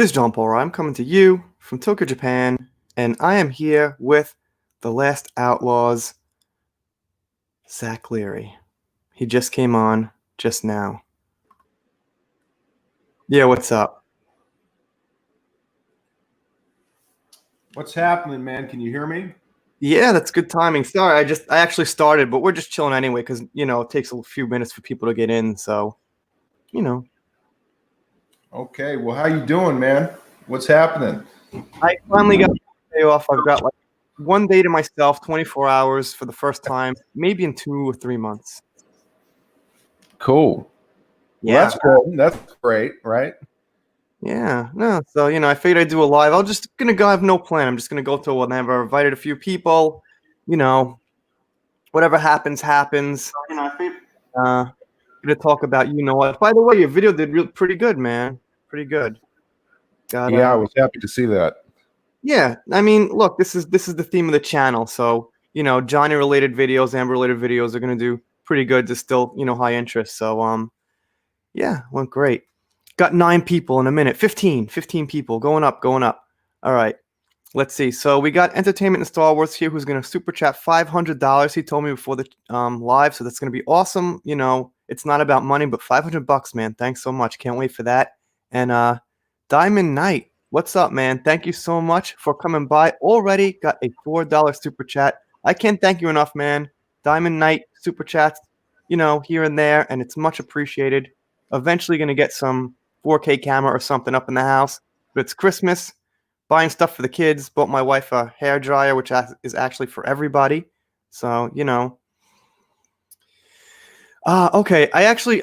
This is John Paul. I'm coming to you from Tokyo, Japan, and I am here with the Last Outlaws, Zach Leary. He just came on just now. Yeah, what's up? What's happening, man? Can you hear me? Yeah, that's good timing. Sorry, I actually started, but we're just chilling anyway because it takes a few minutes for people to get in. So, Okay. Well, how you doing, man? What's happening? I finally got the day off. I've got like one day to myself, 24 hours for the first time, maybe in 2 or 3 months. Cool. Well, Yeah. that's good. That's great, right? Yeah, no. So, I figured I'd do a live. I'm just gonna go. I have no plan. I'm just gonna go to whatever. I invited a few people. Whatever happens, happens. Gonna talk about what. By the way, your video did pretty good, man. Pretty good. Got Yeah, I was happy to see that. Yeah, I mean, look, this is the theme of the channel. So, Johnny related videos, Amber related videos are gonna do pretty good. To still, high interest. So, yeah, went great. Got 9 people in a minute. 15 people going up. All right. Let's see. So we got Entertainment and Star Wars here who's going to super chat $500. He told me before the live, so that's going to be awesome. It's not about money, but $500, man. Thanks so much. Can't wait for that. And Diamond Knight, what's up, man? Thank you so much for coming by. Already got a $4 super chat. I can't thank you enough, man. Diamond Knight super chats, here and there, and it's much appreciated. Eventually going to get some 4K camera or something up in the house, but it's Christmas. Buying stuff for the kids. Bought my wife a hair dryer, which is actually for everybody. So, okay. I actually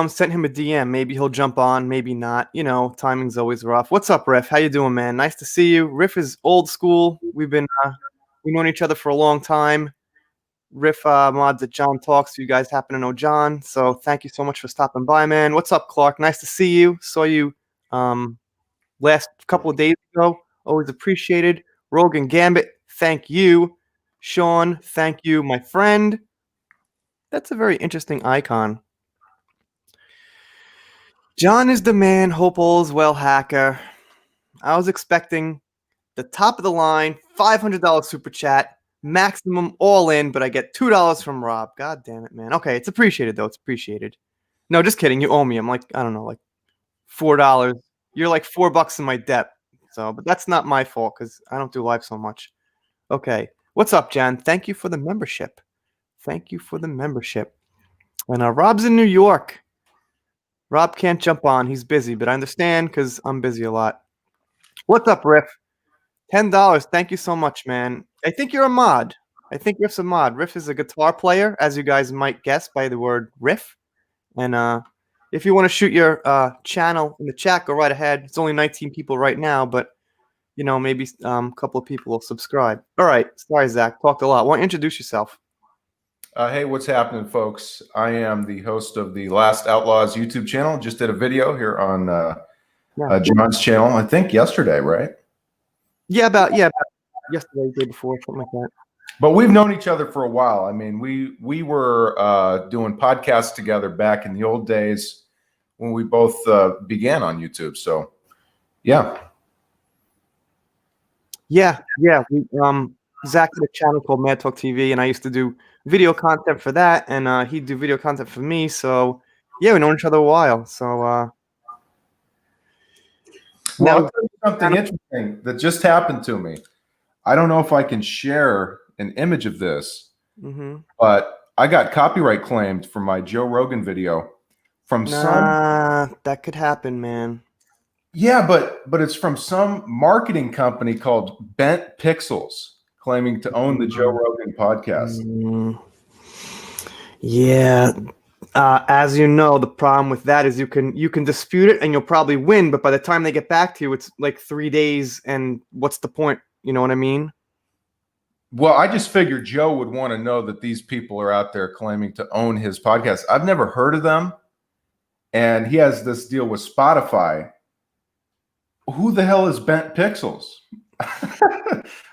sent him a DM. Maybe he'll jump on, maybe not. Timing's always rough. What's up, Riff? How you doing, man? Nice to see you. Riff is old school. We've known each other for a long time. Riff mods at John Talks. You guys happen to know John, so thank you so much for stopping by, man. What's up, Clark? Nice to see you. Saw you last couple of days ago. Always appreciated. Rogan Gambit, thank you. Sean, thank you, my friend. That's a very interesting icon. John is the man. Hope all is well, hacker. I was expecting the top of the line, $500 super chat, maximum all in, but I get $2 from Rob. God damn it, man. Okay, it's appreciated though. It's appreciated. No, just kidding. You owe me. I'm like, I don't know, like $4. You're like $4 in my debt. So, but that's not my fault because I don't do live so much. Okay. What's up, Jan? Thank you for the membership. Thank you for the membership. And Rob's in New York. Rob can't jump on. He's busy, but I understand because I'm busy a lot. What's up, Riff? $10. Thank you so much, man. I think you're a mod. I think Riff's a mod. Riff is a guitar player, as you guys might guess by the word Riff. And if you want to shoot your channel in the chat, go right ahead. It's only 19 people right now, but maybe a couple of people will subscribe. All right. Sorry, Zach. Talked a lot. Why don't you introduce yourself? Hey, what's happening, folks? I am the host of the Last Outlaws YouTube channel. Just did a video here on John's channel, I think yesterday, right? Yeah, about yesterday, day before, something like that. But we've known each other for a while. I mean, we were doing podcasts together back in the old days when we both began on YouTube. So, yeah. Yeah. Zach had a channel called Mad Talk TV, and I used to do video content for that, and he'd do video content for me. So, yeah, we've known each other a while. So, well, I'll tell you something interesting that just happened to me. I don't know if I can share an image of this, but I got copyright claimed for my Joe Rogan video from that could happen, man. Yeah, but it's from some marketing company called Bent Pixels, claiming to own the Joe Rogan podcast. Yeah. As you know, the problem with that is you can dispute it and you'll probably win, but by the time they get back to you, it's like 3 days, and what's the point? You know what I mean? Well, I just figured Joe would want to know that these people are out there claiming to own his podcast. I've never heard of them, and he has this deal with Spotify. Who the hell is Bent Pixels?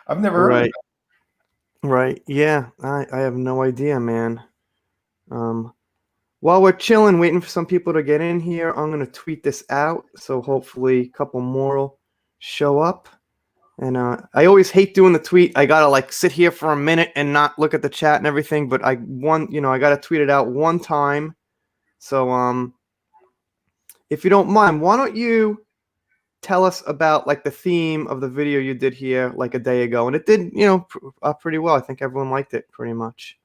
I've never heard of them. Right. Yeah. I have no idea, man. While we're chilling, waiting for some people to get in here, I'm gonna tweet this out. So hopefully a couple more will show up. And I always hate doing the tweet. I gotta like sit here for a minute and not look at the chat and everything. But I gotta tweet it out one time. So if you don't mind, why don't you tell us about like the theme of the video you did here like a day ago? And it did, pretty well. I think everyone liked it pretty much.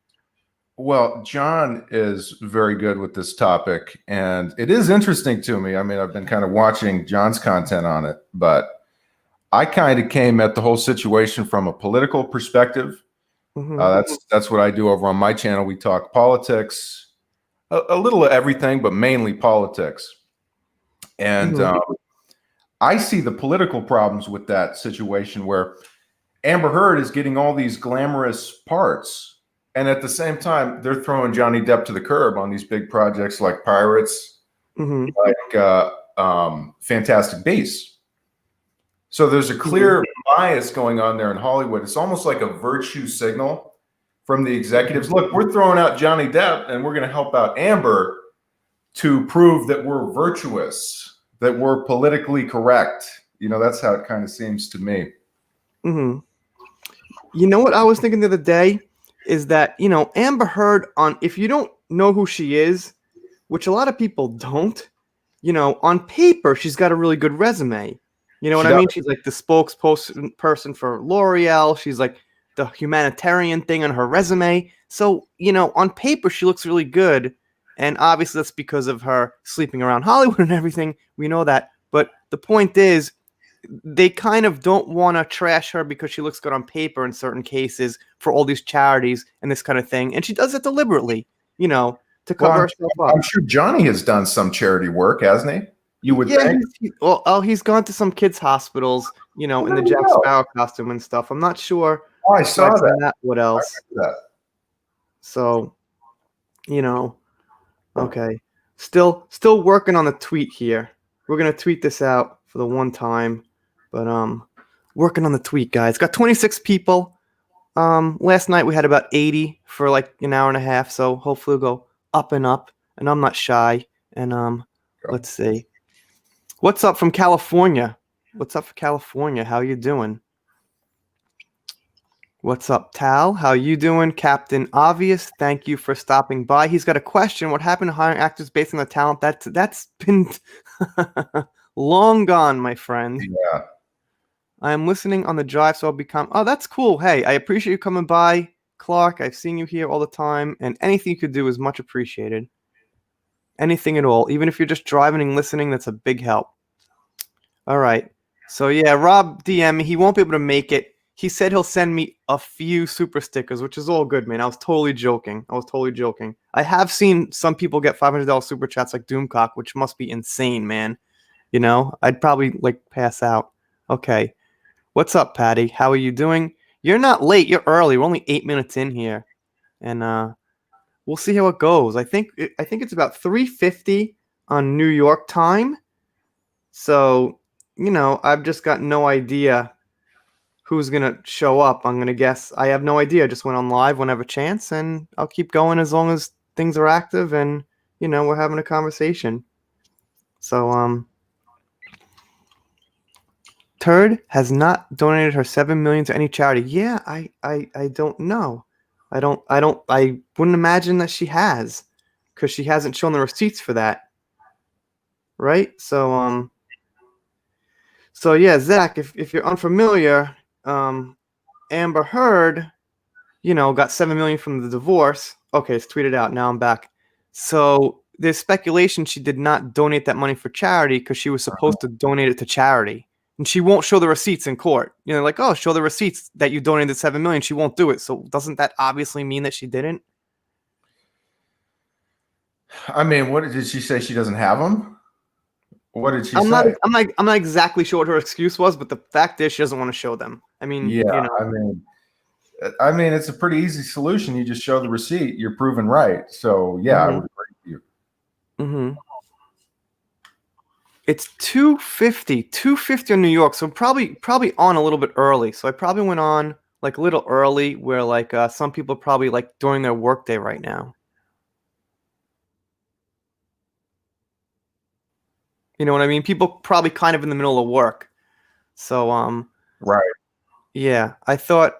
Well, John is very good with this topic, and it is interesting to me. I mean, I've been kind of watching John's content on it, but I kind of came at the whole situation from a political perspective. That's what I do over on my channel. We talk politics, a little of everything, but mainly politics. And I see the political problems with that situation where Amber Heard is getting all these glamorous parts. And at the same time, they're throwing Johnny Depp to the curb on these big projects like Pirates, like Fantastic Beasts. So there's a clear bias going on there in Hollywood. It's almost like a virtue signal from the executives. Look, we're throwing out Johnny Depp and we're going to help out Amber to prove that we're virtuous, that we're politically correct. That's how it kind of seems to me. You know what I was thinking the other day is that, Amber Heard, if you don't know who she is, which a lot of people don't, on paper, she's got a really good resume. You know what I mean? She's like the spokesperson for L'Oreal. She's like the humanitarian thing on her resume. So, on paper, she looks really good. And obviously that's because of her sleeping around Hollywood and everything. We know that. But the point is, they kind of don't want to trash her because she looks good on paper in certain cases for all these charities and this kind of thing. And she does it deliberately, to cover herself up. I'm sure Johnny has done some charity work, hasn't he? You would think. He's gone to some kids' hospitals, in the Jack Sparrow costume and stuff. I'm not sure. Oh, I saw that. What else? So, okay. Still working on the tweet here. We're gonna tweet this out for the one time. But working on the tweet, guys. Got 26 people. Last night we had about 80 for like an hour and a half, so hopefully we'll go up and up. And I'm not shy. And let's see. What's up from California? What's up for California? How you doing? What's up, Tal? How you doing? Captain Obvious, thank you for stopping by. He's got a question. What happened to hiring actors based on the talent? That's been long gone, my friend. Yeah. I am listening on the drive, so I'll become... Oh, that's cool. Hey, I appreciate you coming by, Clark. I've seen you here all the time, and anything you could do is much appreciated. Anything at all. Even if you're just driving and listening, that's a big help. All right. So, yeah, Rob DM me. He won't be able to make it. He said he'll send me a few super stickers, which is all good, man. I was totally joking. I have seen some people get $500 super chats like Doomcock, which must be insane, man. I'd probably, pass out. Okay. What's up, Patty? How are you doing? You're not late. You're early. We're only 8 minutes in here. And we'll see how it goes. I think it's about 3:50 on New York time. So, I've just got no idea who's going to show up. I'm going to guess. I have no idea. I just went on live whenever chance, and I'll keep going as long as things are active and, we're having a conversation. So, Turd has not donated her $7 million to any charity. Yeah, I don't know. I wouldn't imagine that she has, because she hasn't shown the receipts for that. Right? So yeah, Zach, if you're unfamiliar, Amber Heard, got $7 million from the divorce. Okay, it's tweeted out. Now I'm back. So there's speculation she did not donate that money for charity because she was supposed to donate it to charity. And she won't show the receipts in court. Show the receipts that you donated $7 million. She won't do it. So doesn't that obviously mean that she didn't? I mean, what did she say? She doesn't have them? What did she say? I'm not exactly sure what her excuse was, but the fact is she doesn't want to show them. I mean, yeah, I mean, it's a pretty easy solution. You just show the receipt. You're proven right. So yeah, I would agree with you. Mm-hmm. It's 2:50 in New York, so probably on a little bit early. So I probably went on a little early, where some people are probably during their workday right now. You know what I mean? People probably kind of in the middle of work. So Right. yeah, I thought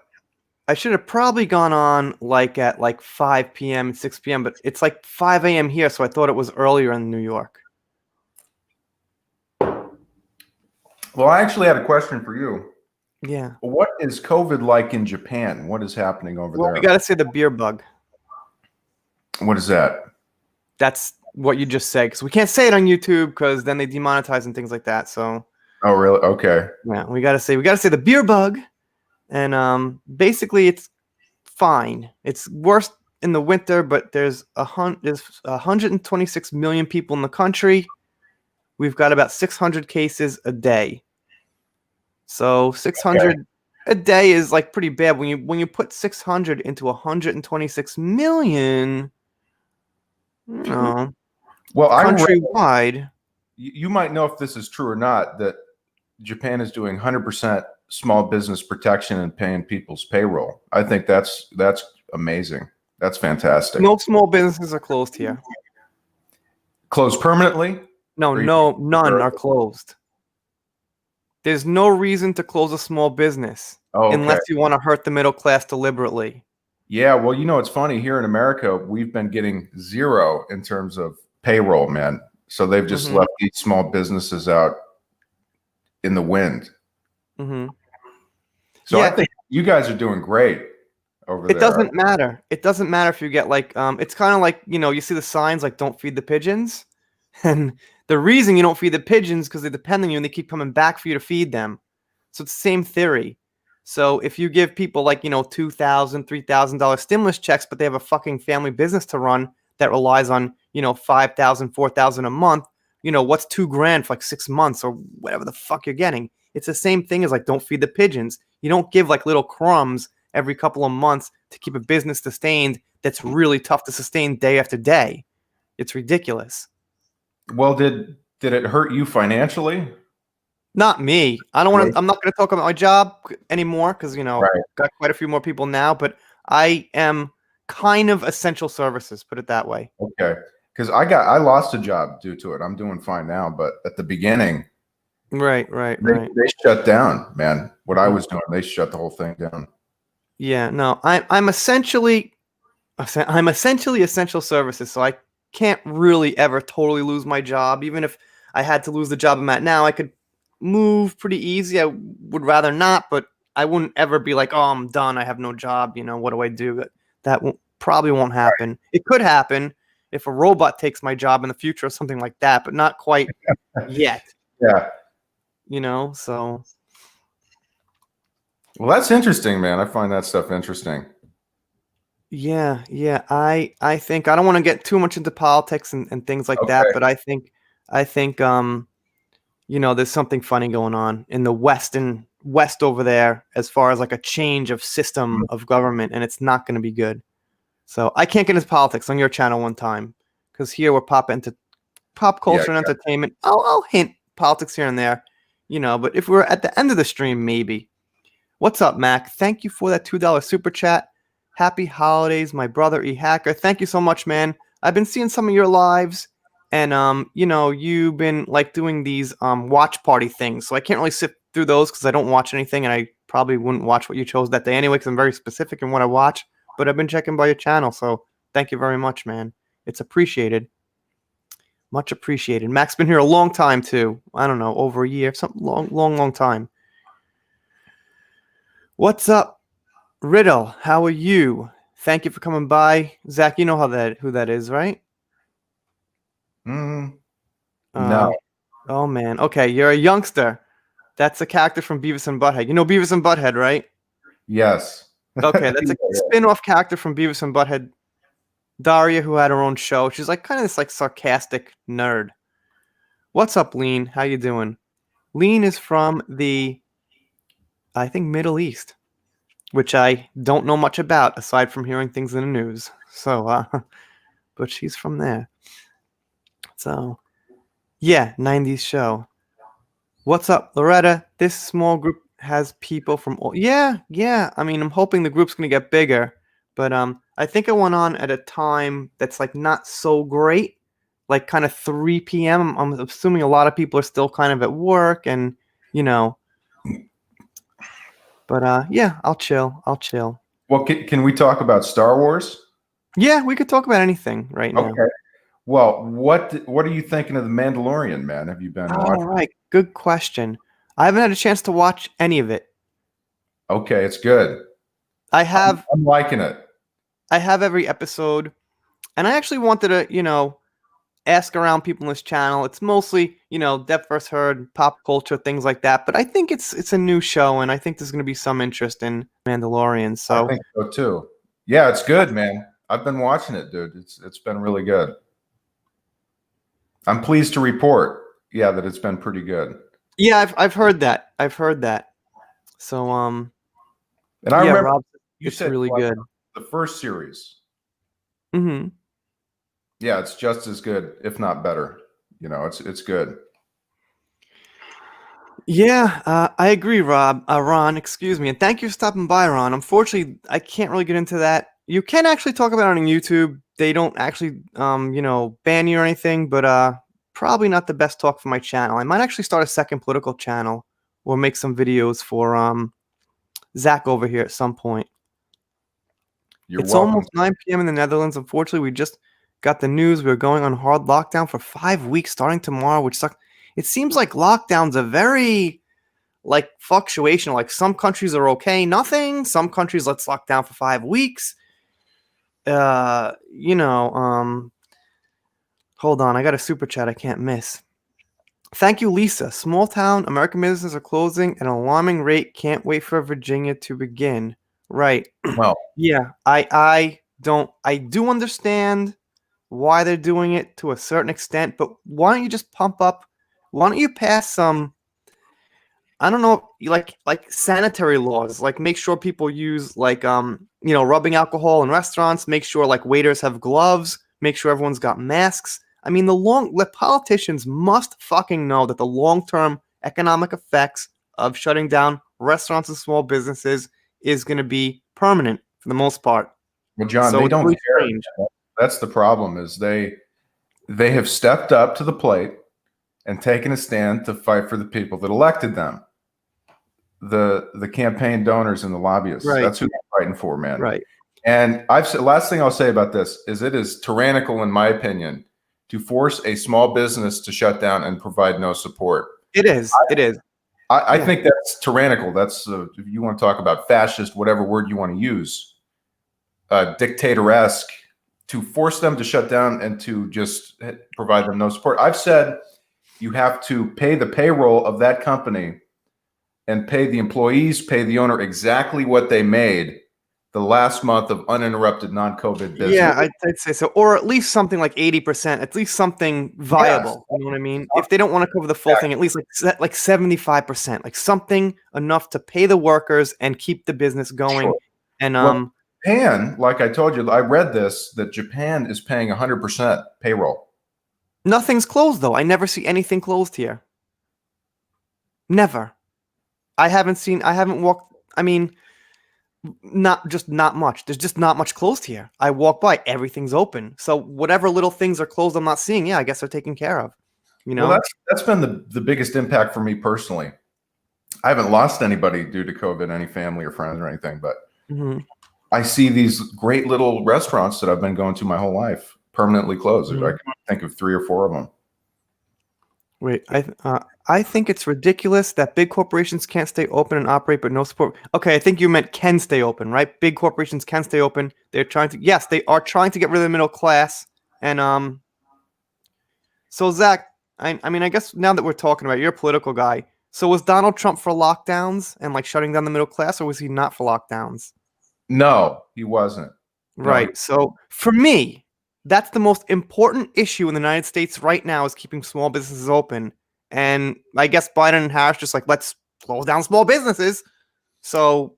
I should have probably gone on like at like 5 p.m. and 6 p.m., but it's like 5 a.m. here, so I thought it was earlier in New York. Well, I actually had a question for you. Yeah. What is COVID like in Japan? What is happening over Well, we there? got to say the beer bug. What is that? That's what you just said, because we can't say it on YouTube because then they demonetize and things like that. So Oh, really? Okay. yeah, we gotta say the beer bug, and basically it's fine. It's worse in the winter, but there's 126 million people in the country. We've got about 600 cases a day. So 600 a day is like pretty bad when you put 600 into 126 million, you know, Well, I read, countrywide. you might know if this is true or not, that Japan is doing 100% small business protection and paying people's payroll. I think that's amazing. That's fantastic. No small businesses are closed here. Closed permanently? No, Or you- none are closed. There's no reason to close a small business Oh, okay. unless you want to hurt the middle class deliberately. Yeah, well, it's funny. Here in America, we've been getting zero in terms of payroll, man. So they've just left these small businesses out in the wind. Mm-hmm. So I Yeah, think you guys are doing great over there. it doesn't matter. It doesn't matter if you get like it's kind of like, you see the signs like don't feed the pigeons. And the reason you don't feed the pigeons because they depend on you and they keep coming back for you to feed them. So it's the same theory. So if you give people like, $2,000, $3,000 stimulus checks, but they have a fucking family business to run that relies on, $5,000, $4,000 a month, what's $2,000 for like 6 months or whatever the fuck you're getting? It's the same thing as like don't feed the pigeons. You don't give like little crumbs every couple of months to keep a business sustained that's really tough to sustain day after day. It's ridiculous. Well, did it hurt you financially? Not me. I don't want to. I'm not going to talk about my job anymore because Right. got quite a few more people now. But I am kind of essential services. Put it that way. Okay. Because I lost a job due to it. I'm doing fine now, but at the beginning, Right. they shut down, man. What I was doing, they shut the whole thing down. Yeah. No. I'm essentially essential services. So I can't really ever totally lose my job. Even if I had to lose the job I'm at now, I could move pretty easy. I would rather not, but I wouldn't ever be like, oh, I'm done. I have no job. What do I do? That probably won't happen. Right. It could happen if a robot takes my job in the future or something like that, but not quite yet. Yeah. So. Well, that's interesting, man. I find that stuff interesting. Yeah. I think I don't want to get too much into politics and things like that, but I think there's something funny going on in the West over there as far as like a change of system of government, and it's not going to be good. So I can't get into politics on your channel one time because here we're popping into pop culture and entertainment. I'll hint politics here and there, but if we're at the end of the stream, maybe. What's up, Mac? Thank you for that $2 super chat. Happy holidays, my brother E Hacker. Thank you so much, man. I've been seeing some of your lives. And you've been like doing these watch party things, so I can't really sit through those because I don't watch anything, and I probably wouldn't watch what you chose that day anyway because I'm very specific in what I watch. But I've been checking by your channel, so thank you very much, man. It's appreciated, much appreciated. Mac's been here a long time too. I don't know, over a year, something long time. What's up, Riddle? How are you? Thank you for coming by, Zach. You know who that is, right? No. Oh man. Okay, you're a youngster. That's a character from Beavis and Butthead. You know Beavis and Butthead, right? Yes. Okay, that's a spin-off character from Beavis and Butthead. Daria, who had her own show. She's like kind of this like sarcastic nerd. What's up, Lean? How you doing? Lean is from I think Middle East, which I don't know much about aside from hearing things in the news. So, but she's from there. So, yeah, 90s show. What's up, Loretta? This small group has people from all. Yeah. I mean, I'm hoping the group's gonna get bigger, but I think I went on at a time that's like not so great. like kind of 3 p.m. I'm assuming a lot of people are still kind of at work and, you know, but yeah, I'll chill. I'll chill. Well, can we talk about Star Wars? Yeah, we could talk about anything right now. Okay. Well, what are you thinking of The Mandalorian, man? Have you been All watching? right, good question. I haven't had a chance to watch any of it. Okay, it's good. I have I'm liking it. I have every episode, and I actually wanted to, ask around people in this channel. It's mostly, Depp first heard, pop culture, things like that. But I think it's a new show, and I think there's going to be some interest in Mandalorian. I So think so too. Yeah, it's good, man. I've been watching it, dude. It's been really good. I'm pleased to report, yeah, that it's been pretty good. yeah, I've heard that. I've heard that. So And I yeah, remember Rob, you it's said really like good. the first series. Hmm. Yeah, it's just as good, if not better. It's good. Yeah, I agree, Ron, excuse me, and thank you for stopping by, Ron. Unfortunately, I can't really get into that. You can actually talk about it on YouTube. They don't actually, ban you or anything, but probably not the best talk for my channel. I might actually start a second political channel or make some videos for Zach over here at some point. You're It's welcome. almost 9 p.m. in the Netherlands. Unfortunately, we just got the news we're going on hard lockdown for 5 weeks starting tomorrow, which sucks. It seems like lockdowns are very like fluctuation. Like some countries are okay, nothing. Some countries let's lock down for 5 weeks. You know, hold on, I got a super chat I can't miss. Thank you, Lisa. Small town American businesses are closing at an alarming rate. Can't wait for Virginia to begin. Right. Well, Yeah, I do understand why they're doing it to a certain extent, but why don't you just pump up? Why don't you pass some, I don't know, like sanitary laws, like make sure people use like rubbing alcohol in restaurants, make sure like waiters have gloves, make sure everyone's got masks. I mean, the politicians must fucking know that the long-term economic effects of shutting down restaurants and small businesses is going to be permanent for the most part. John, So they it's don't really care. strange. That's the problem. Is they have stepped up to the plate and taken a stand to fight for the people that elected them. The campaign donors and the lobbyists. Right. That's who they're fighting for, man. Right. And I've said, last thing I'll say about this is it is tyrannical, in my opinion, to force a small business to shut down and provide no support. It is. It is. I Yeah. think that's tyrannical. That's if you want to talk about fascist, whatever word you want to use, dictator-esque, to force them to shut down and to just provide them no support. I've said you have to pay the payroll of that company and pay the employees, pay the owner exactly what they made the last month of uninterrupted non-COVID business. Yeah, I'd say so. Or at least something like 80%, at least something viable. You know what I mean? If they don't want to cover the full thing, at least like 75%, like something enough to pay the workers and keep the business going. Sure. And Well, Japan, like I told you, I read this, that Japan is paying 100% payroll. nothing's closed though. I never see anything closed here. Never. I haven't walked, I mean, not much. There's just not much closed here. I walk by, everything's open. So whatever little things are closed I'm not seeing, yeah, I guess they're taken care of. You know? Well, that's been the biggest impact for me personally. I haven't lost anybody due to COVID, any family or friends or anything, but I see these great little restaurants that I've been going to my whole life permanently closed. I can think of 3 or 4 of them. Wait, I think it's ridiculous that big corporations can't stay open and operate, but no support. Okay, I think you meant can stay open, right? Big corporations can stay open. They're trying to, yes, they are trying to get rid of the middle class. And so Zach, I mean, I guess now that we're talking about it, you're a political guy. So was Donald Trump for lockdowns and like shutting down the middle class, or was he not for lockdowns? No, he wasn't. Right. So for me, that's the most important issue in the United States right now is keeping small businesses open. And I guess Biden and Harris just like, let's close down small businesses. So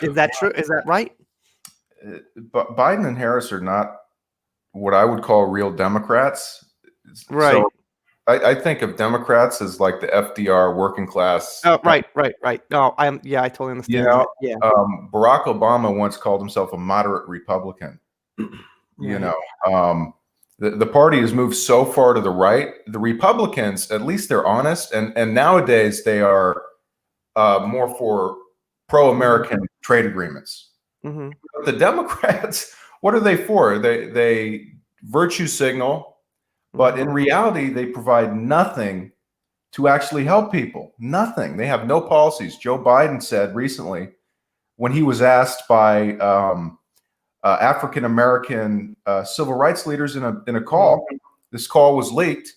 is that true? Is that right? But Biden and Harris are not what I would call real Democrats. Right. So I think of Democrats as like the FDR working class. Oh, right. No, I totally understand. That. Yeah. Barack Obama once called himself a moderate Republican. You know, The party has moved so far to the right. The Republicans, at least they're honest, and nowadays they are more for pro-American trade agreements. Mm-hmm. But the Democrats, what are they for? They virtue signal, but in reality, they provide nothing to actually help people. Nothing. They have no policies. Joe Biden said recently, when he was asked by African American civil rights leaders in a call. This call was leaked.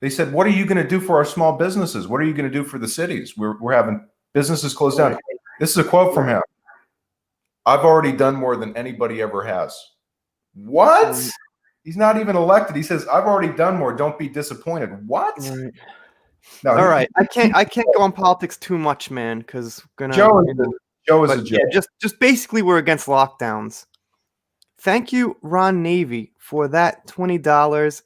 They said, "What are you going to do for our small businesses? What are you going to do for the cities? We're having businesses closed down." This is a quote from him. "I've already done more than anybody ever has." What? He's not even elected. He says, "I've already done more. Don't be disappointed." What? Right. No, All right. I can't go on politics too much, man, because Joe is a joke. Yeah, just basically we're against lockdowns. Thank you, Ron Navy, for that $20.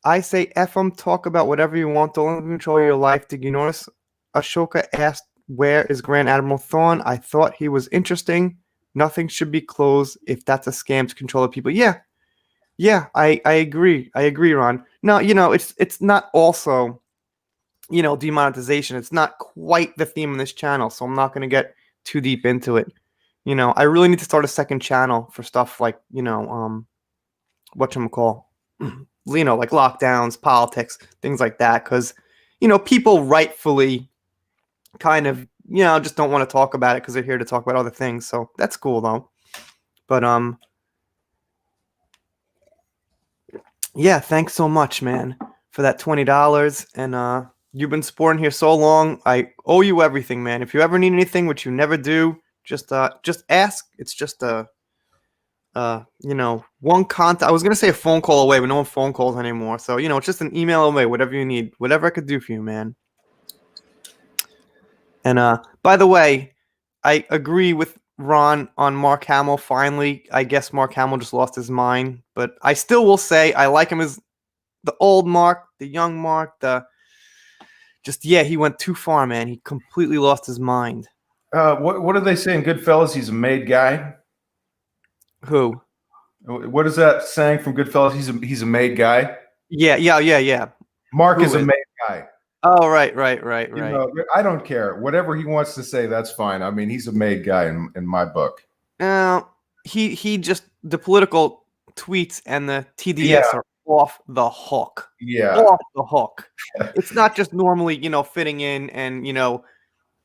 I say F them, talk about whatever you want, don't let them control your life. Did you notice Ashoka asked, where is Grand Admiral Thrawn? I thought he was interesting. Nothing should be closed if that's a scam to control the people. Yeah, I agree. I agree, Ron. No, it's not also, demonetization. It's not quite the theme of this channel, so I'm not going to get too deep into it. I really need to start a second channel for stuff like, whatchamacall, like lockdowns, politics, things like that. Because, people rightfully kind of, just don't want to talk about it because they're here to talk about other things. So that's cool, though. But, yeah, thanks so much, man, for that $20. And, you've been supporting here so long. I owe you everything, man. If you ever need anything, which you never do, just ask. It's just one contact. I was gonna say a phone call away, but no one phone calls anymore. So it's just an email away. Whatever you need, whatever I could do for you, man. And by the way, I agree with Ron on Mark Hamill. Finally, I guess Mark Hamill just lost his mind, but I still will say I like him as the old Mark, the young Mark, he went too far, man. He completely lost his mind. What do they say in Goodfellas? He's a made guy. Who? What is that saying from Goodfellas? He's a made guy. Yeah. Mark is a made guy. Oh, right. I don't care. Whatever he wants to say, that's fine. I mean, he's a made guy in my book. He just, the political tweets and the TDS are off the hook. Yeah. Off the hook. It's not just normally, fitting in and,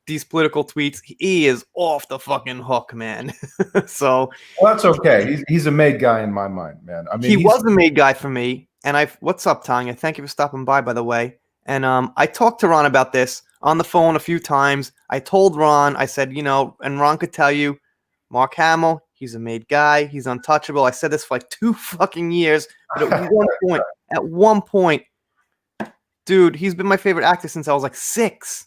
these political tweets. He is off the fucking hook, man. So. Well, that's okay. He's a made guy in my mind, man. I mean, he was a made guy for me. And what's up, Tanya? Thank you for stopping by the way. And I talked to Ron about this on the phone a few times. I told Ron, I said, and Ron could tell you, Mark Hamill, he's a made guy. He's untouchable. I said this for like 2 fucking years. But at one point, dude, he's been my favorite actor since I was like 6.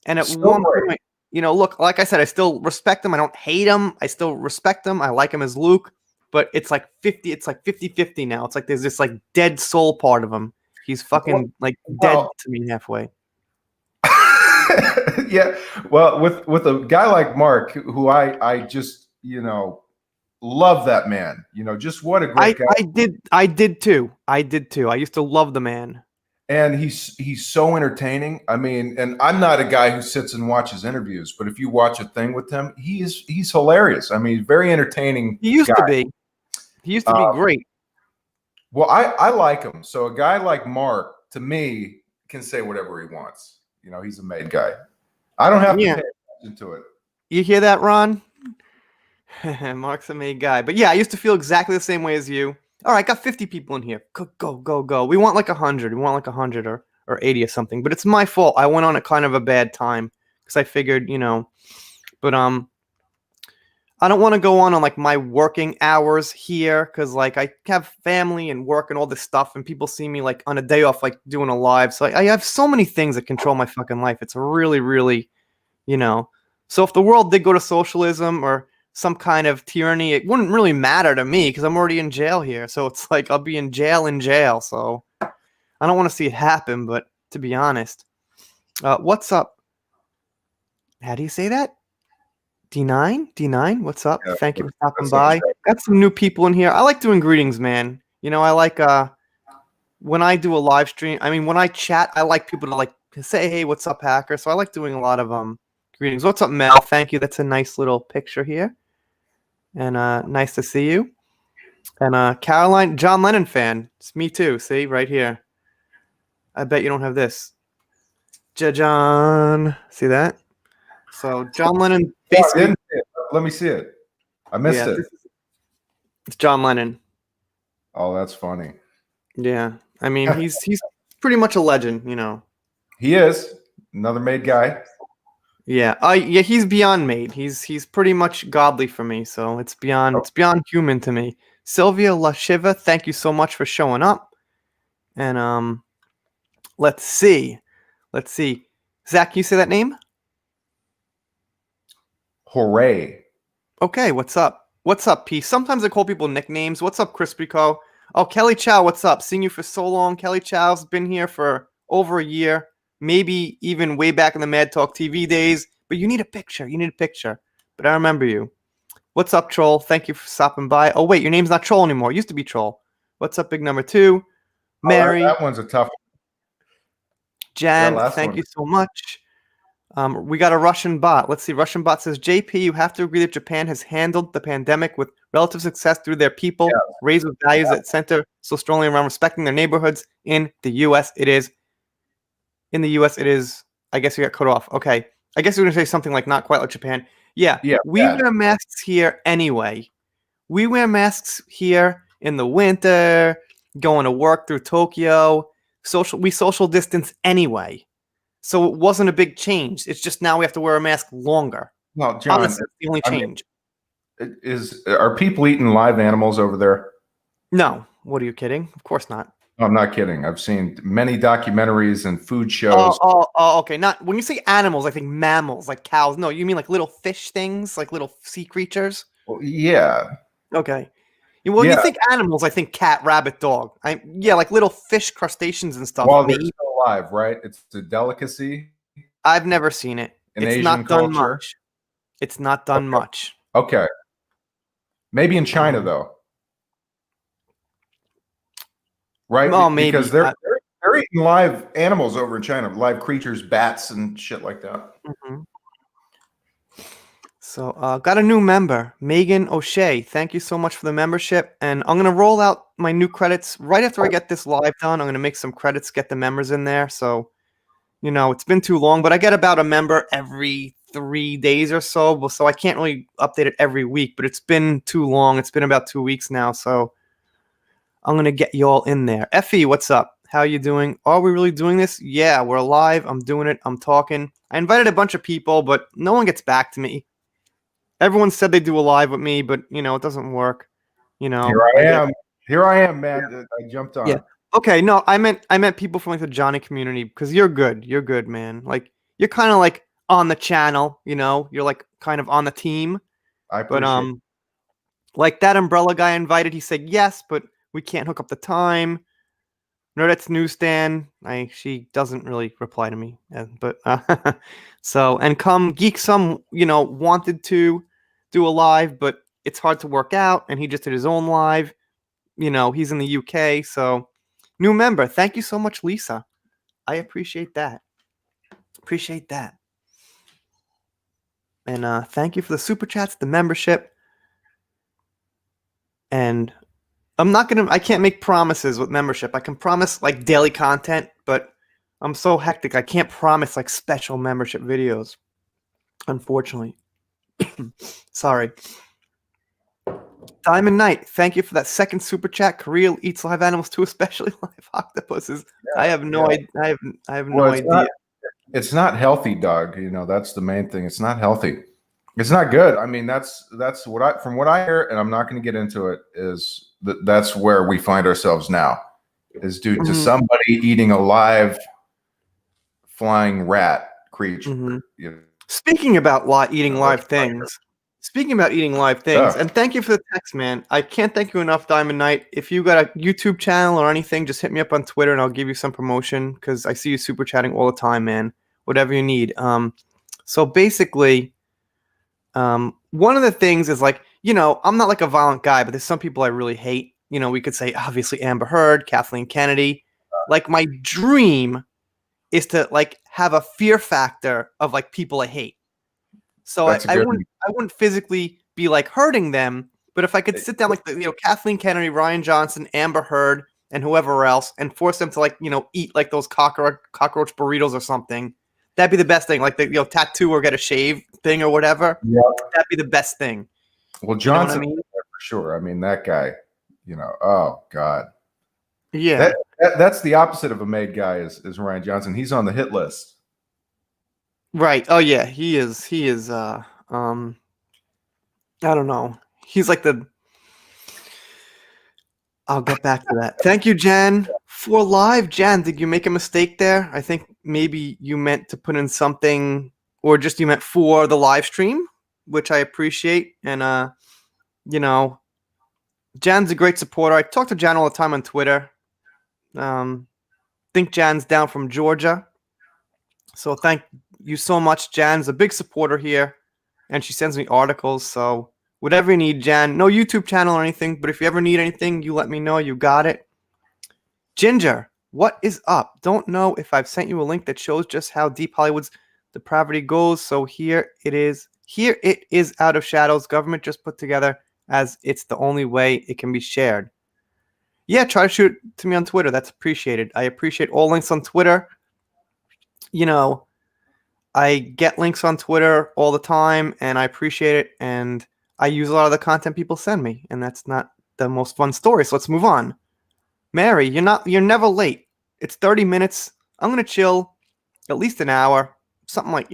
And at one point, look, like I said, I still respect him. I don't hate him. I still respect him. I like him as Luke. But it's like 50-50 now. It's like there's this like dead soul part of him. He's fucking dead to me halfway. Yeah. Well, with a guy like Mark, who I just, love that man. Just what a great guy. I did too. I used to love the man. And he's so entertaining. I mean, and I'm not a guy who sits and watches interviews, but if you watch a thing with him, he's hilarious. I mean, very entertaining. He used to be. He used to be great. Well, I like him. So a guy like Mark, to me, can say whatever he wants. He's a made guy. I don't have to pay attention to it. You hear that, Ron? Mark's a made guy. But yeah, I used to feel exactly the same way as you. All right, got 50 people in here. Go. We want like 100. We want like 100 or 80 or something. But it's my fault. I went on a kind of a bad time because I figured, but I don't want to go on like my working hours here because like I have family and work and all this stuff and people see me like on a day off like doing a live. So I have so many things that control my fucking life. It's really, really, So if the world did go to socialism or some kind of tyranny, it wouldn't really matter to me because I'm already in jail here. So it's like I'll be in jail. So I don't want to see it happen. But to be honest, what's up? How do you say that? D9, what's up? Yeah, thank you for stopping by. Got some new people in here. I like doing greetings, man. I like when I do a live stream. I mean, when I chat, I like people to like say, "Hey, what's up, hacker?" So I like doing a lot of greetings. What's up, Mel? Thank you. That's a nice little picture here, and nice to see you. And Caroline, John Lennon fan. It's me too. See right here. I bet you don't have this. John. See that? So John Lennon Oh, I basically, didn't see it. Let me see it. I missed yeah, it. it's John Lennon. Oh, that's funny. Yeah, I mean he's pretty much a legend. He is another made guy. Yeah, yeah, he's beyond made. He's pretty much godly for me. So it's beyond human to me. Sylvia Lashiva, thank you so much for showing up. And let's see, Zach, can you say that name? Hooray. Okay, what's up? What's up, P? Sometimes I call people nicknames. What's up, Crispy Co? Oh, Kelly Chow, what's up? Seen you for so long. Kelly Chow's been here for over a year, maybe even way back in the Mad Talk TV days. But you need a picture. You need a picture. But I remember you. What's up, Troll? Thank you for stopping by. Oh, wait, your name's not Troll anymore. It used to be Troll. What's up, Big Number 2? Mary, That one's a tough one. Jan, last thank one. you so much. We got a Russian bot. Let's see. Russian bot says, JP, you have to agree that Japan has handled the pandemic with relative success through their people, raised with values that center so strongly around respecting their neighborhoods. In the U.S., it is. I guess you got cut off. Okay. I guess you're going to say something like not quite like Japan. Yeah. We wear masks here anyway. We wear masks here in the winter, going to work through Tokyo. We social distance anyway. So it wasn't a big change. It's just now we have to wear a mask longer. Well, John, honestly, that's the only change. Are people eating live animals over there? No. What are you kidding? Of course not. No, I'm not kidding. I've seen many documentaries and food shows. Oh, okay. Not when you say animals, I think mammals, like cows. No, you mean like little fish things, like little sea creatures? Well, yeah. Okay. Well, you think animals, I think cat, rabbit, dog. Like little fish, crustaceans, and stuff. Well, they're still alive, right? It's a delicacy. I've never seen it. In It's Asian not done culture. much. It's not done much. Okay. Maybe in China though. Right? Oh, maybe. Because they're eating live animals over in China, live creatures, bats and shit like that. Mm-hmm. So, got a new member, Megan O'Shea. Thank you so much for the membership. And I'm going to roll out my new credits right after I get this live done. I'm going to make some credits, get the members in there. So, it's been too long, but I get about a member every 3 days or so. So I can't really update it every week, but it's been too long. It's been about 2 weeks now. So I'm going to get you all in there. Effie, what's up? How you doing? Are we really doing this? Yeah, we're live. I'm doing it. I'm talking. I invited a bunch of people, but no one gets back to me. Everyone said they do a live with me, but it doesn't work. Here I am, man. Yeah. I jumped on. Yeah. Okay. No, I meant people from like the Johnny community because you're good. You're good, man. Like you're kind of like on the channel. You're like kind of on the team. I appreciate. Like that umbrella guy invited. He said yes, but we can't hook up the time. Nerdette's newsstand. She doesn't really reply to me, but so and come geek some wanted to do a live, but it's hard to work out, and he just did his own live. He's in the UK, so new member. Thank you so much, Lisa. I appreciate that. And thank you for the super chats, the membership, and I can't make promises with membership. I can promise like daily content, but I'm so hectic. I can't promise like special membership videos. Unfortunately. Sorry. Diamond Knight, thank you for that second super chat. Korea eats live animals too, especially live octopuses. Yeah, I have no idea. I have no idea. It's not healthy, Doug. That's the main thing. It's not healthy. It's not good. I mean, that's from what I hear, and I'm not going to get into it, is that's where we find ourselves now, is due to somebody eating a live flying rat creature. Speaking about eating live things. And thank you for the text, man. I can't thank you enough, Diamond Knight. If you got a YouTube channel or anything, just hit me up on Twitter and I'll give you some promotion because I see you super chatting all the time, man. Whatever you need. So basically, one of the things is like, I'm not like a violent guy, but there's some people I really hate. we could say obviously Amber Heard, Kathleen Kennedy. Like my dream is to like have a fear factor of like people I hate. So That's a good. I wouldn't physically be like hurting them, but if I could sit down like Kathleen Kennedy, Ryan Johnson, Amber Heard, and whoever else, and force them to like eat like those cockroach burritos or something, that'd be the best thing. Like the tattoo or get a shave thing or whatever. Yeah. That'd be the best thing. Well, Johnson, you know what I mean? for sure. I mean, that guy. Oh God. Yeah. That's the opposite of a made guy is Ryan Johnson. He's on the hit list. Right. Oh yeah, he is. I don't know. He's like the. I'll get back to that. Thank you, Jen. For live, Jen, did you make a mistake there? I think maybe you meant to put in something, or just you meant for the live stream, which I appreciate. And Jan's a great supporter. I talk to Jan all the time on Twitter. Think Jan's down from Georgia. So thank you so much. Jan's a big supporter here, and she sends me articles. So whatever you need, Jan. No YouTube channel or anything, but if you ever need anything, you let me know. You got it. Ginger, what is up? Don't know if I've sent you a link that shows just how deep Hollywood's depravity goes. So here it is. Here it is out of shadows. Government just put together as it's the only way it can be shared. Yeah, try to shoot it to me on Twitter. That's appreciated. I appreciate all links on Twitter. I get links on Twitter all the time, and I appreciate it. And I use a lot of the content people send me, and that's not the most fun story. So let's move on. Mary, you're never late. It's 30 minutes. I'm gonna chill at least an hour, something like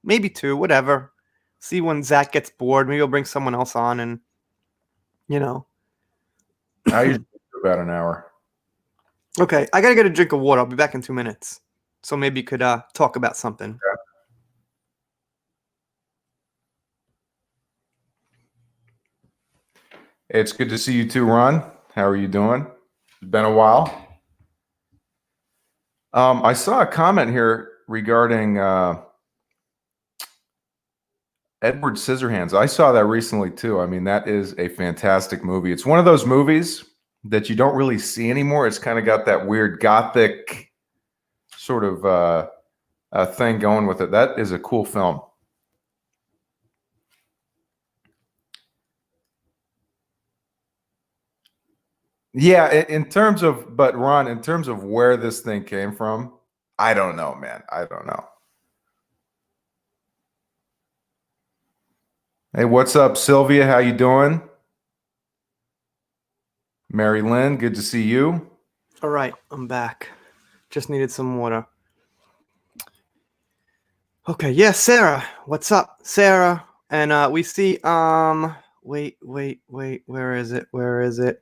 maybe 2, whatever. See when Zach gets bored. Maybe I'll bring someone else on, and I usually do about an hour. Okay, I gotta get a drink of water. I'll be back in 2 minutes. So maybe you could talk about something. Yeah. It's good to see you too, Ron. How are you doing? It's been a while. I saw a comment here regarding Edward Scissorhands. I saw that recently too. I mean, that is a fantastic movie. It's one of those movies that you don't really see anymore. It's kind of got that weird gothic sort of thing going with it. That is a cool film. Yeah, but Ron, in terms of where this thing came from, I don't know, man. I don't know. Hey, what's up, Sylvia? How you doing? Mary Lynn, good to see you. All right, I'm back. Just needed some water. Okay, yeah, Sarah. What's up, Sarah? And we see wait, where is it?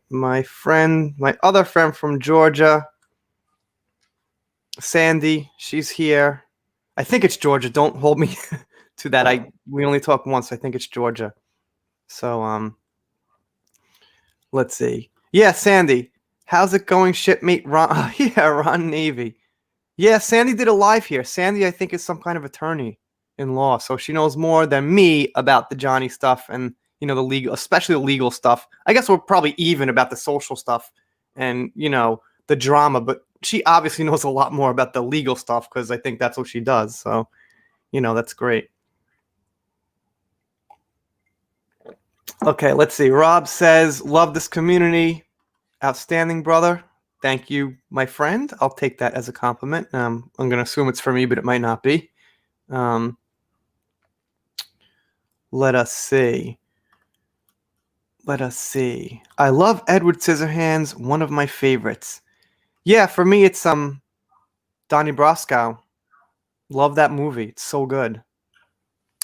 My other friend from Georgia, Sandy, she's here. I think it's Georgia. Don't hold me to that. We only talk once. I think it's Georgia. So let's see. Yeah, Sandy. How's it going, shipmate Ron? Yeah, Ron Navy. Yeah, Sandy did a live here. Sandy, I think, is some kind of attorney in law, so she knows more than me about the Johnny stuff and the legal, especially the legal stuff. I guess we're probably even about the social stuff and the drama, but she obviously knows a lot more about the legal stuff because I think that's what she does. So, that's great. Okay, let's see. Rob says, love this community. Outstanding, brother. Thank you, my friend. I'll take that as a compliment. I'm going to assume it's for me, but it might not be. Let us see. I love Edward Scissorhands, one of my favorites. Yeah, for me, it's Donnie Brasco. Love that movie. It's so good.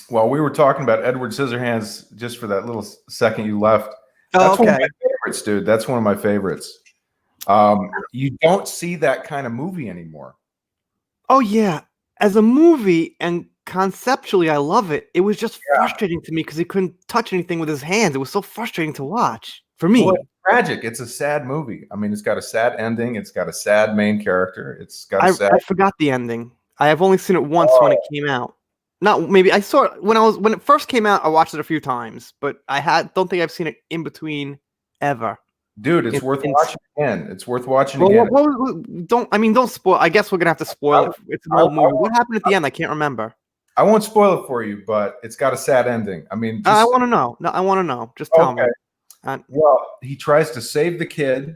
Well, we were talking about Edward Scissorhands just for that little second you left. That's one of my favorites, dude. That's one of my favorites. You don't see that kind of movie anymore. Oh, yeah. As a movie and conceptually, I love it. It was just frustrating to me because he couldn't touch anything with his hands. It was so frustrating to watch for me. Well, it's tragic. It's a sad movie. I mean, it's got a sad ending. It's got a sad main character. It's got I forgot the ending. I have only seen it once when it came out. Maybe I saw it when it first came out. I watched it a few times, but don't think I've seen it in between ever. Dude, it's In, worth in, watching again. It's worth watching well, again. don't spoil. I guess we're gonna have to spoil it. It's an old movie. What happened at the end? I can't remember. I won't spoil it for you, but it's got a sad ending. I mean, I just want to know. No, I want to know. Just tell okay. me. Uh, Well, he tries to save the kid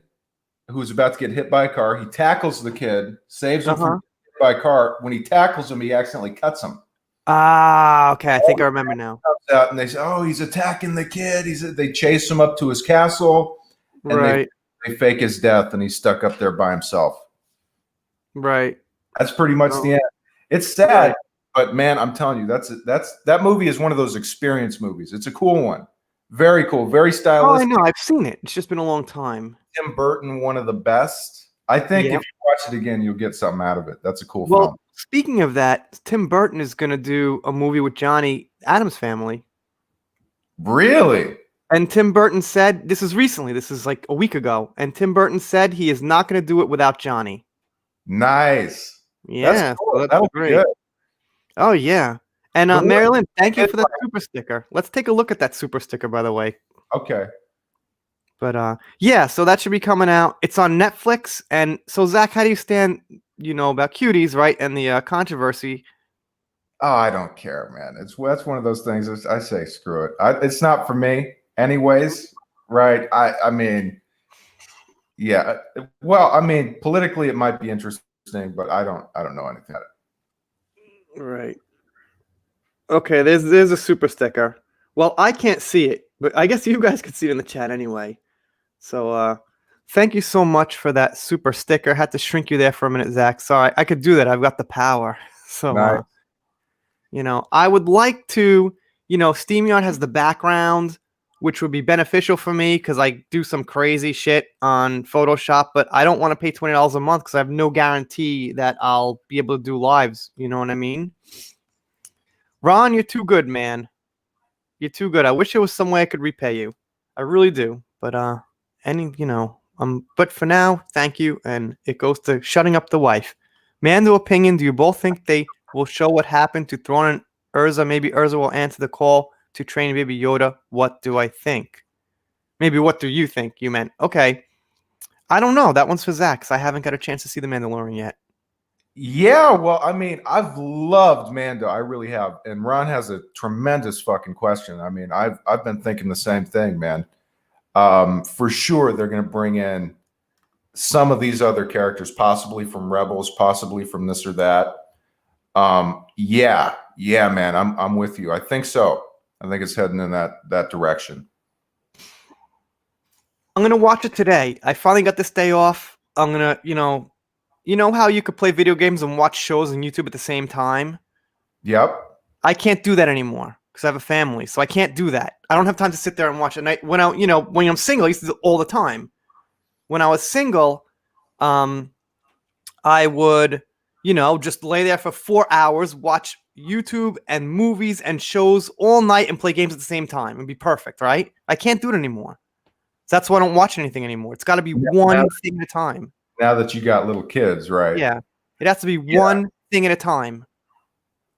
who's about to get hit by a car. He tackles the kid, saves him from uh-huh. getting hit by a car. When he tackles him, he accidentally cuts him. Ah, okay. I think I remember now. Comes out and they say, "Oh, he's attacking the kid." They chase him up to his castle, and Right. they fake his death, and he's stuck up there by himself. Right. That's pretty much Oh, the end. It's sad, right. but man, I'm telling you, that movie is one of those experience movies. It's a cool one, very cool, very Oh, I stylistic. know. I've seen it. It's just been a long time. Tim Burton, one of the best. I think Yeah. if you watch it again, you'll get something out of it. That's a cool film. Well, speaking of that, Tim Burton is going to do a movie with Johnny Adams' family. Really? And Tim Burton said, this is recently, this is like a week ago, and Tim Burton said he is not going to do it without Johnny. Nice. That's Yeah, cool. so that's That'll be great. good. Oh, yeah. And The one- Marilyn, thank you for that super sticker. Let's take a look at that super sticker, by the way. Okay. But yeah, so that should be coming out. It's on Netflix. And so, Zach, how do you stand, about cuties, right? And the controversy. Oh, I don't care, man. That's one of those things. I say screw it. It's not for me, anyways. Right? I mean, yeah. Well, I mean, politically, it might be interesting, but I don't know anything about it. Right. Okay, there's a super sticker. Well, I can't see it, but I guess you guys could see it in the chat anyway. So thank you so much for that super sticker. Had to shrink you there for a minute, Zach. Sorry, I could do that. I've got the power. So Nice. I would like to, SteamYard has the background, which would be beneficial for me because I do some crazy shit on Photoshop, but I don't want to pay $20 a month because I have no guarantee that I'll be able to do lives. You know what I mean? Ron, you're too good, man. You're too good. I wish there was some way I could repay you. I really do. But but for now, thank you. And it goes to shutting up the wife. Mando opinion, do you both think they will show what happened to Thrawn and Urza? Maybe Urza will answer the call to train Baby Yoda. What do I think? Maybe what do you think? You meant. Okay. I don't know. That one's for Zach, because I haven't got a chance to see The Mandalorian yet. Yeah, well, I mean, I've loved Mando. I really have. And Ron has a tremendous fucking question. I mean, I've been thinking the same thing, man. For sure, they're going to bring in some of these other characters, possibly from Rebels, possibly from this or that. Yeah, man, I'm with you. I think so. I think it's heading in that direction. I'm gonna watch it today. I finally got this day off. I'm gonna, you know how you could play video games and watch shows on YouTube at the same time? Yep. I can't do that anymore because I have a family, so I can't do that. I don't have time to sit there and watch it. When I'm single, I used to do it all the time. When I was single, I would, just lay there for 4 hours, watch YouTube and movies and shows all night and play games at the same time. It'd be perfect, right? I can't do it anymore. So that's why I don't watch anything anymore. It's got to be one thing at a time. Now that you got little kids, right? Yeah. It has to be one thing at a time.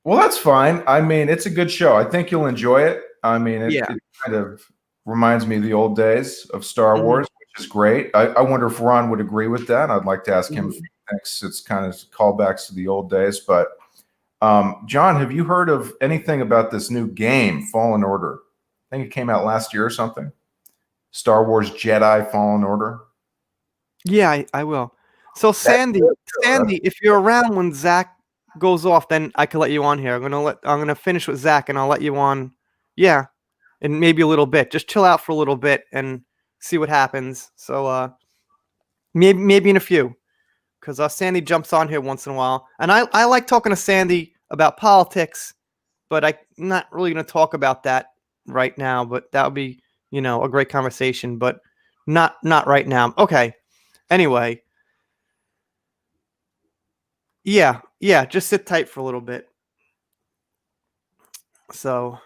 Well, that's fine. I mean, it's a good show. I think you'll enjoy it. I mean, it kind of reminds me of the old days of Star Wars, which is great. I wonder if Ron would agree with that. I'd like to ask him if he thinks it's kind of callbacks to the old days. But John, have you heard of anything about this new game, Fallen Order? I think it came out last year or something. Star Wars Jedi Fallen Order. Yeah, I will. So Sandy, if you're around when Zach goes off, then I can let you on here. I'm gonna finish with Zach, and I'll let you on. Yeah, and maybe a little bit. Just chill out for a little bit and see what happens. So maybe in a few, because Sandy jumps on here once in a while, and I like talking to Sandy about politics, but I'm not really gonna talk about that right now. But that would be a great conversation, but not right now. Okay. Anyway. Yeah, just sit tight for a little bit. So.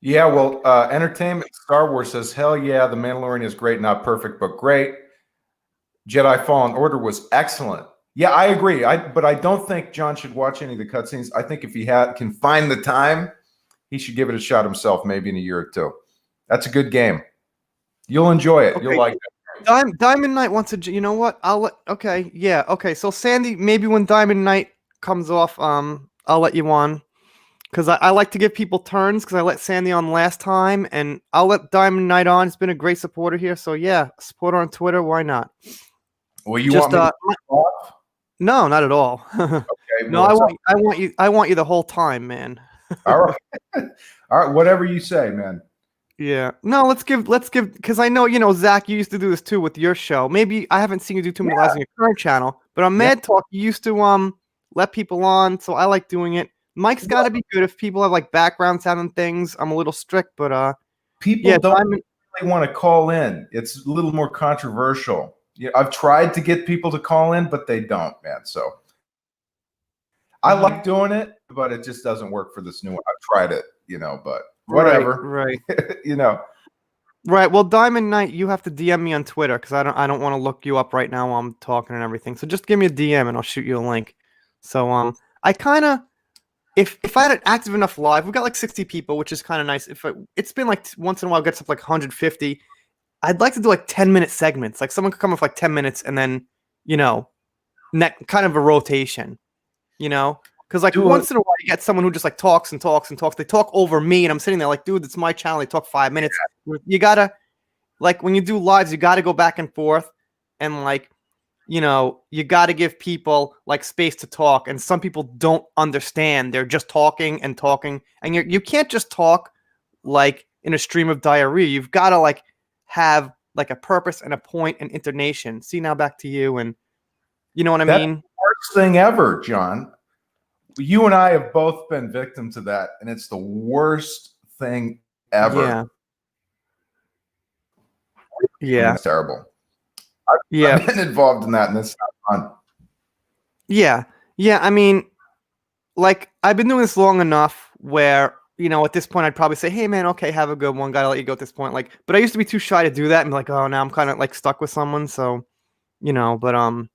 Yeah, well, Entertainment Star Wars says, hell yeah, The Mandalorian is great, not perfect, but great. Jedi Fallen Order was excellent. Yeah, I agree. But I don't think John should watch any of the cutscenes. I think if he can find the time, he should give it a shot himself, maybe in a year or two. That's a good game. You'll enjoy it. You'll Okay. like it. Diamond Knight wants to. You know what? Okay. Yeah. Okay. So Sandy, maybe when Diamond Knight comes off, I'll let you on because I like to give people turns because I let Sandy on last time, and I'll let Diamond Knight on. He's been a great supporter here, so yeah, support her on Twitter. Why not? Well, you Just want me to off? no, not at all. Okay. No, I want you the whole time, man. All right. All right. Whatever you say, man. Yeah. No, let's give because I know Zach, you used to do this too with your show. Maybe I haven't seen you do too many lives on your current channel, but on Yeah. Mad Talk you used to let people on, so I like doing it. Mike's got to be good if people have like background sound and things. I'm a little strict, but People yeah, don't Diamond, really want to call in. It's a little more controversial. Yeah, I've tried to get people to call in, but they don't, man. So I like doing it, but it just doesn't work for this new one. I've tried it, but whatever. Right. Right. Well, Diamond Knight, you have to DM me on Twitter because I don't want to look you up right now while I'm talking and everything. So just give me a DM and I'll shoot you a link. So I kind of if I had an active enough live, we got like 60 people, which is kind of nice. It's been like once in a while it gets up like 150. I'd like to do like 10-minute segments. Like someone could come with like 10 minutes and then, kind of a rotation, Because like once in a while you get someone who just like talks and talks and talks. They talk over me and I'm sitting there like, dude, it's my channel. They talk 5 minutes. You gotta like when you do lives, you gotta go back and forth and like, you gotta give people like space to talk. And some people don't understand. They're just talking and talking. And you can't just talk like in a stream of diarrhea. You've gotta like have like a purpose and a point and intonation. See, now back to you, and you know what I mean? That's the worst thing ever, John. You and I have both been victims to that, and it's the worst thing ever. Yeah. It's terrible. Yeah. I've been involved in that, and it's not fun. Yeah. Yeah. I mean, like, I've been doing this long enough where, at this point, I'd probably say, hey, man, okay, have a good one. Gotta let you go at this point. Like, but I used to be too shy to do that and be like, oh, now I'm kind of like stuck with someone. So, but,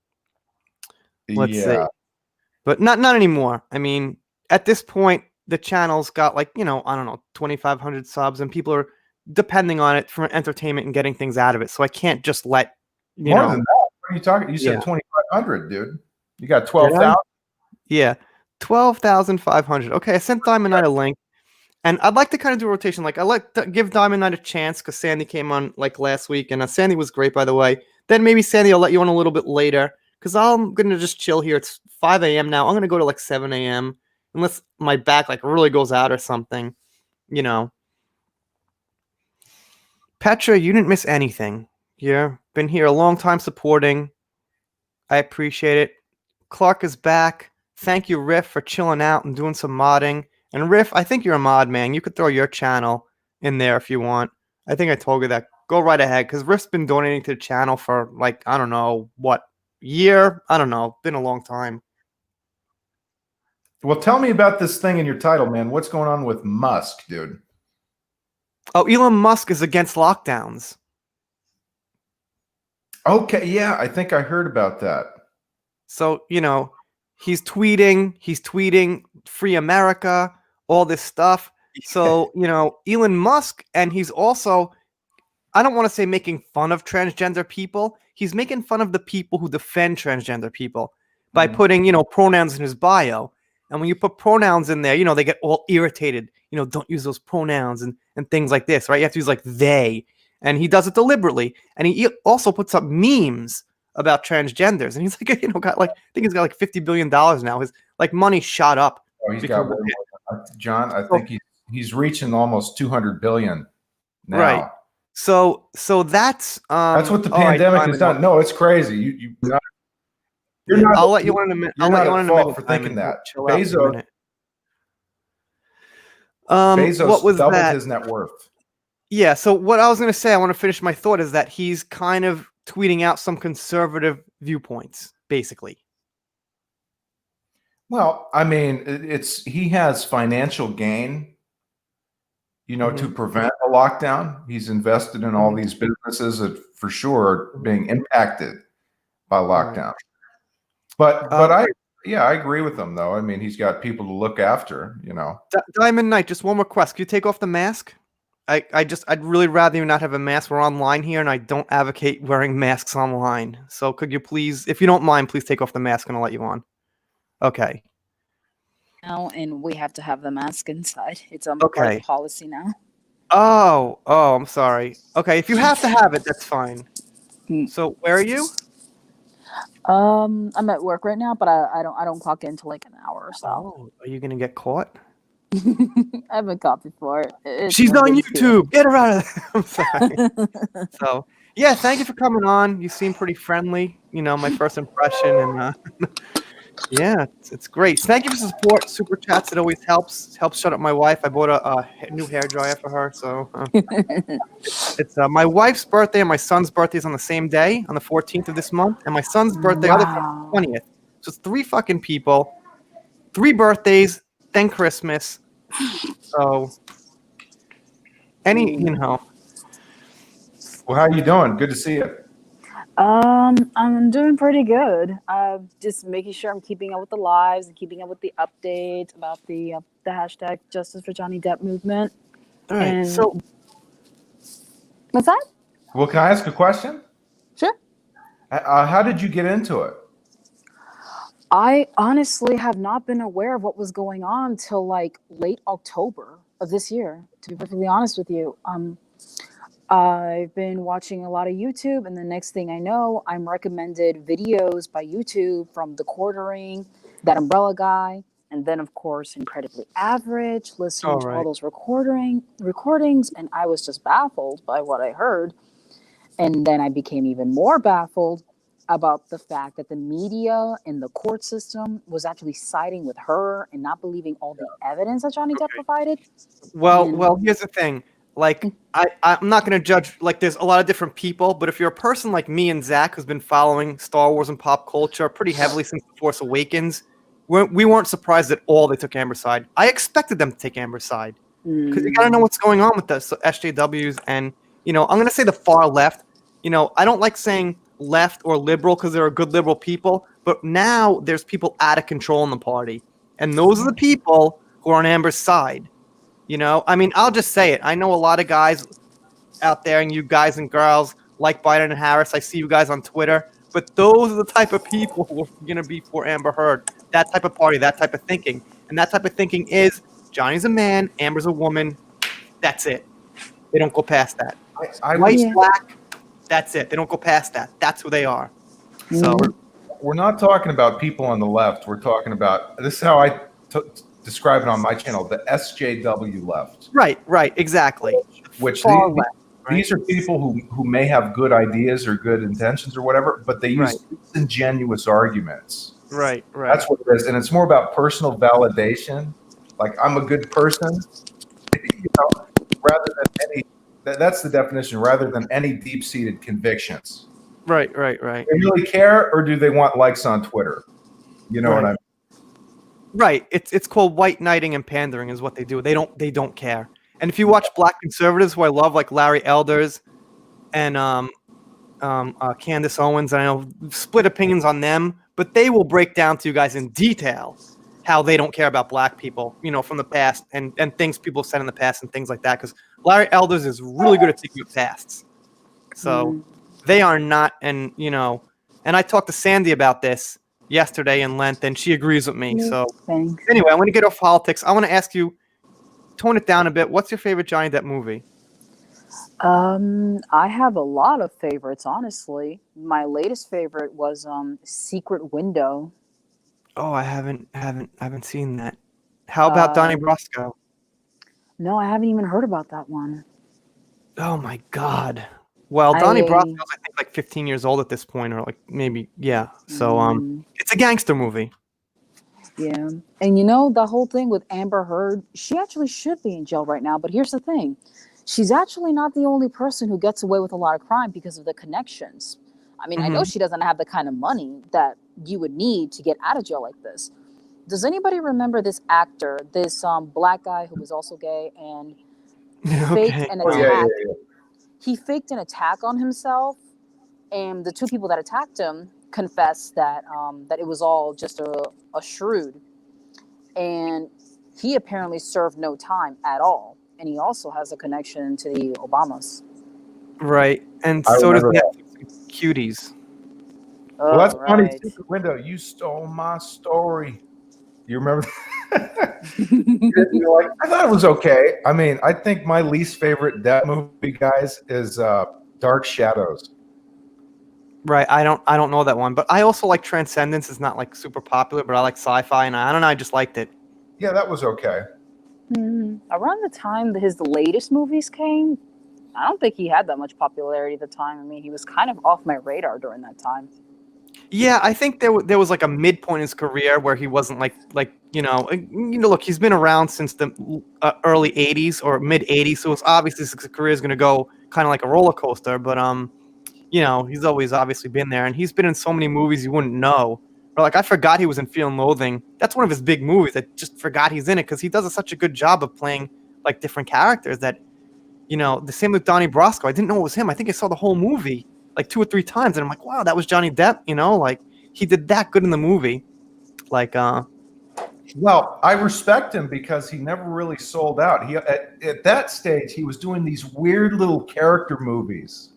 let's see. But not anymore. I mean, at this point, the channel's got like, I don't know, 2,500 subs, and people are depending on it for entertainment and getting things out of it. So I can't just let, More than that. What are you talking? You said 2,500, dude. You got 12,000? Yeah. 12,500. Okay, I sent Diamond Knight a link. And I'd like to kind of do a rotation. Like, I like to give Diamond Knight a chance because Sandy came on like last week, and Sandy was great, by the way. Then maybe Sandy, I'll let you on a little bit later because I'm gonna just chill here. It's 5 a.m. now. I'm gonna go to like 7 a.m. unless my back like really goes out or something. Petra, you didn't miss anything. You've been here a long time supporting. I appreciate it. Clark is back. Thank you, Riff, for chilling out and doing some modding. And Riff, I think you're a mod, man. You could throw your channel in there if you want. I think I told you that. Go right ahead, because Riff's been donating to the channel for, like, I don't know, what, year? I don't know. Been a long time. Well, tell me about this thing in your title, man. What's going on with Musk, dude? Oh, Elon Musk is against lockdowns. Okay, yeah, I think I heard about that. So, he's tweeting free America, all this stuff. So, Elon Musk, and he's also, I don't want to say making fun of transgender people. He's making fun of the people who defend transgender people by putting, pronouns in his bio. And when you put pronouns in there, they get all irritated. Don't use those pronouns and things like this, right? You have to use like they. And he does it deliberately. And he also puts up memes about transgenders. And he's like, got like, I think he's got like $50 billion now. His like money shot up. Oh, he's got way more. John, I think he's reaching almost 200 billion now. Right. So that's what the pandemic has done. No, it's crazy. I'll let you on in a minute. I'll let you on in a minute for thinking that. Bezos what was doubled that? his net worth. Yeah. So what I was going to say, I want to finish my thought, is that he's kind of tweeting out some conservative viewpoints, basically. Well, I mean, he has financial gain, to prevent a lockdown. He's invested in all these businesses that for sure are being impacted by lockdown. But I agree with him, though. I mean, he's got people to look after, Diamond Knight, just one more request. Can you take off the mask? I'd really rather you not have a mask. We're online here, and I don't advocate wearing masks online. So could you please, if you don't mind, please take off the mask and I'll let you on. Okay. Now, and we have to have the mask inside. It's part of Okay. policy now. Oh, I'm sorry. Okay, if you have to have it, that's fine. Mm. So where are you? I'm at work right now, but I don't clock in till like an hour or so. Oh, are you gonna get caught? I haven't caught before. She's on YouTube. Get her out of there. I'm sorry. So yeah, thank you for coming on. You seem pretty friendly. You know, my first impression, and yeah, it's great. Thank you for the support. Super chats. It always helps shut up my wife. I bought a new hair dryer for her. So it's my wife's birthday and my son's birthday is on the same day, on the 14th of this month, and my son's birthday on the 20th. So it's 3 fucking people, 3 birthdays, then Christmas. So you know. Well, how are you doing? Good to see you. I'm doing pretty good. Just making sure I'm keeping up with the lives and keeping up with the updates about the hashtag Justice for Johnny Depp movement. All right. And so what's that? Well, can I ask a question? Sure. How did you get into it? I honestly have not been aware of what was going on till like late October of this year, to be perfectly honest with you. I've been watching a lot of YouTube, and the next thing I know, I'm recommended videos by YouTube from The Quartering, That Umbrella Guy, and then, of course, Incredibly Average, listening to all those recordings, and I was just baffled by what I heard. And then I became even more baffled about the fact that the media and the court system was actually siding with her and not believing all the evidence that Johnny Depp provided. Well, here's the thing. Like, I'm not going to judge, like, there's a lot of different people, but if you're a person like me and Zach, who's been following Star Wars and pop culture pretty heavily since The Force Awakens, we weren't surprised at all they took Amber's side. I expected them to take Amber's side, because you got to know what's going on with the SJWs, and, you know, I'm going to say the far left. You know, I don't like saying left or liberal because there are good liberal people, but now there's people out of control in the party, and those are the people who are on Amber's side. You know, I mean, I'll just say it. I know a lot of guys out there, and you guys and girls like Biden and Harris. I see you guys on Twitter, but those are the type of people who are going to be for Amber Heard. That type of party, that type of thinking. And that type of thinking is Johnny's a man, Amber's a woman. That's it. They don't go past that. White, black, that's it. They don't go past that. That's who they are. So we're not talking about people on the left. We're talking about, this is how I describe it on my channel, the SJW left. Right, exactly. Which left, these are people who may have good ideas or good intentions or whatever, but they use disingenuous arguments. Right. That's what it is. And it's more about personal validation. Like, I'm a good person, you know, rather than any, that's the definition, rather than any deep-seated convictions. Right. Do they really care, or do they want likes on Twitter? You know what I mean? Right. It's called white knighting and pandering is what they do. They don't care. And if you watch black conservatives who I love, like Larry Elders and Candace Owens, and I know split opinions on them, but they will break down to you guys in detail how they don't care about black people, you know, from the past and things people have said in the past and things like that. Because Larry Elders is really good at taking up pasts. So they are not, and you know, and I talked to Sandy about this yesterday in Lent, and she agrees with me. So anyway, I'm going to get off politics. I want to ask you, tone it down a bit. What's your favorite Johnny Depp movie? I have a lot of favorites, honestly. My latest favorite was Secret Window. Oh, I haven't seen that. How about Donnie Brasco? No, I haven't even heard about that one. Oh my God. Well, Donnie Brasco's I think like 15 years old at this point, or like maybe So it's a gangster movie. Yeah, and you know the whole thing with Amber Heard, she actually should be in jail right now. But here's the thing. She's actually not the only person who gets away with a lot of crime because of the connections. I mean, I know she doesn't have the kind of money that you would need to get out of jail like this. Does anybody remember this actor, this black guy who was also gay and faked an attack? He faked an attack on himself, and the 2 people that attacked him confessed that that it was all just a shroud, and he apparently served no time at all. and he also has a connection to the Obamas. Right, and I so does remember that. Netflix and Cuties. Oh, Well, that's funny. right. Secret Window. You stole my story. You remember? You're like, I thought it was okay. I mean, I think my least favorite Depp movie, guys, is Dark Shadows. Right, I don't know that one, but I also like Transcendence. It's not like super popular, but I like sci-fi, and I don't know, I just liked it. Yeah, that was okay. Around the time that his latest movies came, I don't think he had that much popularity at the time. I mean, he was kind of off my radar during that time. Yeah, I think there was like a midpoint in his career where he wasn't look, he's been around since the early '80s or mid '80s, so it's obviously his career is going to go kind of like a roller coaster. But he's always obviously been there, and he's been in so many movies you wouldn't know. Or like I forgot he was in Fear and Loathing. That's one of his big movies. I just forgot he's in it because he does such a good job of playing like different characters that, the same with Donnie Brasco. I didn't know it was him. I think I saw the whole movie like 2 or 3 times, and I'm like, wow, that was Johnny Depp. Like he did that good in the movie. Like, Well, I respect him because he never really sold out. He at that stage he was doing these weird little character movies.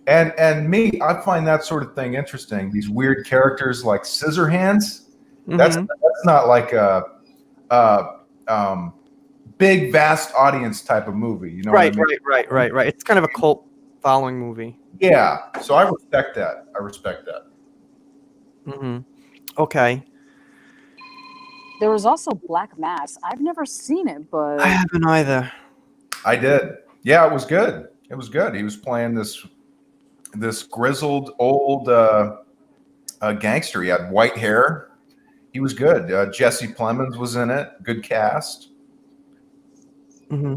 And me, I find that sort of thing interesting. These weird characters like Scissorhands. That's not like a big vast audience type of movie. You know right, what I mean? right. It's kind of a cult following movie. Yeah. So I respect that. I respect that. Okay. There was also Black Mass. I've never seen it, but I haven't either. I did. Yeah, it was good. It was good. He was playing this grizzled old gangster. He had white hair. He was good. Jesse Plemons was in it. Good cast.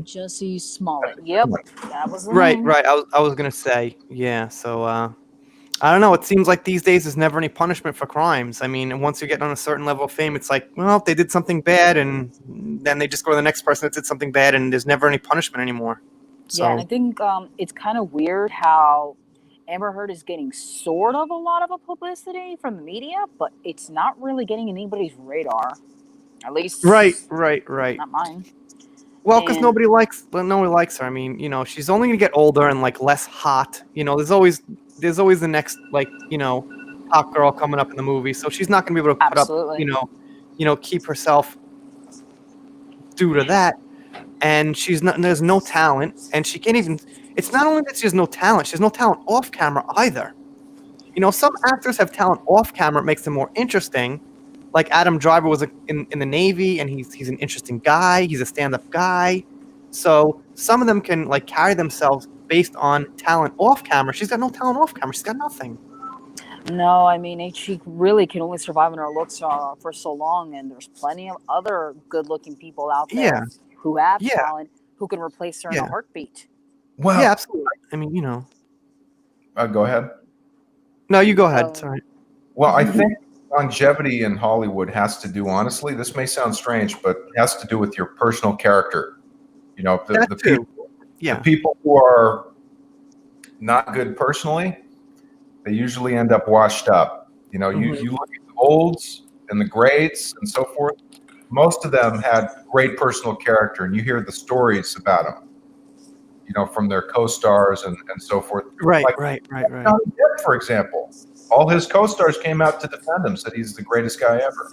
Jesse Smollett. Yep, that was the Right. name. I was gonna say, yeah. So I don't know. It seems like these days there's never any punishment for crimes. I mean, once you get on a certain level of fame, it's like, well, they did something bad, and then they just go to the next person that did something bad, and there's never any punishment anymore. So, Yeah, and I think it's kind of weird how Amber Heard is getting sort of a lot of a publicity from the media, but it's not really getting anybody's radar. At least, right. not mine. Well, because And- nobody likes her. I mean, she's only gonna get older and like less hot. There's always the next hot girl coming up in the movie, so she's not gonna be able to put Absolutely. up, keep herself due to that. And there's no talent, and she can't even. It's not only that she has no talent; she has no talent off camera either. Some actors have talent off camera; it makes them more interesting. Like Adam Driver was in the Navy, and he's an interesting guy. He's a stand-up guy. So some of them can like carry themselves based on talent off camera. She's got no talent off camera. She's got nothing. No, I mean, she really can only survive on her looks for so long, and there's plenty of other good-looking people out there who have talent who can replace her in a heartbeat. Well, yeah, absolutely. I mean, go ahead. No, you go ahead. Sorry. Well, I think longevity in Hollywood has to do, honestly, this may sound strange, but it has to do with your personal character. The people who are not good personally, they usually end up washed up. You look at the olds and the greats and so forth. Most of them had great personal character, and you hear the stories about them, from their co-stars and so forth. Right. Johnny Depp, for example. All his co-stars came out to defend him, said he's the greatest guy ever.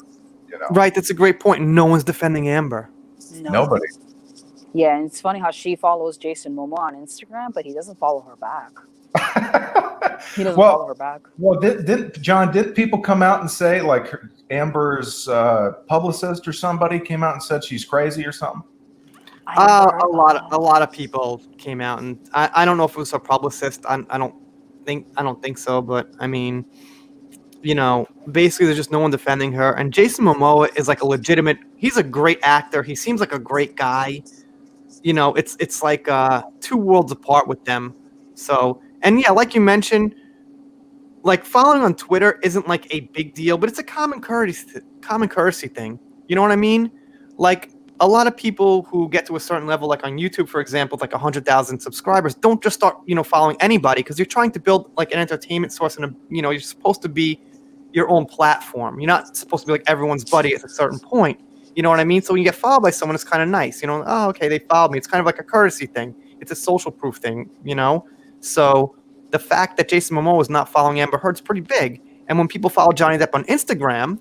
Right, that's a great point. No one's defending Amber. Nobody. Yeah, and it's funny how she follows Jason Momoa on Instagram, but he doesn't follow her back. He doesn't follow her back. Well, did people come out and say, like, Amber's publicist or somebody came out and said she's crazy or something? A lot of people came out, and I don't know if it was her publicist. I don't think so, but I mean, basically there's just no one defending her. And Jason Momoa is like he's a great actor. He seems like a great guy. It's like 2 worlds apart with them. So, and yeah, like you mentioned, like following on Twitter isn't like a big deal, but it's a common courtesy thing. You know what I mean? Like a lot of people who get to a certain level, like on YouTube, for example, with like 100,000 subscribers, don't just start, following anybody, because you're trying to build like an entertainment source, and you're supposed to be your own platform. You're not supposed to be like everyone's buddy at a certain point. You know what I mean? So when you get followed by someone, it's kind of nice. You know, oh, okay, they followed me. It's kind of like a courtesy thing. It's a social proof thing, you know? So the fact that Jason Momoa is not following Amber Heard's pretty big. And when people follow Johnny Depp on Instagram,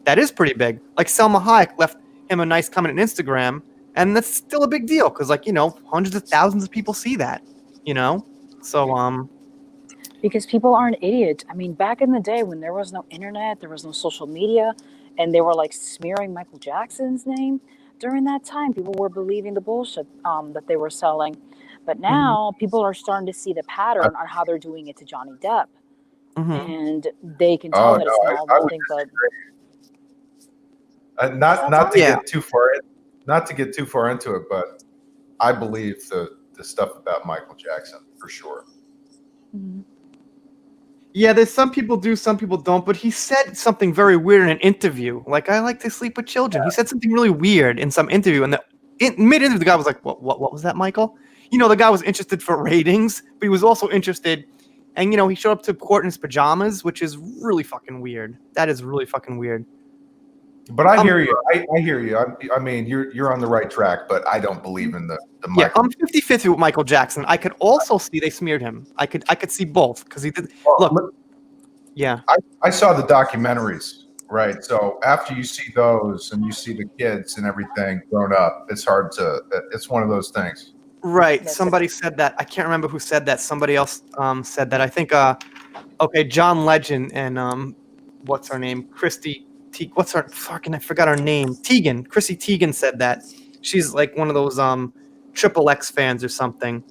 that is pretty big. Like Selma Hayek left him a nice comment on Instagram, and that's still a big deal because, like, you know, hundreds of thousands of people see that, you know? So, Because people aren't idiots. I mean, back in the day when there was no internet, there was no social media, and they were like smearing Michael Jackson's name during that time, people were believing the bullshit that they were selling. But now people are starting to see the pattern on how they're doing it to Johnny Depp, and they can tell Oh that no, it's not I one would thing, but not to Yeah. get too far into it, but I believe the stuff about Michael Jackson for sure. yeah, there's some people do, some people don't, but he said something very weird in an interview. Like, I like to sleep with children. He said something really weird in some interview, and mid-interview, the guy was like, what was that, Michael? You know, the guy was interested for ratings, but he was also interested, and, you know, he showed up to court in his pajamas, which is really fucking weird. That is really fucking weird. But I hear you. I hear you. I mean, you're on the right track, but I don't believe in the Yeah, Michael. I'm 50-50 with Michael Jackson. I could also see they smeared him. I could see both because he did. Look, yeah. I saw the documentaries, right? So after you see those and you see the kids and everything grown up, it's hard to. It's one of those things. Right. Somebody said that. I can't remember who said that. Somebody else said that. I think okay, John Legend and what's her name? What's her fucking I forgot her name. Chrissy Teigen said that. She's like one of those Triple X fans or something.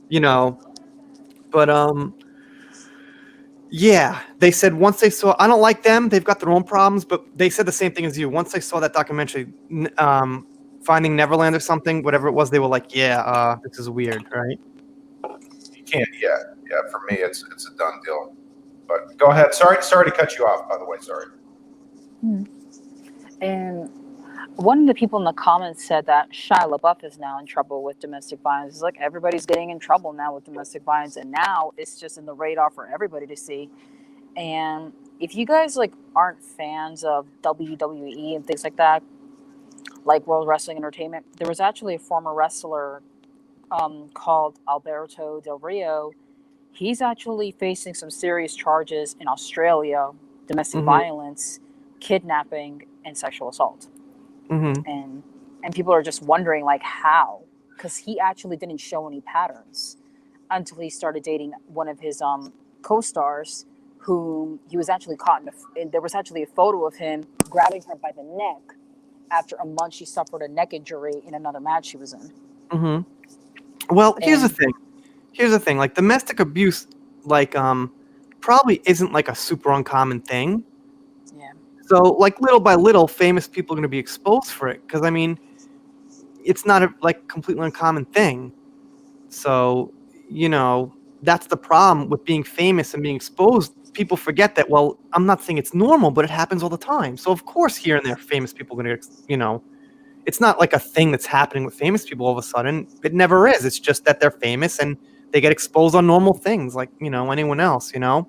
You know. But yeah, they said once they saw, I don't like them, they've got their own problems, but they said the same thing as you. Once they saw that documentary, Finding Neverland or something, whatever it was, they were like, yeah, this is weird, right? You can't. Yeah. For me, it's a done deal. But go ahead. Sorry to cut you off. By the way, sorry. And one of the people in the comments said that Shia LaBeouf is now in trouble with domestic violence. It's like everybody's getting in trouble now with domestic violence, and now it's just in the radar for everybody to see. And if you guys like aren't fans of WWE and things like that, like World Wrestling Entertainment, there was actually a former wrestler called Alberto Del Rio. He's actually facing some serious charges in Australia: domestic violence, kidnapping, and sexual assault. And people are just wondering like how, because he actually didn't show any patterns until he started dating one of his co-stars, whom he was actually caught in there was actually a photo of him grabbing her by the neck after a month she suffered a neck injury in another match she was in. Well, here's the thing. Like domestic abuse, like probably isn't like a super uncommon thing. Yeah. So like little by little, famous people are going to be exposed for it because I mean, it's not a like completely uncommon thing. So you know that's the problem with being famous and being exposed. People forget that. Well, I'm not saying it's normal, but it happens all the time. So of course, here and there, famous people are going to, you know, it's not like a thing that's happening with famous people all of a sudden. It never is. It's just that they're famous and they get exposed on normal things like, you know, anyone else, you know?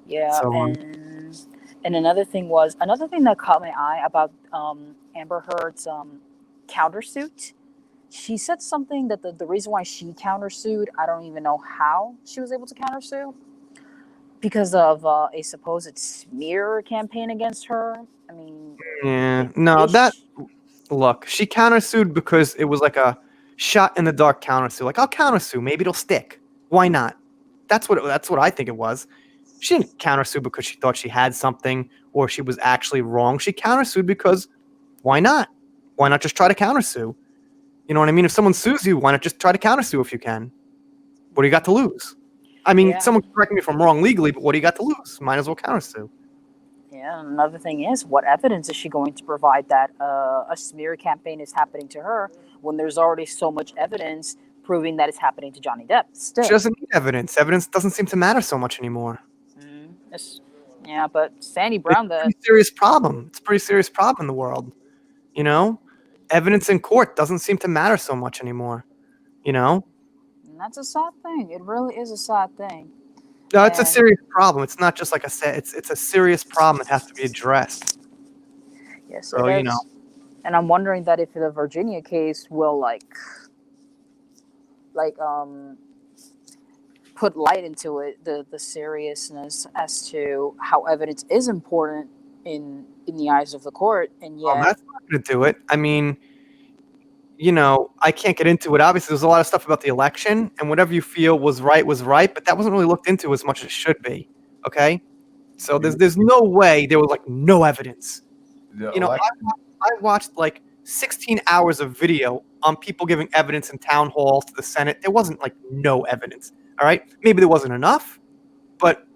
Yeah. So, and another thing that caught my eye about Amber Heard's countersuit. She said something that the reason why she countersued, I don't even know how she was able to countersue, because of a supposed smear campaign against her. I mean, yeah, no, look, she countersued because it was like a shot in the dark countersue. Like, I'll countersue, maybe it'll stick. Why not? That's what I think it was. She didn't countersue because she thought she had something or she was actually wrong. She countersued because why not? Why not just try to countersue? You know what I mean? If someone sues you, why not just try to countersue if you can? What do you got to lose? I mean, Yeah. someone correct me if I'm wrong legally, but what do you got to lose? Might as well countersue. Yeah, another thing is, what evidence is she going to provide that a smear campaign is happening to her when there's already so much evidence proving that it's happening to Johnny Depp? Still, She doesn't need evidence. Evidence doesn't seem to matter so much anymore. yeah, but Sandy Brown, It's a pretty serious problem. It's a pretty serious problem in the world. You know, evidence in court doesn't seem to matter so much anymore. You know, and that's a sad thing. It really is a sad thing. no, it's a And- serious problem. It's not just like I said. It's a serious problem that has to be addressed. Yes, So, it you know. is. And I'm wondering that if the Virginia case will like put light into it, the seriousness as to how evidence is important in the eyes of the court, and yet That's not going to do it. I mean, you know, I can't get into it. Obviously, there's a lot of stuff about the election, and whatever you feel was right, but that wasn't really looked into as much as it should be. Okay? So there's no way there was like no evidence. The You know, election. I watched like 16 hours of video on people giving evidence in town halls to the Senate. There wasn't like no evidence. All right? Maybe there wasn't enough, but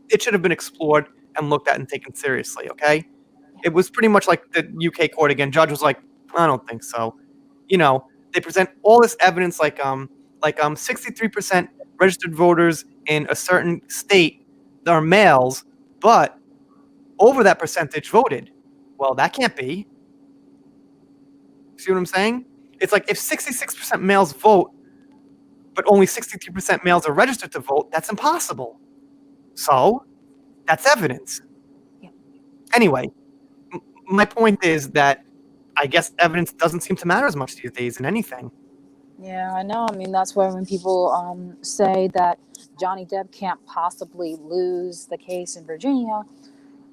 it should have been explored and looked at and taken seriously, okay? It was pretty much like the UK court again. Judge was like, I don't think so. You know, they present all this evidence like 63% registered voters in a certain state that are males, but over that percentage voted. Well, that can't be. See what I'm saying? It's like if 66% males vote, but only 63% males are registered to vote, that's impossible. So, that's evidence. Yeah. Anyway, my point is that I guess evidence doesn't seem to matter as much these days in anything. yeah, I know. I mean, that's why when people say that Johnny Depp can't possibly lose the case in Virginia,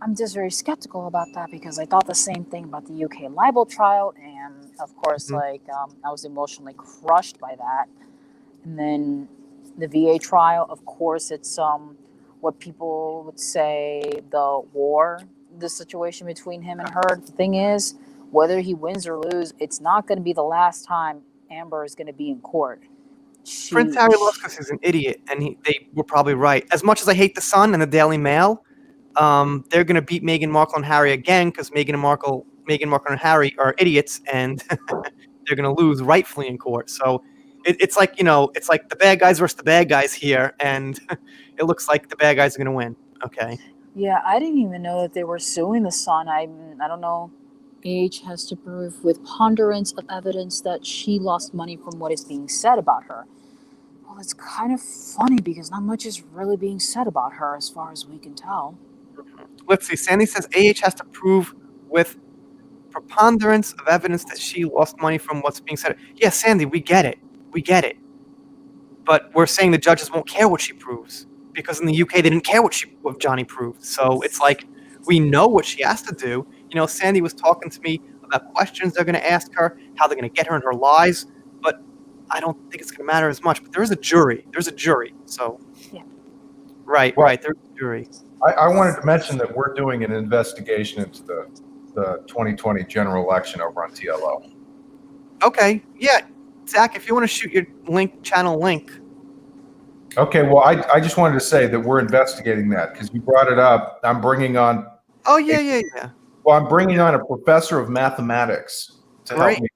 I'm just very skeptical about that because I thought the same thing about the UK libel trial, and of course, Mhm. I was emotionally crushed by that. And then the VA trial, of course, it's what people would say the situation between him and her. The thing is, whether he wins or lose, it's not going to be the last time Amber is going to be in court. Prince Harry loves because he's an idiot, and they were probably right. As much as I hate the Sun and the Daily Mail, they're going to beat Meghan Markle and Harry again because Meghan Markle and Harry are idiots, and they're going to lose rightfully in court. So it's like, you know, it's like the bad guys versus the bad guys here, and it looks like the bad guys are going to win. Okay. Yeah, I didn't even know that they were suing the Sun. I don't know. Age has to prove with ponderance of evidence that she lost money from what is being said about her. Well, it's kind of funny because not much is really being said about her as far as we can tell. Let's see. Sandy says AH has to prove with preponderance of evidence that she lost money from what's being said. Yeah, Sandy, we get it. We get it. But we're saying the judges won't care what she proves because in the UK they didn't care what Johnny proved. So it's like we know what she has to do. You know, Sandy was talking to me about questions they're going to ask her, how they're going to get her in her lies, but I don't think it's going to matter as much. But there is a jury. There's a jury. So Yeah. right. There's a jury. I wanted to mention that we're doing an investigation into the 2020 general election over on TLO. Okay. Yeah. Zach, if you want to shoot your channel link. Okay, well, I just wanted to say that we're investigating that because you brought it up. I'm bringing on. Oh, yeah. Well, I'm bringing on a professor of mathematics to help me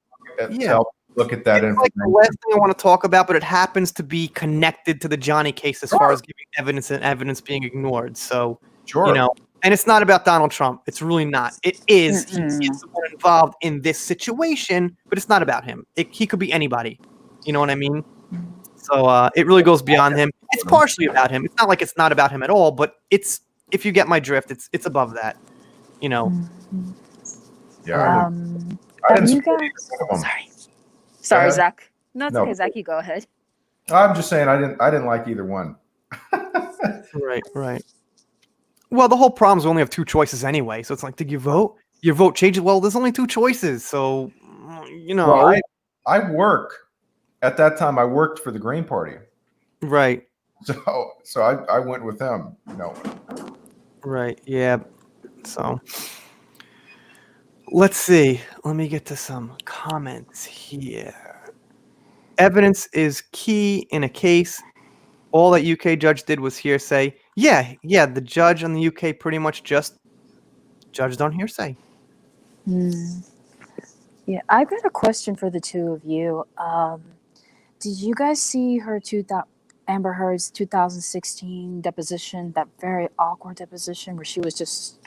look at that It's like the information. last thing I want to talk about, but it happens to be connected to the Johnny case as far as giving evidence and evidence being ignored. So, you know, and it's not about Donald Trump. It's really not. It is. He is the one involved in this situation, but it's not about him. He could be anybody. You know what I mean? So it really goes beyond him. It's partially about him. It's not like it's not about him at all, but it's, if you get my drift, it's above that. You know. Yeah. Have you guys? Sorry, Zach. No, it's okay, Zach. You go ahead. I'm just saying I didn't like either one. Right. Well, the whole problem is we only have two choices anyway. So it's like, did you vote? Your vote changes. Well, there's only two choices. So, you know. Well, I work. At that time, I worked for the Green Party. Right. So I went with them. No. Right. Yeah. So let's see. Let me get to some comments here. Evidence is key in a case. All that UK judge did was hearsay. Yeah. The judge on the UK pretty much just judged on hearsay. Yeah, I've got a question for the two of you. Did you guys see her Amber Heard's 2016 deposition, that very awkward deposition where she was just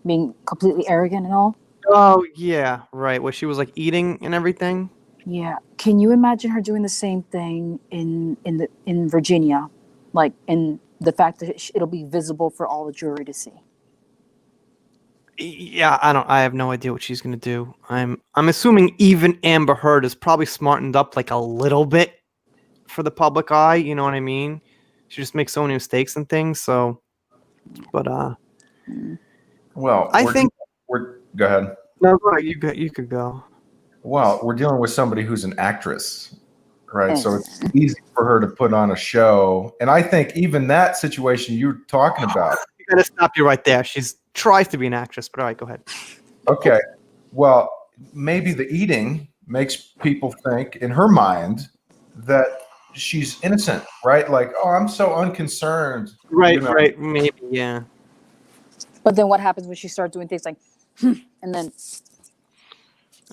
being completely arrogant and all? Oh, yeah, right. Where she was like eating and everything. Yeah. Can you imagine her doing the same thing in Virginia? Like in the fact that it'll be visible for all the jury to see. Yeah, I have no idea what she's gonna do. I'm assuming even Amber Heard is probably smartened up like a little bit for the public eye. You know what I mean? She just makes so many mistakes and things. So, but Well, I think we're go ahead. no, go ahead, you could go. Well, we're dealing with somebody who's an actress, right? So it's easy for her to put on a show. And I think even that situation you're talking about. I gotta stop you right there. She's tries to be an actress, but all right, go ahead. Okay. Well, maybe the eating makes people think in her mind that she's innocent, right? Like, oh, I'm so unconcerned. Right, You know, right, maybe, yeah. But then what happens when she starts doing things like, and then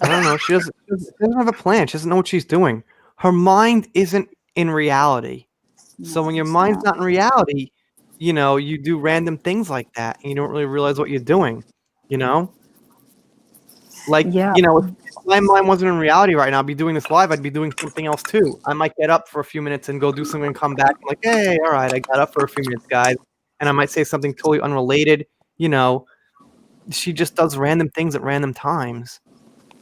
I don't know. She doesn't have a plan. She doesn't know what she's doing. Her mind isn't in reality. So when your mind's not in reality, you do random things like that, and you don't really realize what you're doing. You know, like yeah, if my mind wasn't in reality right now, I'd be doing this live. I'd be doing something else too. I might get up for a few minutes and go do something and come back. I'm like, hey, all right, I got up for a few minutes, guys, and I might say something totally unrelated. She just does random things at random times.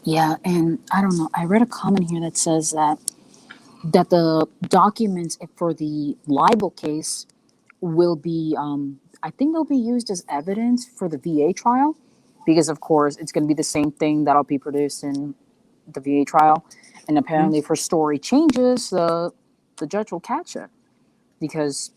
yeah, and I don't know. I read a comment here that says that the documents for the libel case will be, I think they'll be used as evidence for the VA trial, because of course it's going to be the same thing that'll be produced in the VA trial, and apparently if her story changes, the judge will catch it because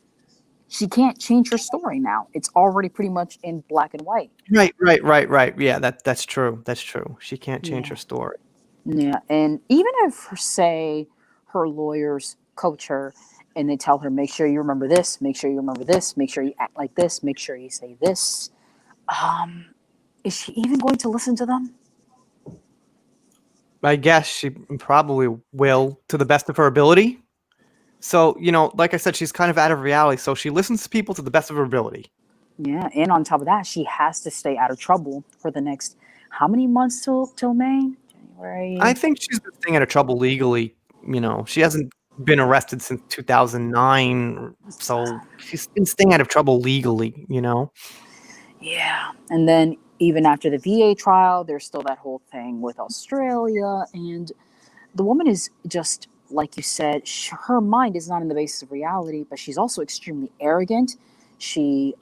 she can't change her story now. It's already pretty much in black and white. Right. Yeah, that's true. That's true. She can't change Yeah. her story. Yeah, and even if say her lawyers coach her and they tell her, make sure you remember this, make sure you remember this, make sure you act like this, make sure you say this, is she even going to listen to them? I guess she probably will to the best of her ability. So, like I said, she's kind of out of reality. So she listens to people to the best of her ability. Yeah, and on top of that, she has to stay out of trouble for the next how many months till May? January. I think she's been staying out of trouble legally. She hasn't been arrested since 2009. So she's been staying out of trouble legally, Yeah, and then even after the VA trial, there's still that whole thing with Australia, and the woman is just like you said. Her mind is not in the basis of reality, but she's also extremely arrogant. She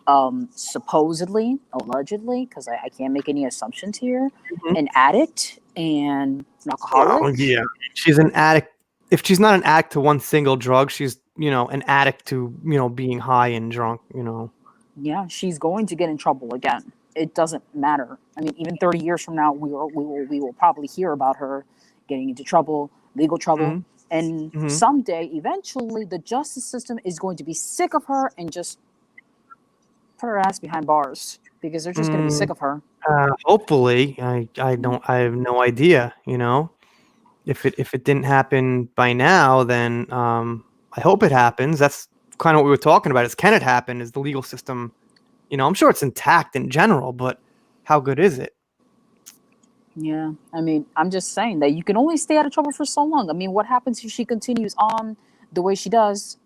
supposedly, allegedly, because I can't make any assumptions here, an addict and an alcoholic. Oh, yeah. She's an addict. If she's not an addict to one single drug, she's, an addict to, being high and drunk, Yeah, she's going to get in trouble again. It doesn't matter. I mean, even 30 years from now, we will probably hear about her getting into trouble, legal trouble. And someday, eventually, the justice system is going to be sick of her and just put her ass behind bars because they're just going to be sick of her. Hopefully, I have no idea. If it didn't happen by now, then I hope it happens. That's kind of what we were talking about. Is can it happen? Is the legal system? I'm sure it's intact in general, but how good is it? Yeah, I mean, I'm just saying that you can only stay out of trouble for so long. I mean, what happens if she continues on the way she does?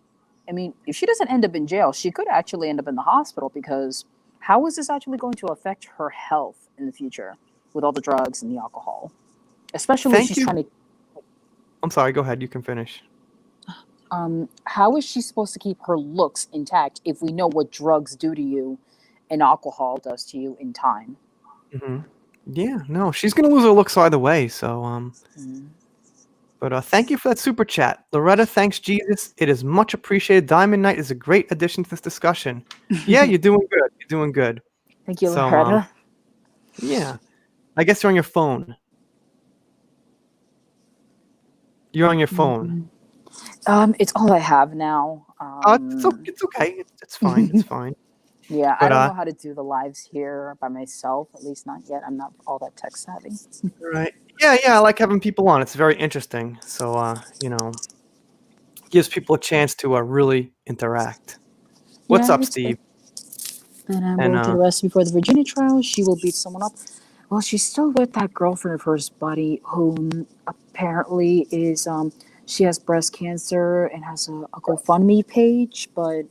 I mean, if she doesn't end up in jail, she could actually end up in the hospital, because how is this actually going to affect her health in the future with all the drugs and the alcohol? Especially if she's trying to... I'm sorry, go ahead. You can finish. How is she supposed to keep her looks intact if we know what drugs do to you and alcohol does to you in time? Yeah, no, she's gonna lose her looks either way. So, but thank you for that super chat, Loretta. Thanks, Jesus. It is much appreciated. Diamond Knight is a great addition to this discussion. Yeah, you're doing good. You're doing good. Thank you, Loretta. Yeah, I guess you're on your phone. You're on your phone. It's all I have now. It's okay. It's fine. It's fine. Yeah, I don't know how to do the lives here by myself, at least not yet. I'm not all that tech savvy. Right. Yeah, I like having people on. It's very interesting. So, gives people a chance to really interact. What's up, Steve? Then I'm going to arrest before the Virginia trial. She will beat someone up. Well, she's still with that girlfriend of hers, buddy, who apparently is she has breast cancer and has a GoFundMe page, but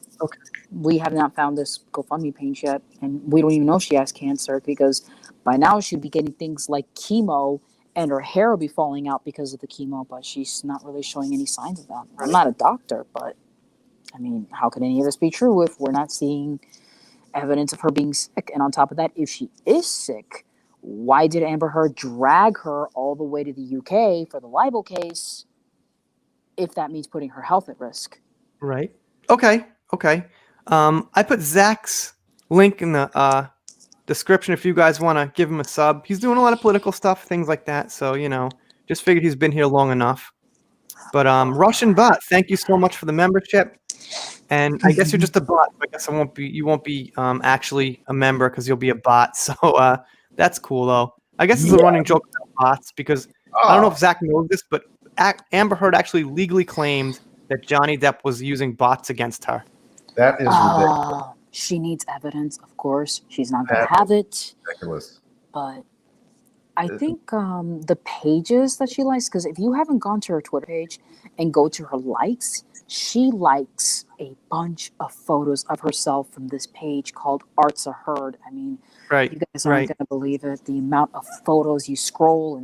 we have not found this GoFundMe page yet, and we don't even know if she has cancer because By now, she'd be getting things like chemo, and her hair will be falling out because of the chemo, but she's not really showing any signs of that. I'm not a doctor, but I mean, how could any of this be true if we're not seeing evidence of her being sick? And on top of that, if she is sick, why did Amber Heard drag her all the way to the UK for the libel case if that means putting her health at risk? Right. Okay. I put Zach's link in the description if you guys want to give him a sub. He's doing a lot of political stuff, things like that. So, just figured he's been here long enough. But Russian bot, thank you so much for the membership. And I guess you're just a bot. I guess you won't be actually a member because you'll be a bot. So that's cool though. I guess it's a running joke about bots because I don't know if Zach knows this, but Amber Heard actually legally claimed that Johnny Depp was using bots against her. That is ridiculous. She needs evidence, of course. She's not going to have it. Ridiculous. But I think the pages that she likes, because if you haven't gone to her Twitter page and go to her likes, she likes a bunch of photos of herself from this page called Arts of Heard. I mean, you guys aren't going to believe it. The amount of photos you scroll,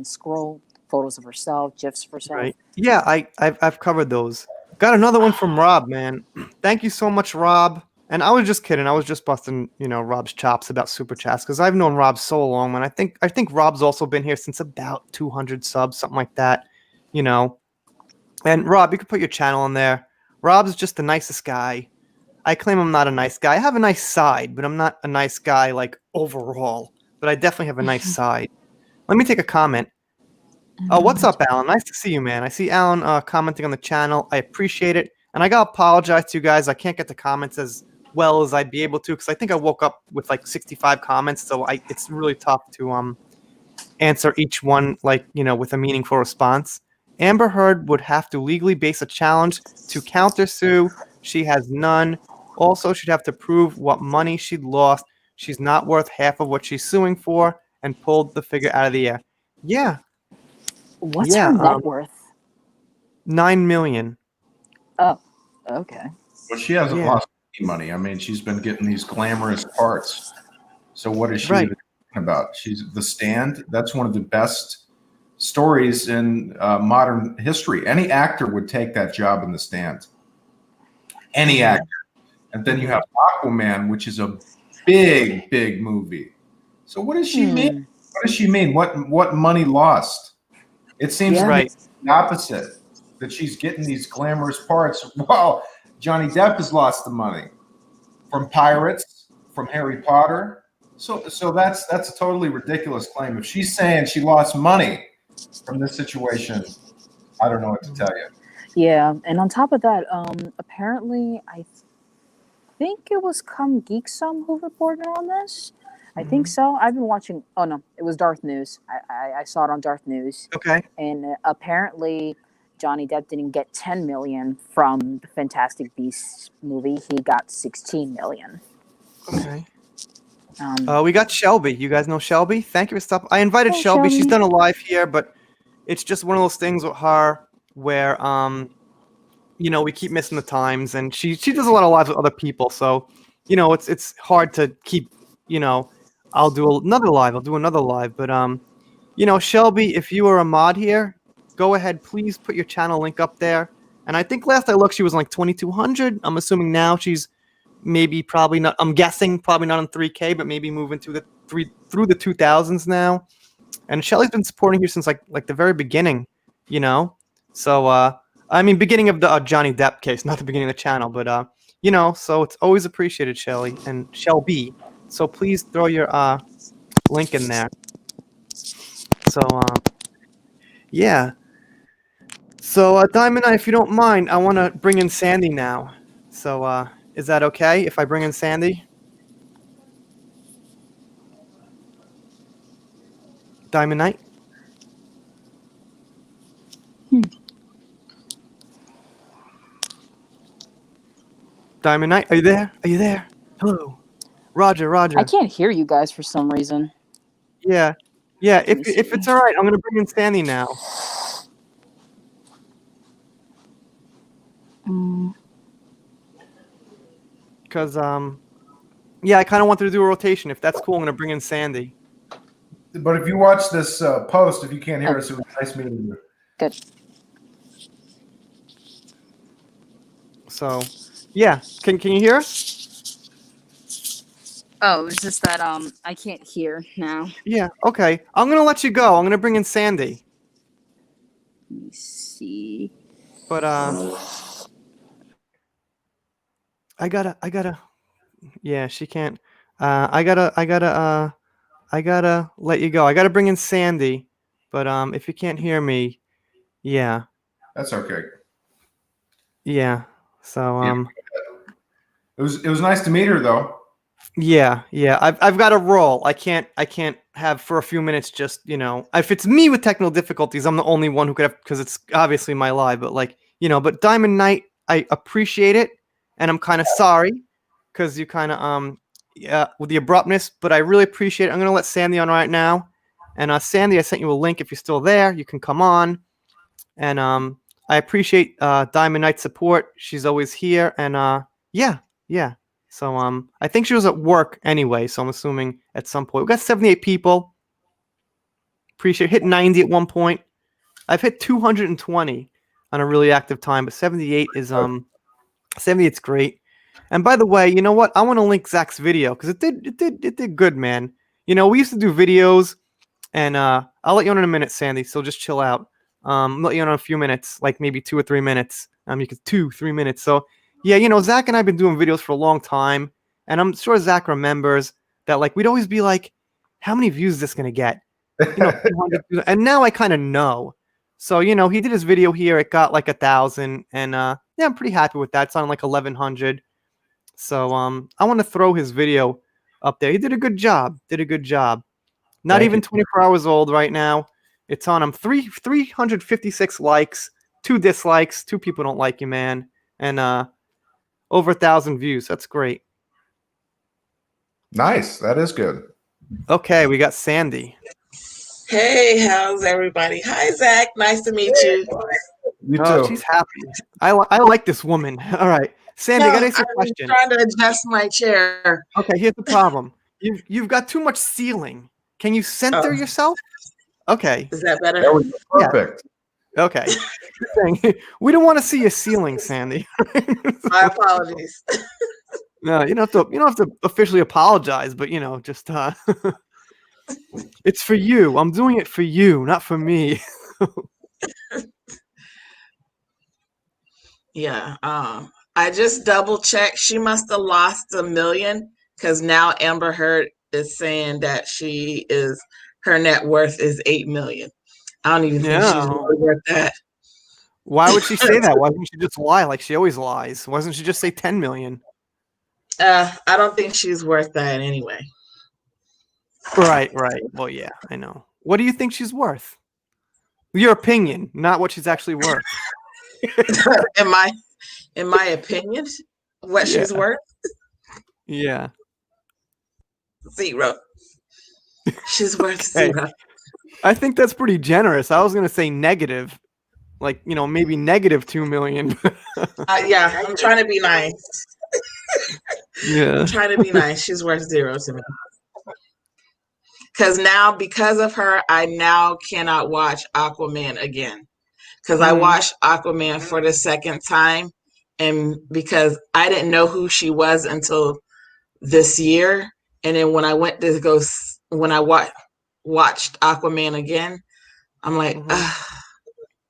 photos of herself, GIFs of herself. Right. Yeah, I've covered those. Got another one from Rob, man. Thank you so much, Rob. And I was just kidding. I was just busting, Rob's chops about super chats because I've known Rob so long, man. I think Rob's also been here since about 200 subs, something like that, And Rob, you could put your channel in there. Rob's just the nicest guy. I claim I'm not a nice guy. I have a nice side, but I'm not a nice guy like overall. But I definitely have a nice side. Let me take a comment. What's up, Alan? Nice to see you, man. I see Alan commenting on the channel. I appreciate it. And I got to apologize to you guys. I can't get the comments as well as I'd be able to because I think I woke up with like 65 comments. So it's really tough to answer each one with a meaningful response. Amber Heard would have to legally base a challenge to countersue. She has none. Also, she'd have to prove what money she'd lost. She's not worth half of what she's suing for and pulled the figure out of the air. Yeah. What's her net worth? $9 million. Oh, okay. Well, she hasn't lost any money. I mean, she's been getting these glamorous parts. So what is she even talking about? She's The Stand. That's one of the best stories in modern history. Any actor would take that job in The Stand. Any actor. And then you have Aquaman, which is a big, big movie. So what does she mean? What does she mean? What money lost? It seems like it's the opposite, that she's getting these glamorous parts. Well, Johnny Depp has lost the money from Pirates, from Harry Potter. So that's a totally ridiculous claim. If she's saying she lost money from this situation, I don't know what to tell you. Yeah, and on top of that, apparently I think it was Come Geek Some who reported on this. I think so. I've been watching. Oh no, it was Darth News. I saw it on Darth News. Okay. And apparently, Johnny Depp didn't get $10 million from the Fantastic Beasts movie. He got $16 million. Okay. We got Shelby. You guys know Shelby? Thank you for stopping. I invited Shelby. Shelby. She's done a live here, but it's just one of those things with her where we keep missing the times, and she does a lot of lives with other people. So, it's hard to keep. I'll do another live. But Shelby, if you are a mod here, go ahead, please put your channel link up there. And I think last I looked, she was like 2,200. I'm assuming now she's probably not. I'm guessing probably not on 3K, but maybe moving to the through the 2,000s now. And Shelly's been supporting here since like the very beginning, So beginning of the Johnny Depp case, not the beginning of the channel, but so it's always appreciated, Shelly and Shelby. So please throw your link in there. So yeah. So Diamond Eye, if you don't mind, I want to bring in Sandy now. So is that okay if I bring in Sandy? Diamond Knight? Diamond Knight, are you there? Are you there? Hello. Roger. I can't hear you guys for some reason. Yeah. If it's all right, I'm gonna bring in Sandy now. Because I kind of wanted to do a rotation. If that's cool, I'm gonna bring in Sandy. But if you watch this post, if you can't hear us, it was nice meeting you. Good. So, yeah. Can you hear us? Oh, it's just that I can't hear now. Yeah. Okay. I'm gonna let you go. I'm gonna bring in Sandy. Let me see. But I gotta. Yeah, she can't. I gotta let you go. I gotta bring in Sandy. But if you can't hear me, yeah, That's okay. yeah. So Yeah. It was nice to meet her though. yeah. I've got a roll. I can't have for a few minutes. Just if it's me with technical difficulties, I'm the only one who could have because it's obviously my live. But but Diamond Knight, I appreciate it, and I'm kind of sorry because you kind of yeah with the abruptness. But I really appreciate it. I'm gonna let Sandy on right now, and Sandy, I sent you a link. If you're still there, you can come on, and I appreciate Diamond Knight's support. She's always here, and yeah. So I think she was at work anyway, so I'm assuming at some point. We got 78 people. Appreciate hit 90 at one point. I've hit 220 on a really active time, but 78 is 78's great. And by the way, you know what? I want to link Zach's video because it did good, man. We used to do videos, and I'll let you on in a minute, Sandy. So just chill out. I'll let you on in a few minutes, like maybe 2 or 3 minutes. You could 2-3 minutes. So yeah, Zach and I've been doing videos for a long time, and I'm sure Zach remembers that. Like we'd always be like, "How many views is this gonna get?" 200 views. And now I kind of know. So he did his video here. It got like 1,000, and yeah, I'm pretty happy with that. It's on like 1,100. So I want to throw his video up there. He did a good job. Not Thank even you. 24 hours old right now. It's on him 356 likes, 2 dislikes, 2 people don't like you, man, and over 1,000 views. That's great. Nice. That is good. Okay, we got Sandy. Hey, how's everybody? Hi, Zach. Nice to meet you. You Oh, too. she's happy. I like this woman. All right, Sandy, I No, gotta ask you a I'm question. trying to adjust my chair. Okay, here's the problem. You've got too much ceiling. Can you center Oh, yourself? Okay. is that better? That was perfect. Okay. We don't want to see your ceiling, Sandy. My apologies. No, you don't have to officially apologize, but just it's for you. I'm doing it for you, not for me. Yeah. I just double checked. She must have lost $1 million because now Amber Heard is saying that her net worth is $8 million. I don't even think she's No. really worth that. Why would she say that? Why wouldn't she just lie like she always lies? Why doesn't she just say 10 million? I don't think she's worth that anyway. Right. Well, yeah, I know. What do you think she's worth? Your opinion, not what she's actually worth. In my opinion, what Yeah. she's worth? Yeah. 0. She's worth Okay. 0. I think that's pretty generous. I was gonna say negative, like maybe negative 2 million. Yeah, I'm trying to be nice. Yeah. I'm trying to be nice. She's worth 0 to me. Because of her, I now cannot watch Aquaman again. Because I watched Aquaman for the second time, and because I didn't know who she was until this year, and then when I went to go when I watched Aquaman again, I'm like,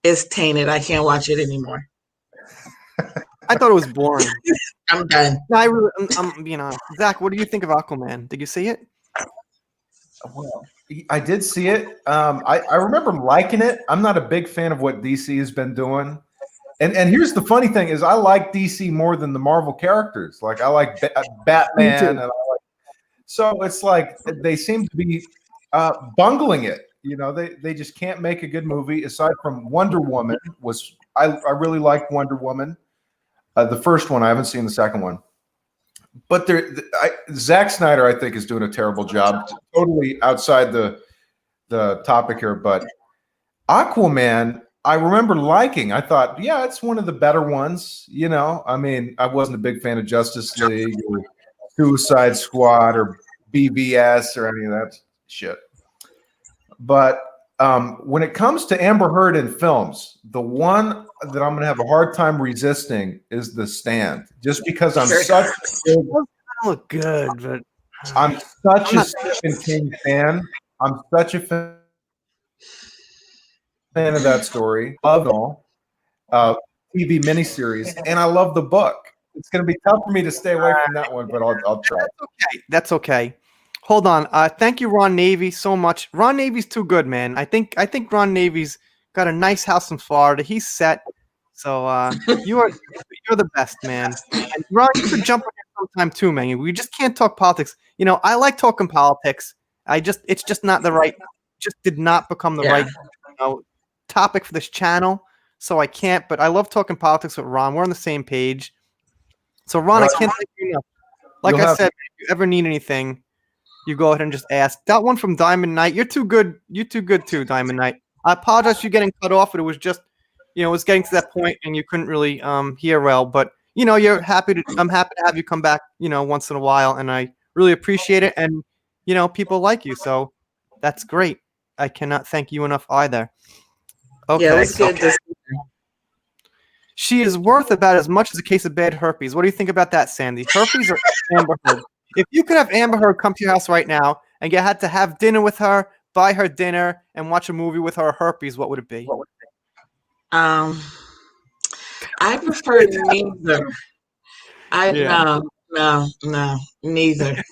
it's tainted. I can't watch it anymore. I thought it was boring. I'm done. No, I really, I'm being honest. Zach, what do you think of Aquaman? Did you see it? Well, I did see it. I remember liking it. I'm not a big fan of what DC has been doing. And here's the funny thing is I like DC more than the Marvel characters. Like I like Batman. So it's like they seem to be bungling it. They just can't make a good movie aside from Wonder Woman I really liked Wonder Woman. The first one, I haven't seen the second one. But Zack Snyder, I think, is doing a terrible job. Totally outside the topic here, but Aquaman, I remember liking. I thought, yeah, it's one of the better ones. I mean, I wasn't a big fan of Justice League or Suicide Squad or BVS or any of that shit. But when it comes to Amber Heard in films, the one that I'm going to have a hard time resisting is The Stand, just because I'm such a big, look good, but I'm such a Stephen King fan. I'm such a fan of that story. Love it all. TV miniseries, and I love the book. It's going to be tough for me to stay away from that one, but I'll try. That's okay. That's okay. Hold on. Thank you, Ron Navy, so much. Ron Navy's too good, man. I think Ron Navy's got a nice house in Florida. He's set. So you're the best, man. And Ron, you could jump on here sometime too, man. We just can't talk politics. You know, I like talking politics. It's just not the right. Just did not become the right topic for this channel. So I can't. But I love talking politics with Ron. We're on the same page. So Ron, I can't thank you enough. Like I said, if you ever need anything, you go ahead and just ask. That one from Diamond Knight, you're too good. You're too good too, Diamond Knight. I apologize for you getting cut off, but it was just, it was getting to that point and you couldn't really hear well. But I'm happy to have you come back, once in a while, and I really appreciate it. And people like you, so that's great. I cannot thank you enough either. Okay. Yeah, it's good to see you. She is worth about as much as a case of bad herpes. What do you think about that, Sandy? Herpes or Amber Heard? If you could have Amber Heard come to your house right now and you had to have dinner with her, buy her dinner, and watch a movie with her, herpes, what would it be? I prefer neither. No, neither.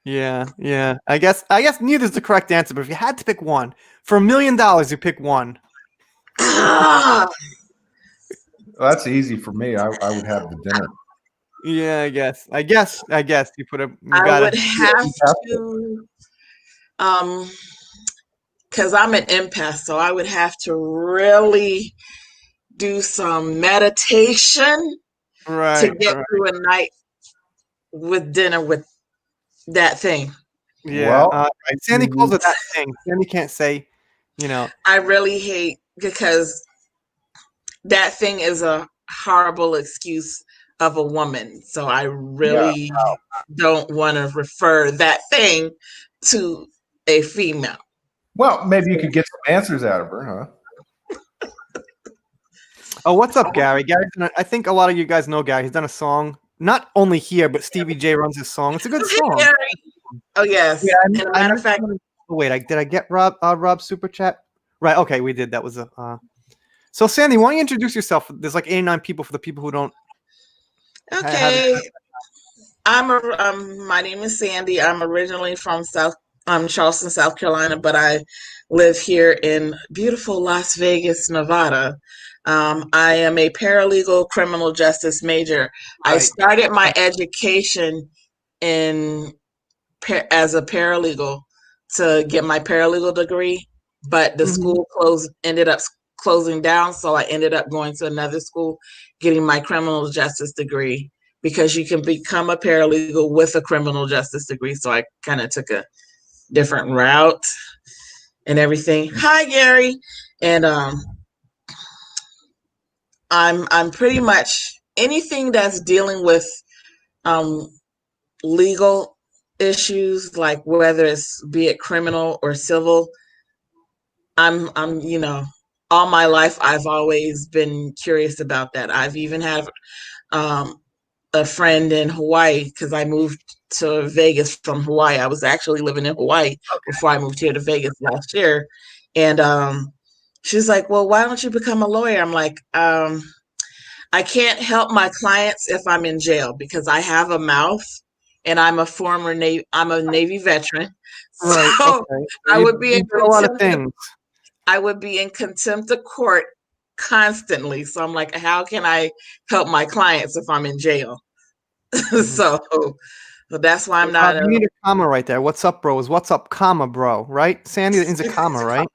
Yeah. I guess neither is the correct answer, but if you had to pick one, for $1 million, you pick one. Ah, Well, that's easy for me. I would have the dinner. Yeah, I guess you put a. I would have to, because I'm an empath, so I would have to really do some meditation to get through a night with dinner with that thing. Yeah, Sandy calls it that thing. Sandy can't say, I really hate, because that thing is a horrible excuse of a woman. So I really don't want to refer that thing to a female. Well, maybe you could get some answers out of her, huh? Oh, what's up, Gary? I think a lot of you guys know Gary. He's done a song, not only here, but Stevie J runs his song. It's a good song. Gary. Oh, yes. Yeah, as a matter of fact. Oh, wait, did I get Rob's super chat? Right. Okay, we did. That was a. So, Sandy, why don't you introduce yourself? There's like 89 people for the people who don't. Okay. My name is Sandy. I'm originally from Charleston, South Carolina, but I live here in beautiful Las Vegas, Nevada. I am a paralegal criminal justice major. Right. I started my education as a paralegal to get my paralegal degree, but the school ended up closing down, so I ended up going to another school, getting my criminal justice degree, because you can become a paralegal with a criminal justice degree. So I kind of took a different route and everything. Hi, Gary. And I'm pretty much anything that's dealing with legal issues, like whether it's be it criminal or civil. I'm all my life I've always been curious about that. I've even had a friend in Hawaii, because I moved to Vegas from Hawaii. I was actually living in Hawaii before I moved here to Vegas last year. And she's like, well, why don't you become a lawyer? I'm like, I can't help my clients if I'm in jail, because I have a mouth and I'm a former Navy veteran. Right, so okay. I would be in a lot of things. I would be in contempt of court constantly. So I'm like, how can I help my clients if I'm in jail? So that's why I'm not. You need a comma right there. What's up, bro? Is what's up, comma, bro? Right? Sandy is a comma, right?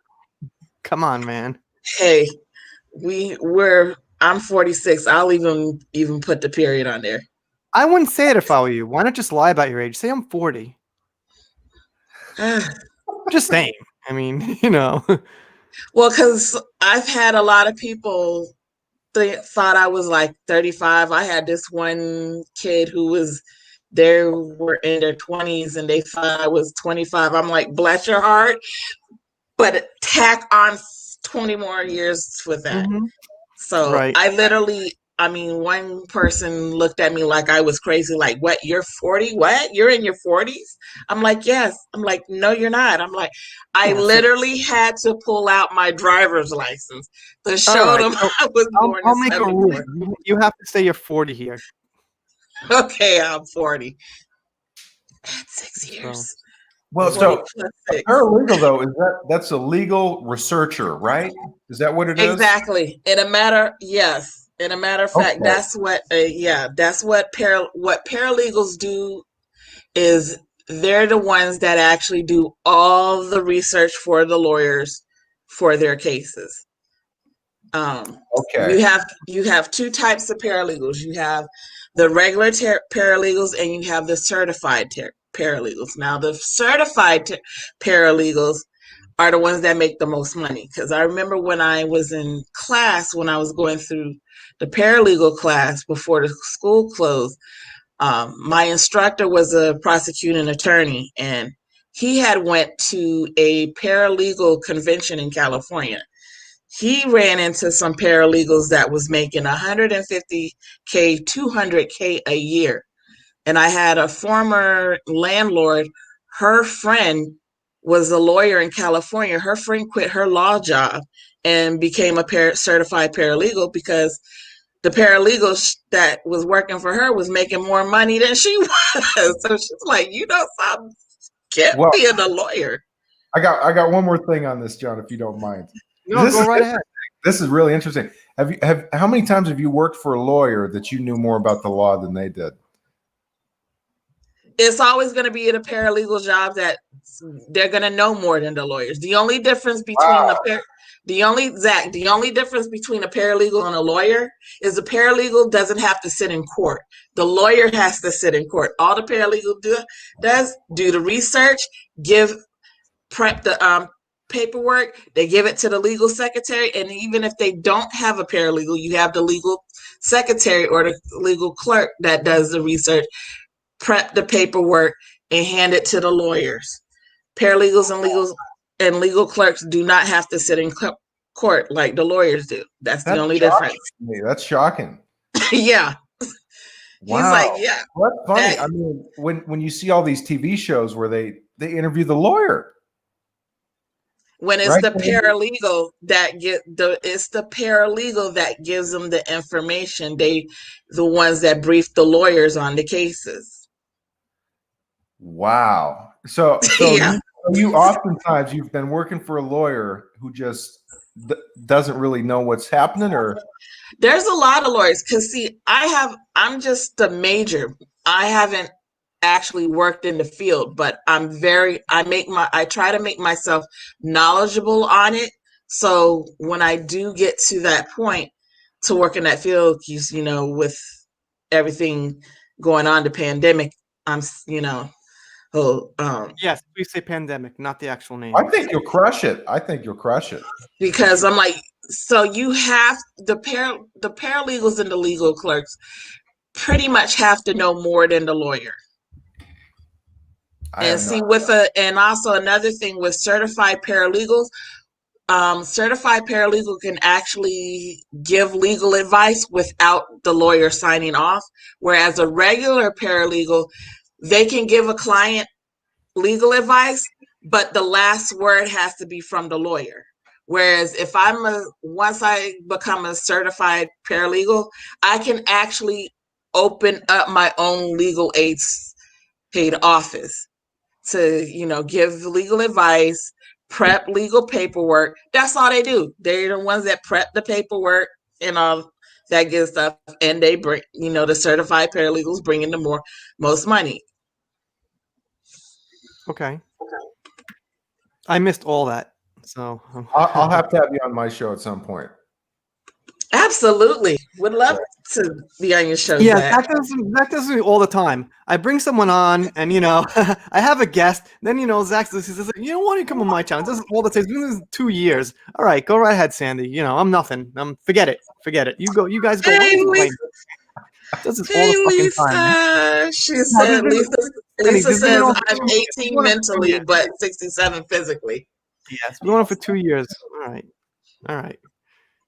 Come on, man. Hey, I'm 46. I'll even put the period on there. I wouldn't say it if I were you. Why not just lie about your age? Say I'm 40. Just saying. I mean, Well, because I've had a lot of people thought I was like 35. I had this one kid who were in their 20s and they thought I was 25. I'm like, bless your heart. but tack on 20 more years with that. Mm-hmm. So Right. I literally, I mean, one person looked at me like I was crazy, like, what, you're 40? What? You're in your 40s? I'm like, yes. I'm like, no, you're not. I'm like, I Yeah, literally had to pull out my driver's license to all show right. them So I was born I'll in make a rule. 79. You have to say you're 40 here. Okay, I'm 40. 6 So years. Well, 40 so plus a 6. paralegal though that's a legal researcher, right? Is that what it is? Exactly. In a matter, yes. In a matter of fact, Okay. that's what, that's what what paralegals do is they're the ones that actually do all the research for the lawyers for their cases. Okay. You have two types of paralegals. You have the regular paralegals and you have the certified paralegals. Now, the certified paralegals are the ones that make the most money. Because I remember when I was in class, when I was going through the paralegal class before the school closed, my instructor was a prosecuting attorney, and he had went to a paralegal convention in California. He ran into some paralegals that was making 150K, 200K a year. And I had a former landlord, her friend was a lawyer in California. Her friend quit her law job and became a certified paralegal because the paralegal that was working for her was making more money than she was. So she's like, you know something, get Well, being a lawyer. I got one more thing on this, John, if you don't mind. no, This go is right ahead. this is really interesting. How many times have you worked for a lawyer that you knew more about the law than they did? It's always going to be in a paralegal job that they're going to know more than the lawyers. The only difference between Wow. the only difference between a paralegal and a lawyer is the paralegal doesn't have to sit in court. The lawyer has to sit in court. All the paralegal does do the research, prep the paperwork, they give it to the legal secretary, and even if they don't have a paralegal, you have the legal secretary or the legal clerk that does the research, prep the paperwork, and hand it to the lawyers. Paralegals and legal clerks do not have to sit in court like the lawyers do. That's the That's only shocking difference. to me. That's shocking. Yeah. He's like, Wow. yeah. Well, that's funny. I mean, when you see all these TV shows where they interview the lawyer, When it's right? the paralegal that gives them the information. The ones that brief the lawyers on the cases. Wow. So Yeah. you oftentimes you've been working for a lawyer who just doesn't really know what's happening, or There's a lot of lawyers because see, I'm just a major. I haven't actually worked in the field, but I try to make myself knowledgeable on it. So when I do get to that point to work in that field, with everything going on, the pandemic, I'm, Yes, please say pandemic, not the actual name. I think you'll crush it. I think you'll crush it. because I'm like, so you have the paralegals and the legal clerks pretty much have to know more than the lawyer. I And have see, no. and also another thing with certified paralegals, certified paralegal can actually give legal advice without the lawyer signing off. Whereas a regular paralegal, they can give a client legal advice, but the last word has to be from the lawyer. Whereas if once I become a certified paralegal, I can actually open up my own legal aid office to, give legal advice, prep legal paperwork. That's all they do. They're the ones that prep the paperwork and all that good stuff. And they bring, the certified paralegals bring in the most money. Okay. I missed all that. So I'll have to have you on my show at some point. Absolutely. Would love to be on your show, yeah, Zach. Zach does me all the time. I bring someone on, and I have a guest. Then Zach says, "You don't want to come on my channel." This is all the time. He's been doing this 2 years. All right, go right ahead, Sandy. I'm nothing. Forget it. You go. You guys go. Hey, Lisa. Lisa. Does this all the fucking time. Man. She said, Lisa Sandy, says, all I'm 18 mentally, but 67 physically. Yes, we went on for 2 years. All right.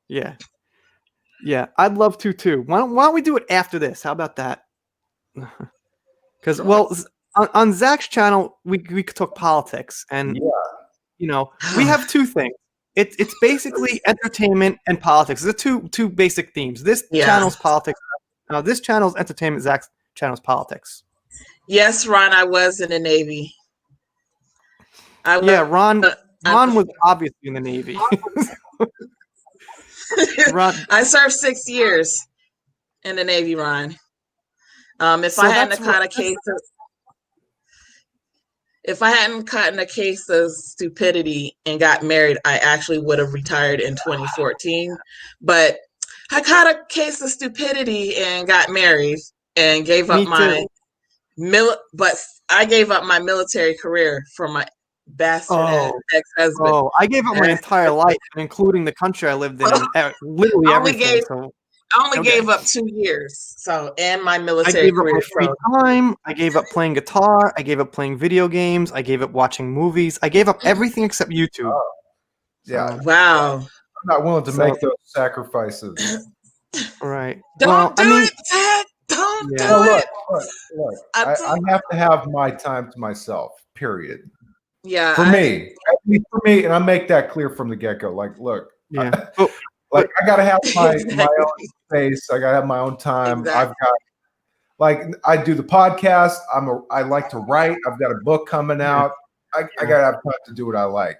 Yeah. Yeah, I'd love to too. Why don't we do it after this? How about that? Because Sure. on Zach's channel, we could talk politics, and we have two things. It's basically entertainment and politics. There's two basic themes. This Yeah. channel's politics. This channel's entertainment. Zach's channel's politics. Yes, Ron, I was in the Navy. Ron was obviously in the Navy. Ron, I served 6 years in the Navy, Ron. If I hadn't caught a case of stupidity and got married, I actually would have retired in 2014. But I caught a case of stupidity and got married and gave up I gave up my military career for my bastard ex-husband. Oh, I gave up my entire life, including the country I lived in, and literally everything. I only gave up 2 years, and my military I gave career. up my free time. I gave up playing guitar. I gave up playing video games. I gave up watching movies. I gave up everything except YouTube. Yeah. Wow. I'm not willing to make those sacrifices. Right. Don't do it, Ted. Don't do it. Look. I have to have my time to myself. Period. Yeah. For me, and I make that clear from the get-go. Like, look. Yeah. I gotta have my own space. I gotta have my own time. Exactly. I've got, I do the podcast. I like to write. I've got a book coming out. I gotta have time to do what I like.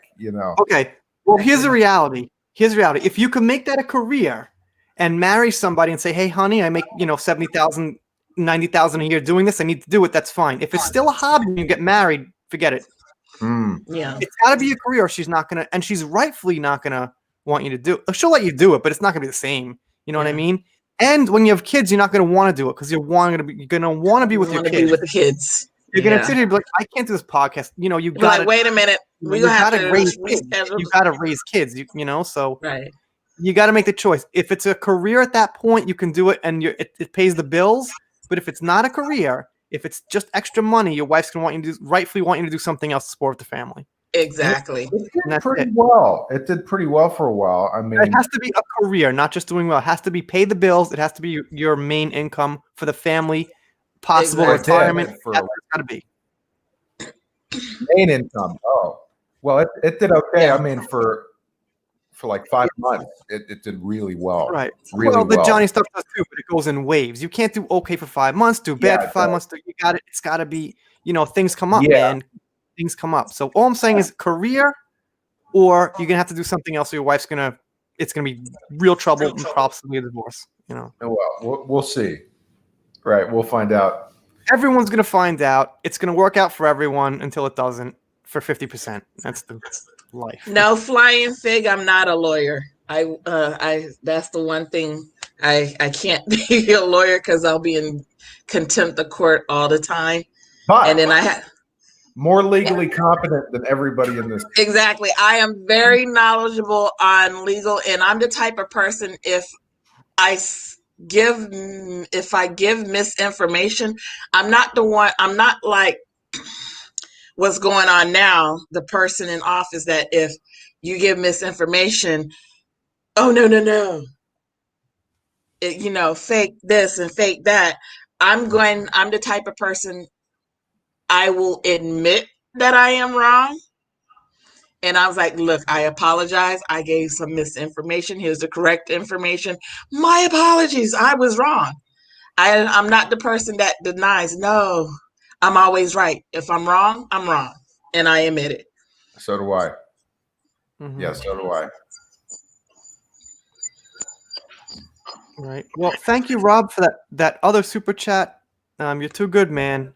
Okay. Well, here's the reality. If you can make that a career and marry somebody and say, "Hey, honey, I make $70,000, $90,000 a year doing this. I need to do it." That's fine. If it's still a hobby and you get married, forget it. Yeah. It's got to be a career. Or she's not gonna, and she's rightfully not gonna want you to do it. She'll let you do it, but it's not gonna be the same. You know what I mean? And when you have kids, you're not gonna want to do it because you're gonna want to be with your kids. Be with the kids. You're gonna sit here and be like, "I can't do this podcast." You got like, wait a minute. We gotta raise kids. You gotta raise kids. So right. You got to make the choice. If it's a career at that point, you can do it, and it pays the bills. But if it's not a career, if it's just extra money, your wife's gonna rightfully want you to do something else to support the family. Exactly. It did pretty well. It did pretty well for a while. I mean, it has to be a career, not just doing well. It has to be pay the bills. It has to be your main income for the family, possible retirement. That's got to be main income. Oh, well, it did okay. Yeah. I mean, for like 5 months, it did really well. Right. Really well, the Johnny stuff does too, but it goes in waves. You can't do okay for 5 months, do bad for 5 months. You got it. It's got to be. Things come up, man. Things come up. So all I'm saying is career, or you're gonna have to do something else. Or your wife's it's gonna be real trouble and possibly a divorce. Well, we'll see. Right, we'll find out. Everyone's gonna find out. It's gonna work out for everyone until it doesn't. For 50%, that's the life. No, flying fig. I'm not a lawyer. That's the one thing I can't be a lawyer because I'll be in contempt of court all the time. And then I have. More legally competent than everybody in this. Exactly. I am very knowledgeable on legal, and I'm the type of person if I give misinformation, I'm not like what's going on now, the person in office that if you give misinformation, oh no. Fake this and fake that. I'm the type of person I will admit that I am wrong. And I was like, look, I apologize. I gave some misinformation. Here's the correct information. My apologies. I was wrong. I'm not the person that denies. No, I'm always right. If I'm wrong, I'm wrong. And I admit it. So do I. Mm-hmm. Yeah, so do I. Right. Well, thank you, Rob, for that other super chat. You're too good, man.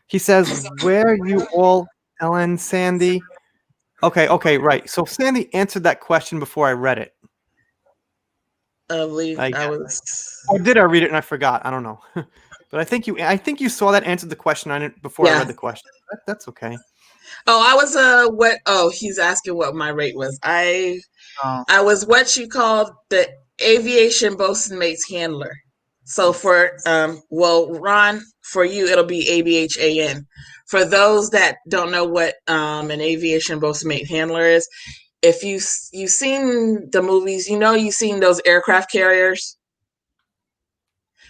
He says, where you all, Ellen, Sandy? Okay, right. So Sandy answered that question before I read it. I believe I was. Or did I read it and I forgot? I don't know. But I think you saw that answered the question on it before I read the question. That's okay. Oh, I was he's asking what my rate was. I was what you called the aviation bosun mate's handler. So for Ron, for you it'll be ABHAN. For those that don't know what an aviation boat-mate handler is, if you've seen the movies, you've seen those aircraft carriers.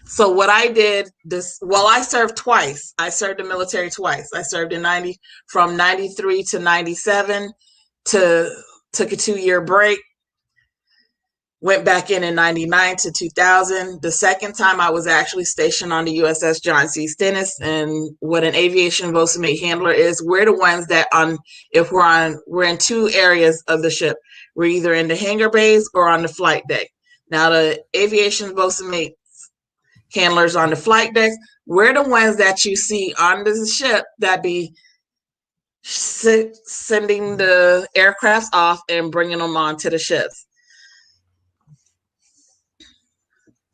So what I did I served twice. I served the military twice. I served from 93 to 97, took a 2-year break, went back in 99 to 2000. The second time I was actually stationed on the USS John C. Stennis. And what an aviation boat-mate handler is, we're the ones that we're in 2 areas of the ship. We're either in the hangar bays or on the flight deck. Now the aviation boat-mate handlers on the flight decks, we're the ones that you see on the ship that be sending the aircrafts off and bringing them onto the ships.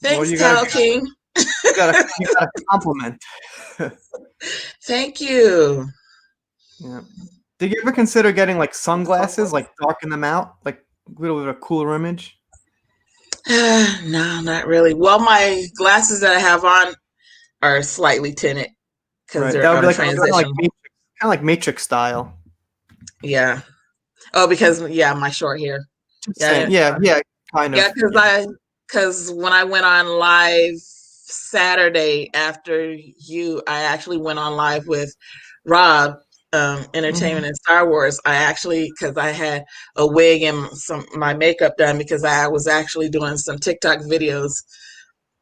Thanks, Cal King. You got a compliment. Thank you. Yeah. Did you ever consider getting like sunglasses, like darken them out, like a little bit of a cooler image? No, not really. Well, my glasses that I have on are slightly tinted because they're on a transition. Kind of like Matrix style. Yeah. Oh, because my short hair. Yeah, kind of. Yeah, because when I went on live Saturday after you, I actually went on live with Rob, Entertainment and Star Wars. Because I had a wig and my makeup done because I was actually doing some TikTok videos,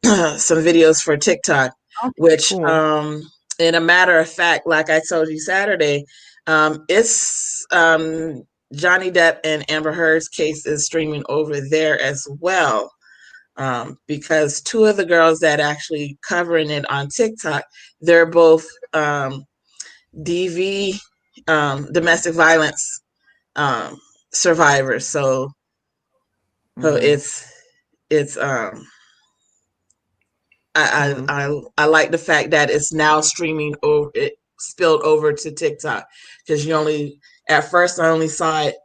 some videos for TikTok, which, cool. In a matter of fact, like I told you Saturday, it's Johnny Depp and Amber Heard's case is streaming over there as well. Because 2 of the girls that actually covering it on TikTok, they're both DV, domestic violence survivors. So it's I like the fact that it's now streaming over. It spilled over to TikTok because at first I only saw it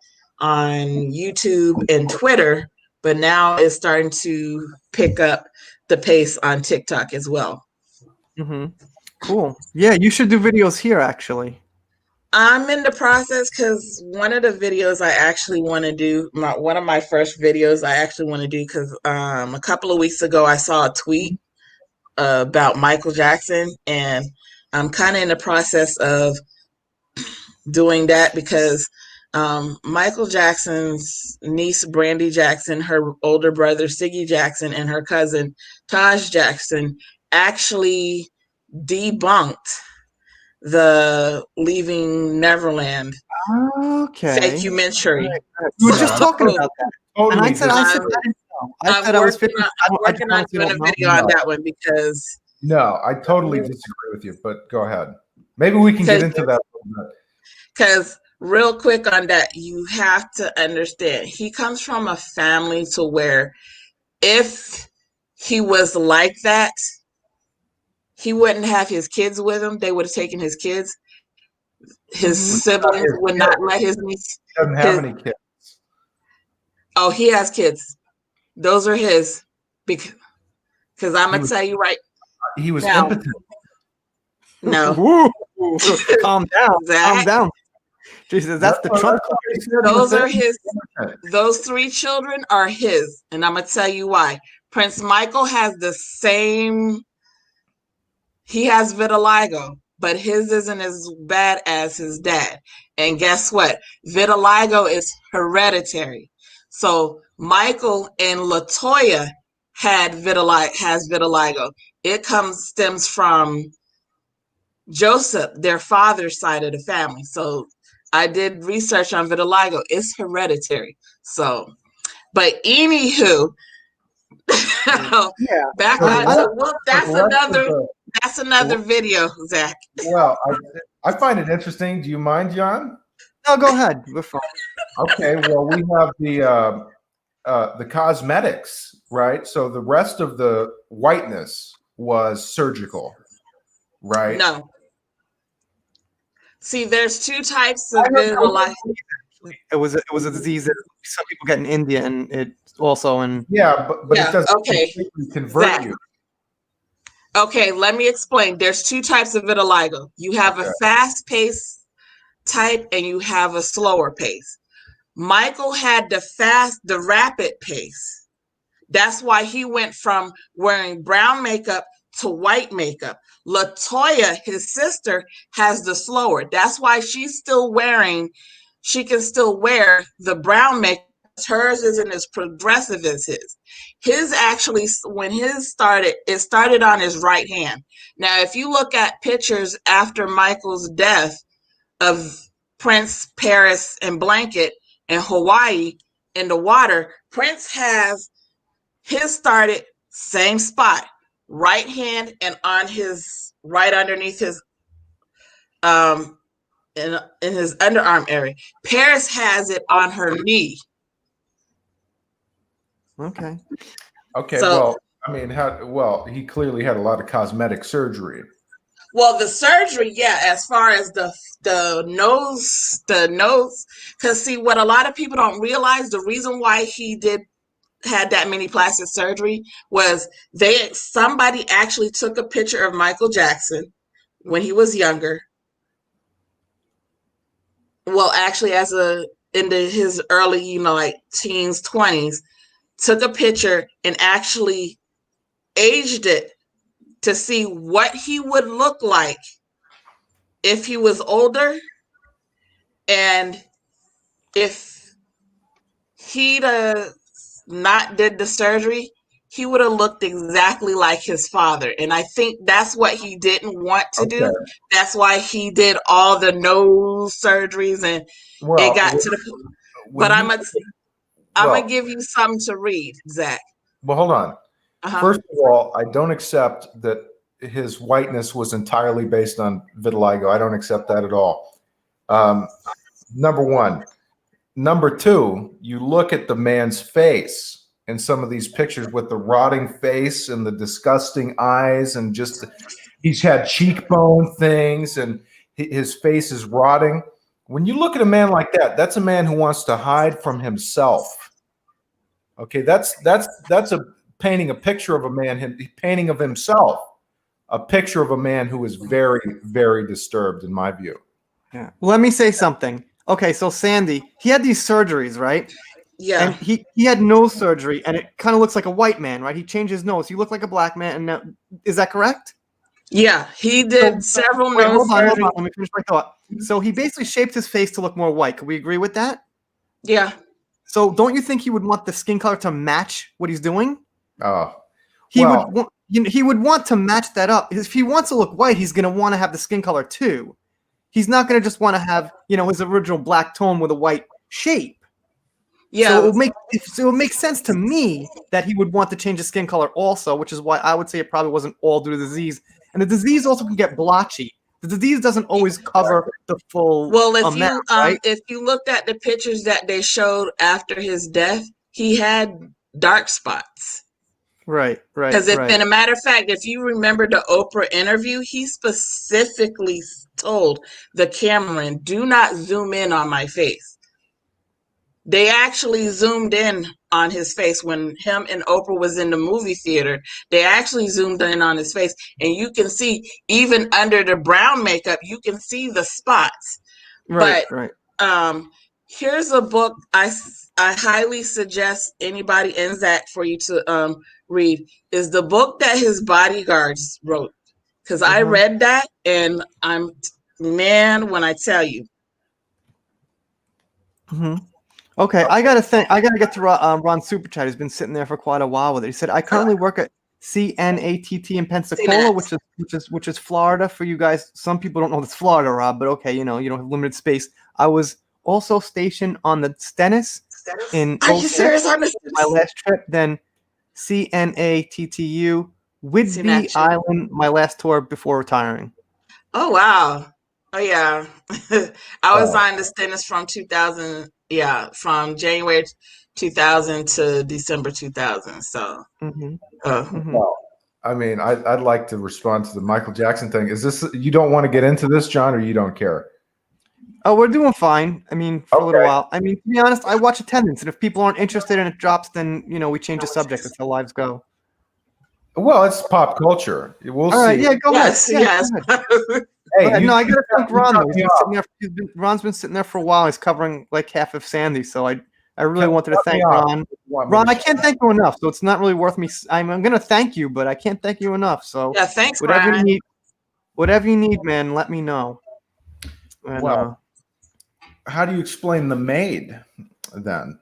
on YouTube and Twitter. But now it's starting to pick up the pace on TikTok as well. Cool. Yeah, you should do videos here, actually. I'm in the process because one of the videos I actually want to do, one of my first videos I actually want to do, because a couple of weeks ago I saw a tweet about Michael Jackson, and I'm kind of in the process of doing that because Michael Jackson's niece, Brandy Jackson, her older brother, Siggy Jackson, and her cousin, Taj Jackson, actually debunked the Leaving Neverland documentary. We were just talking about that. Totally. And I said I didn't know. I'm working on doing a video on that one because... No, I totally disagree with you, but go ahead. Maybe we can get into that a little bit. Because real quick on that, you have to understand, he comes from a family to where if he was like that, he wouldn't have his kids with him. They would have taken his kids. His siblings would not let his niece. He doesn't have any kids. Oh, he has kids. Those are his. Because I'm going to tell you right. He was impotent. No. Calm down. Calm down. Jesus, that's the Trump. Those are his. Those 3 children are his. And I'm going to tell you why. Prince Michael has the same. He has vitiligo, but his isn't as bad as his dad. And guess what? Vitiligo is hereditary. So Michael and LaToya has vitiligo. It stems from Joseph, their father's side of the family. So I did research on vitiligo. It's hereditary. So, but anywho, back on. That's another video, Zach. Well, I find it interesting. Do you mind, John? No, go ahead. We're fine. Okay. Well, we have the cosmetics, right? So the rest of the whiteness was surgical, right? No. See, there's 2 types of vitiligo. It was a disease that some people get in India, and it also in but it doesn't completely convert you. Okay, let me explain. There's two types of vitiligo. You have a fast pace type and you have a slower pace. Michael had the rapid pace. That's why he went from wearing brown makeup to white makeup. Latoya, his sister, has the slower. That's why she can still wear the brown makeup. Hers isn't as progressive as his. His actually, when his started, it started on his right hand. Now, if you look at pictures after Michael's death of Prince, Paris, and Blanket in Hawaii in the water, Prince has his started same spot, right hand and on his right underneath his in his underarm area. Paris has it on her knee. Okay. Okay. So, well, I mean, he clearly had a lot of cosmetic surgery. well, the surgery, yeah, as far as the nose, because see, what a lot of people don't realize, the reason why he had that many plastic surgery was somebody actually took a picture of Michael Jackson when he was younger. Well, actually, into his early, like teens, 20s, took a picture and actually aged it to see what he would look like if he was older, and if he'd not did the surgery, he would have looked exactly like his father. And I think that's what he didn't want to do. That's why he did all the nose surgeries, and it got to the. But I'm gonna give you something to read, Zach. Well, hold on. First of all, I don't accept that his whiteness was entirely based on vitiligo. I don't accept that at all. Number one. Number two, you look at the man's face in some of these pictures with the rotting face and the disgusting eyes, and just he's had cheekbone things and his face is rotting. When you look at a man like that, that's a man who wants to hide from himself. Okay, that's a painting a picture of a man, painting of himself, a picture of a man who is very, very disturbed, in my view. Yeah. Well, let me say something. Okay, so Sandy, he had these surgeries, right? Yeah. And he had nose surgery, and it kind of looks like a white man, right? He changed his nose. He looked like a black man, and now, is that correct? Yeah, he did several nose hold on. surgeries. Let me finish my thought. So he basically shaped his face to look more white. Can we agree with that? Yeah. So don't you think he would want the skin color to match what he's doing? Oh, he would want to match that up. If he wants to look white, he's going to want to have the skin color too. He's not going to just want to have, his original black tone with a white shape. Yeah. So it would make sense to me that he would want to change his skin color also, which is why I would say it probably wasn't all due to the disease. And the disease also can get blotchy. The disease doesn't always cover the full amount, right? If you looked at the pictures that they showed after his death, he had dark spots. Right. Because and a matter of fact, if you remember the Oprah interview, he specifically told the cameraman, "Do not zoom in on my face." They actually zoomed in on his face when him and Oprah was in the movie theater. They actually zoomed in on his face, and you can see even under the brown makeup, you can see the spots. Right. Here's a book I highly suggest anybody in Zach for you to read. Is the book that his bodyguards wrote, because I read that, and when I tell you. Okay, I gotta get to Ron's super chat. He's been sitting there for quite a while with it. He said, "I currently work at CNATT in Pensacola, which is Florida for you guys. Some people don't know that's Florida, Rob, but okay, you don't have limited space. I was also stationed on the Stennis in 06, my last trip. Then CNATTU, Whidbey Island, my last tour before retiring." Oh wow! Oh yeah, I was on the Stennis from 2000. Yeah, from January 2000 to December 2000. So. Well, I mean, I'd like to respond to the Michael Jackson thing. Is this, you don't want to get into this, John, or you don't care? Oh, we're doing fine. I mean, for a little while. I mean, to be honest, I watch attendance, and if people aren't interested and it drops, then we change the subject. That's how lives go. Well, it's pop culture. We'll All right, see. yeah, go Yes, ahead. Yeah, yes. go ahead. Hey, No, I gotta thank you Ron. cut Though. me off. Ron's been sitting there for a while. He's covering like half of Sandy, so I really wanted to Cut me thank off. Ron. You want me Ron, to I can't thank you enough, so it's not really worth me. I'm gonna thank you, but I can't thank you enough. So Yeah, thanks, whatever Ryan. you need, man, let me know. And, Well, how do you explain the maid then?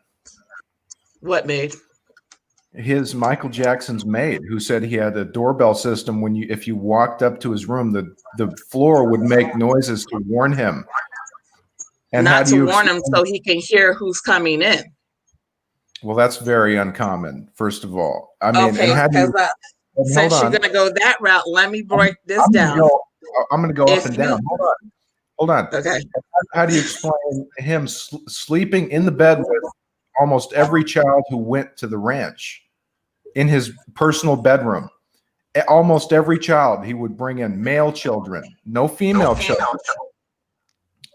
What made? His Michael Jackson's maid, who said he had a doorbell system when if you walked up to his room, the floor would make noises to warn him. And how Not do to you warn him explain? so he can hear who's coming in. Well, that's very uncommon. First of all, I mean, Okay, and how do you? Hold since you're on. gonna go that route, let me break this I'm down. going to go up If and you down. Hold on. okay, How do you explain him sleeping in the bed with almost every child who went to the ranch in his personal bedroom? Almost every child he would bring in male children, no female children.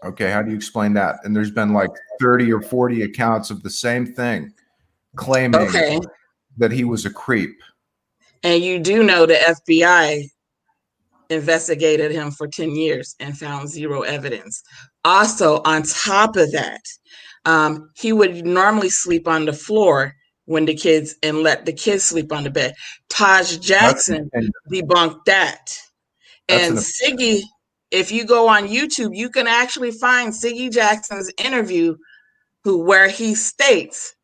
Okay, how do you explain that? And there's been like 30 or 40 accounts of the same thing claiming okay, that he was a creep. and you do know the FBI investigated him for 10 years and found zero evidence. Also, on top of that, he would normally sleep on the floor when the kids and let the kids sleep on the bed. Taj Jackson debunked that. And Siggy, if you go on YouTube, you can actually find Siggy Jackson's interview where he states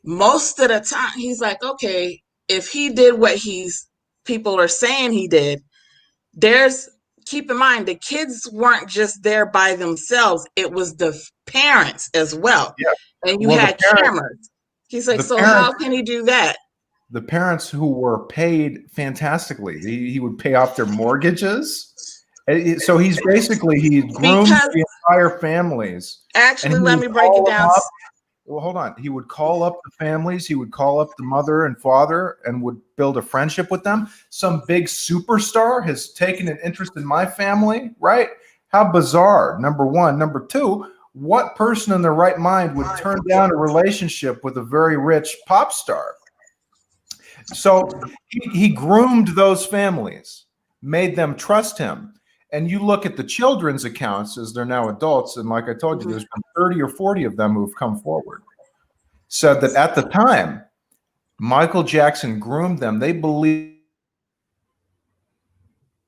most of the time, he's like, okay, if he did what people are saying he did, keep in mind, the kids weren't just there by themselves. It was the parents as well. Yeah. And you had cameras. He's like, so how can he do that? The parents who were paid fantastically, he would pay off their mortgages. So he groomed the entire families. Actually, let me break it down. Well, hold on. He would call up the families. He would call up the mother and father and would build a friendship with them. Some big superstar has taken an interest in my family, right? How bizarre, number one. Number two, what person in their right mind would turn down a relationship with a very rich pop star? So he groomed those families, made them trust him. And you look at the children's accounts as they're now adults, and like I told you, there's been 30 or 40 of them who've come forward, said that at the time, Michael Jackson groomed them. They believed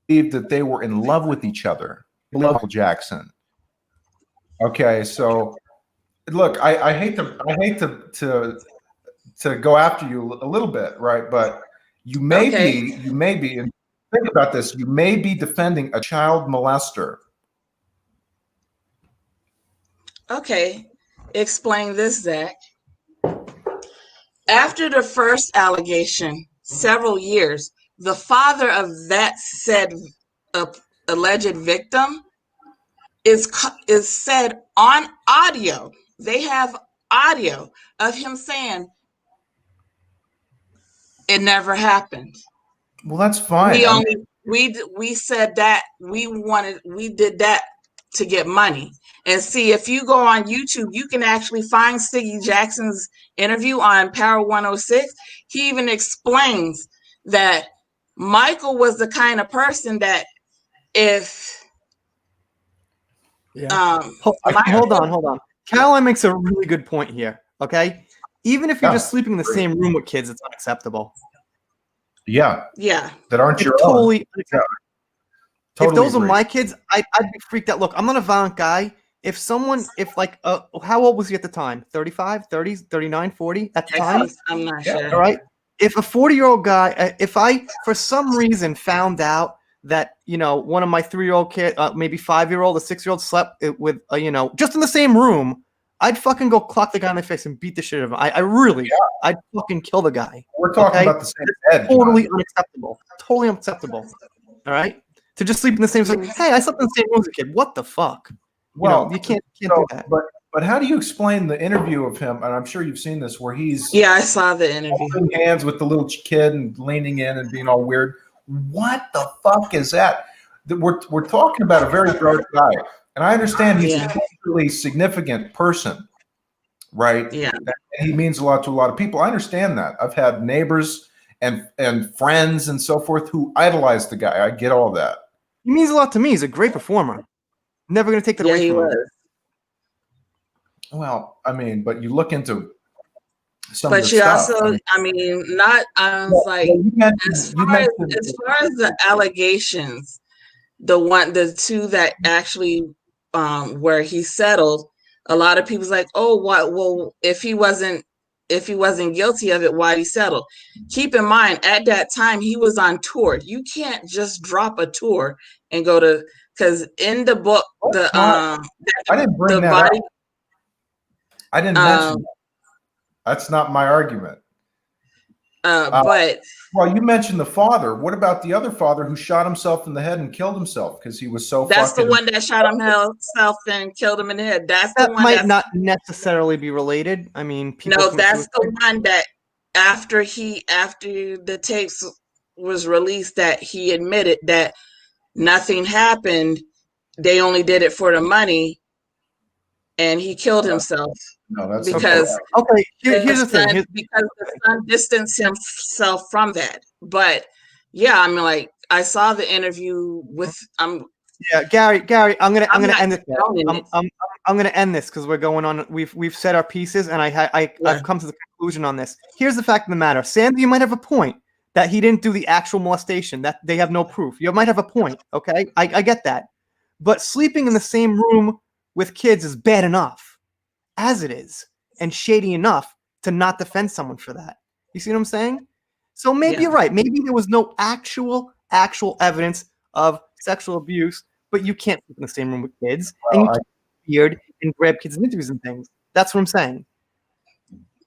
that they were in love with each other. Michael Jackson. Okay, so look, I hate to go after you a little bit, right? But you may be, and think about this, you may be defending a child molester. Okay, explain this, Zach. After the first allegation, several years, the father of that said alleged victim is said on audio. They have audio of him saying it never happened. Well, that's fine. We said that we did that to get money. And see, if you go on YouTube, you can actually find Siggy Jackson's interview on Power 106. He even explains that Michael was the kind of person that hold on. Caroline makes a really good point here. Okay, even if you're just sleeping in the same room with kids, it's unacceptable. Yeah. That aren't your totally own. Yeah. If those are my kids, I'd be freaked out. Look, I'm not a violent guy. If how old was he at the time? 35, 30, 39, 40 at the time? I'm not sure. All right. If a 40-year-old guy, if I, for some reason, found out that, one of my 3-year-old kid, maybe 5-year-old or 6-year-old slept with, just in the same room, I'd fucking go clock the guy in the face and beat the shit out of him. I'd fucking kill the guy. We're talking about the same bed. Totally unacceptable. Totally unacceptable. All right. To just sleep in the same room. Hey, I slept in the same room as a kid. What the fuck? Well, you can't do that. But how do you explain the interview of him? And I'm sure you've seen this, where he's I saw the interview. holding hands with the little kid and leaning in and being all weird. What the fuck is that? We're talking about a very bright guy, and I understand he's a really significant person, right? Yeah, and he means a lot to a lot of people. I understand that. I've had neighbors and friends and so forth who idolize the guy. I get all that. He means a lot to me. He's a great performer. Never going to take that away he from him. was. Well, I mean, but you look into some of But the she stuff. also, I mean, not. I was like, as far as the allegations, the two that actually where he settled, a lot of people's like, oh, what? Well, if he wasn't guilty of it, why'd he settle? Keep in mind, at that time he was on tour. You can't just drop a tour and go to, because in the book, I didn't bring that body, up. I didn't mention that. That's not my argument. But well, you mentioned the father. What about the other father who shot himself in the head and killed himself because he was so that's fucking... the one that shot himself and killed him in the head. That's the That one might not necessarily be related. I mean, people no, that's the one that after the tapes was released, that he admitted that nothing happened. They only did it for the money, and he killed himself. No, that's because okay. Here's the thing. Because the son distanced himself from that. But yeah, I mean, like, I saw the interview with yeah, Gary, I'm gonna end this. I'm gonna end this because we're going on. We've said our pieces, and I've come to the conclusion on this. Here's the fact of the matter, Sandy. You might have a point that he didn't do the actual molestation. That they have no proof. You might have a point. Okay, I get that, but sleeping in the same room with kids is bad enough as it is, and shady enough to not defend someone for that. You see what I'm saying? So maybe you're right. Maybe there was no actual evidence of sexual abuse, but you can't sleep in the same room with kids, and you can't be weird and grab kids' interviews and things. That's what I'm saying.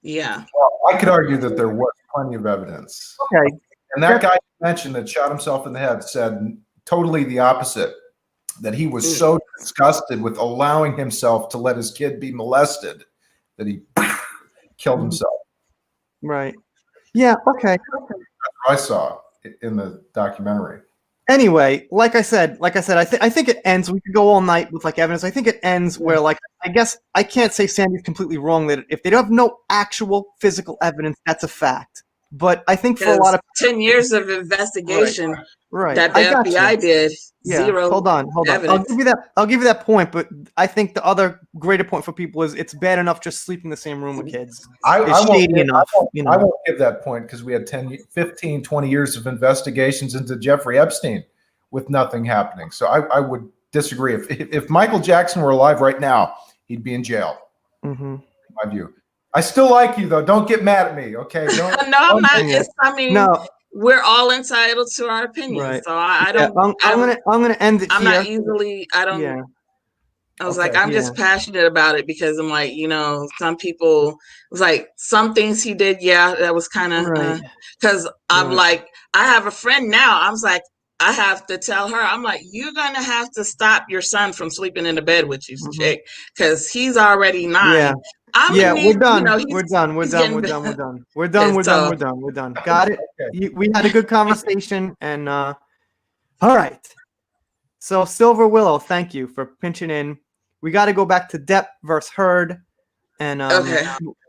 Yeah. Well, I could argue that there was plenty of evidence. Okay. And that guy you mentioned that shot himself in the head said totally the opposite. That he was so disgusted with allowing himself to let his kid be molested that he killed himself. Right. Yeah. Okay. That's what I saw in the documentary. Anyway, like I said, I think it ends. We could go all night with like evidence. I think it ends where, like, I guess I can't say Sandy's completely wrong that if they don't have no actual physical evidence, that's a fact. But I think for a lot of 10 years of investigation that the FBI did, zero. Hold on. Evidence. I'll give you that point, but I think the other greater point for people is it's bad enough just sleeping in the same room with kids. I won't give that point because we had 10, 15, 20 years of investigations into Jeffrey Epstein with nothing happening. So I would disagree. If Michael Jackson were alive right now, he'd be in jail. Mm-hmm. In my view. I still like you though. Don't get mad at me, okay? No, I'm not. We're all entitled to our opinions. Right. So I don't. I'm gonna end it I'm here. not easily. I don't. Yeah. I was like, I'm just passionate about it because I'm like, some people, it was like some things he did. Yeah, that was kind of because I'm like, I have a friend now. I was like, I have to tell her, I'm like, you're going to have to stop your son from sleeping in the bed with you, chick, because he's already 9. Yeah. We're done. We're done. Got it. Okay. We had a good conversation, and all right. So Silver Willow, thank you for pinching in. We got to go back to Depp versus Heard, and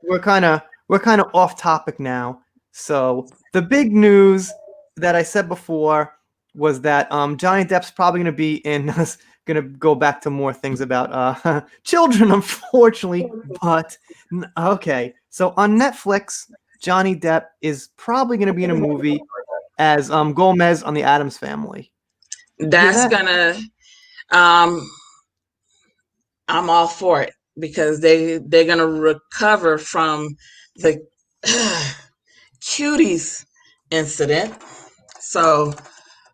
we're kind of off topic now. So the big news that I said before was that Johnny Depp's probably going to be in. Going to go back to more things about children, unfortunately. But okay, so on Netflix, Johnny Depp is probably going to be in a movie as Gomez on the Addams Family. That's gonna. I'm all for it because they're gonna recover from the cuties incident. So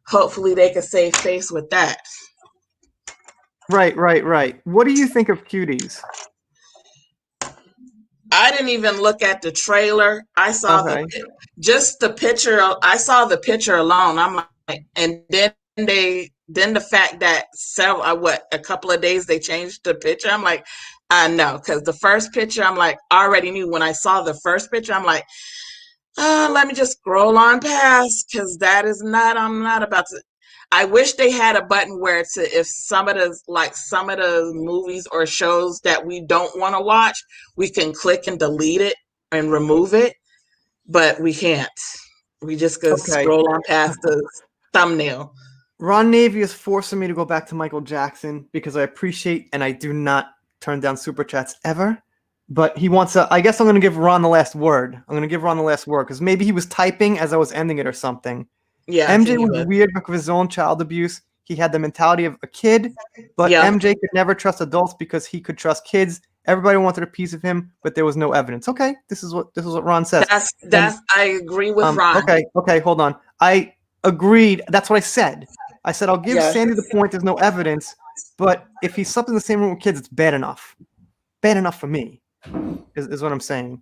hopefully they can save face with that. Right. What do you think of cuties? I didn't even look at the trailer. I saw just the picture. I saw the picture alone. I'm like, and then the fact that a couple of days they changed the picture. I'm like, I know, because the first picture, I'm like, I already knew when I saw the first picture. I'm like, let me just scroll on past because I'm not about to. I wish they had a button where if some of the movies or shows that we don't want to watch, we can click and delete it and remove it, but we can't. We just could Okay. scroll on past the thumbnail. Ron Navy is forcing me to go back to Michael Jackson because I appreciate and I do not turn down super chats ever. But he wants a. I guess I'm going to give Ron the last word. I'm going to give Ron the last word because maybe he was typing as I was ending it or something. Yeah, MJ was weird because of his own child abuse. He had the mentality of a kid, but Yeah. MJ could never trust adults because he could trust kids. Everybody wanted a piece of him, but there was no evidence. Okay, this is what Ron says. That's I agree with Ron. Okay, hold on. I agreed. That's what I said. I said I'll give Sandy the point. There's no evidence, but if he slept in the same room with kids, it's bad enough. Bad enough for me, is what I'm saying.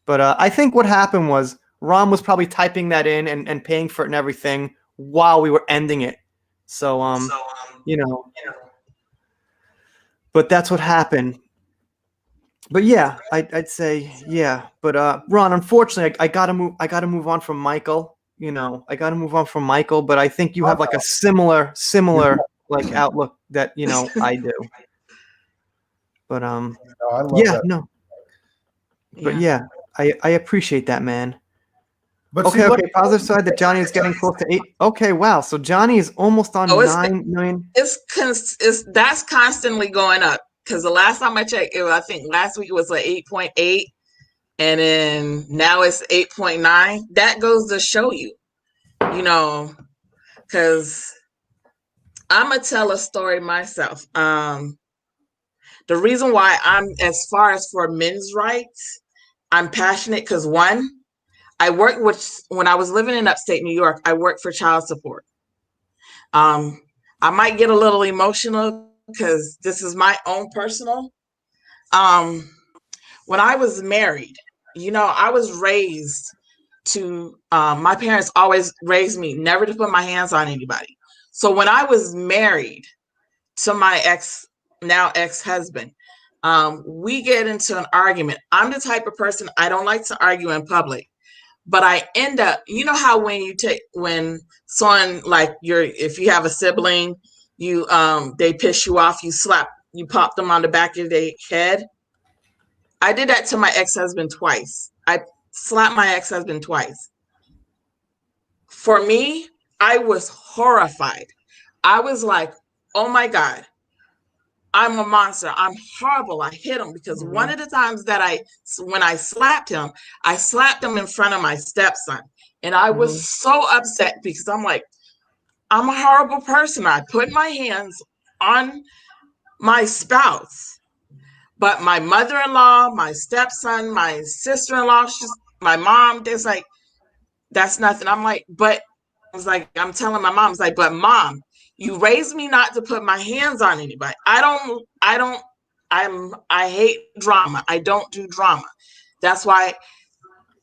But I think what happened was Ron was probably typing that in and paying for it and everything while we were ending it. So you know. But that's what happened. But yeah, I'd say yeah. But Ron, unfortunately, I gotta move on from Michael. I gotta move on from Michael. But I think you have like a similar like outlook that I do. But I love yeah, that. no. But yeah, I appreciate that, man. But okay, positive side that Johnny is getting close to 8. Okay, wow. So Johnny is almost on 9 million. That's constantly going up because the last time I checked, I think last week it was like 8.8, and then now it's 8.9. That goes to show you, because I'm gonna tell a story myself. The reason why I'm, as far as for men's rights, I'm passionate because one, when I was living in upstate New York, I worked for child support. I might get a little emotional because this is my own personal. When I was married, I was raised to, my parents always raised me never to put my hands on anybody. So when I was married to my now ex-husband, we get into an argument. I'm the type of person, I don't like to argue in public. But I end up, how when someone like if you have a sibling, they piss you off, you pop them on the back of their head. I did that to my ex-husband twice. I slapped my ex-husband twice. For me, I was horrified. I was like, oh my God, I'm a monster. I'm horrible. I hit him because one of the times when I slapped him in front of my stepson. And I was so upset because I'm like, I'm a horrible person. I put my hands on my spouse, but my mother-in-law, my stepson, my sister-in-law, my mom, they're like, that's nothing. I'm like, I'm telling my mom, I was like, but Mom, you raised me not to put my hands on anybody. I hate drama. I don't do drama. That's why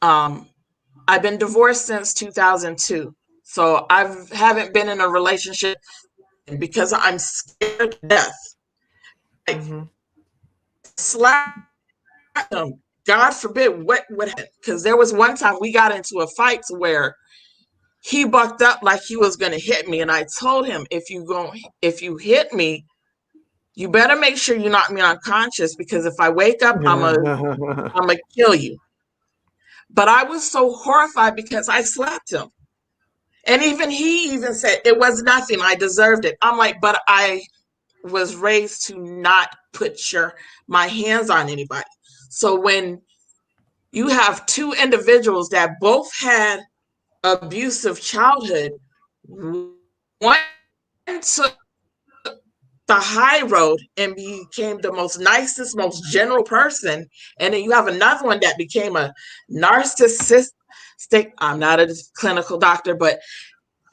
I've been divorced since 2002. So I haven't been in a relationship because I'm scared to death. Slap him. God forbid what would happen. Because there was one time we got into a fight where he bucked up like he was going to hit me. And I told him, if you hit me, you better make sure you knock me unconscious, because if I wake up, I'm gonna kill you. But I was so horrified because I slapped him. And he even said it was nothing. I deserved it. I'm like, but I was raised to not put my hands on anybody. So when you have two individuals that both had abusive childhood, one took the high road and became the most nicest, most general person, and then you have another one that became a narcissistic. I'm not a clinical doctor, but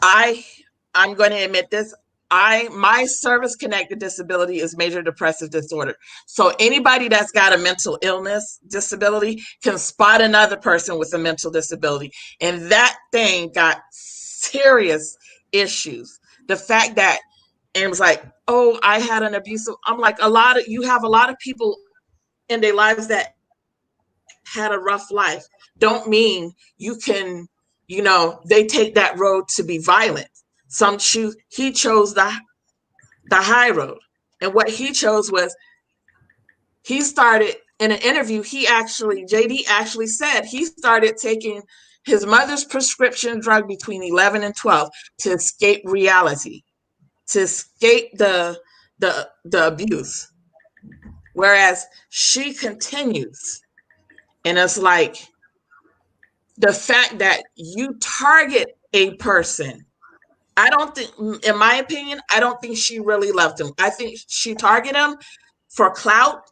I'm going to admit this. My service-connected disability is major depressive disorder. So anybody that's got a mental illness disability can spot another person with a mental disability. And that thing got serious issues. The fact that it was like, oh, I had an abusive, I'm like, you have a lot of people in their lives that had a rough life. Don't mean you can, they take that road to be violent. He chose the high road. And what he chose was, he started in an interview, JD actually said he started taking his mother's prescription drug between 11 and 12 to escape reality, to escape the abuse. Whereas she continues. And it's like the fact that you target a person. I don't think, in my opinion, I don't think she really loved him. I think she targeted him for clout,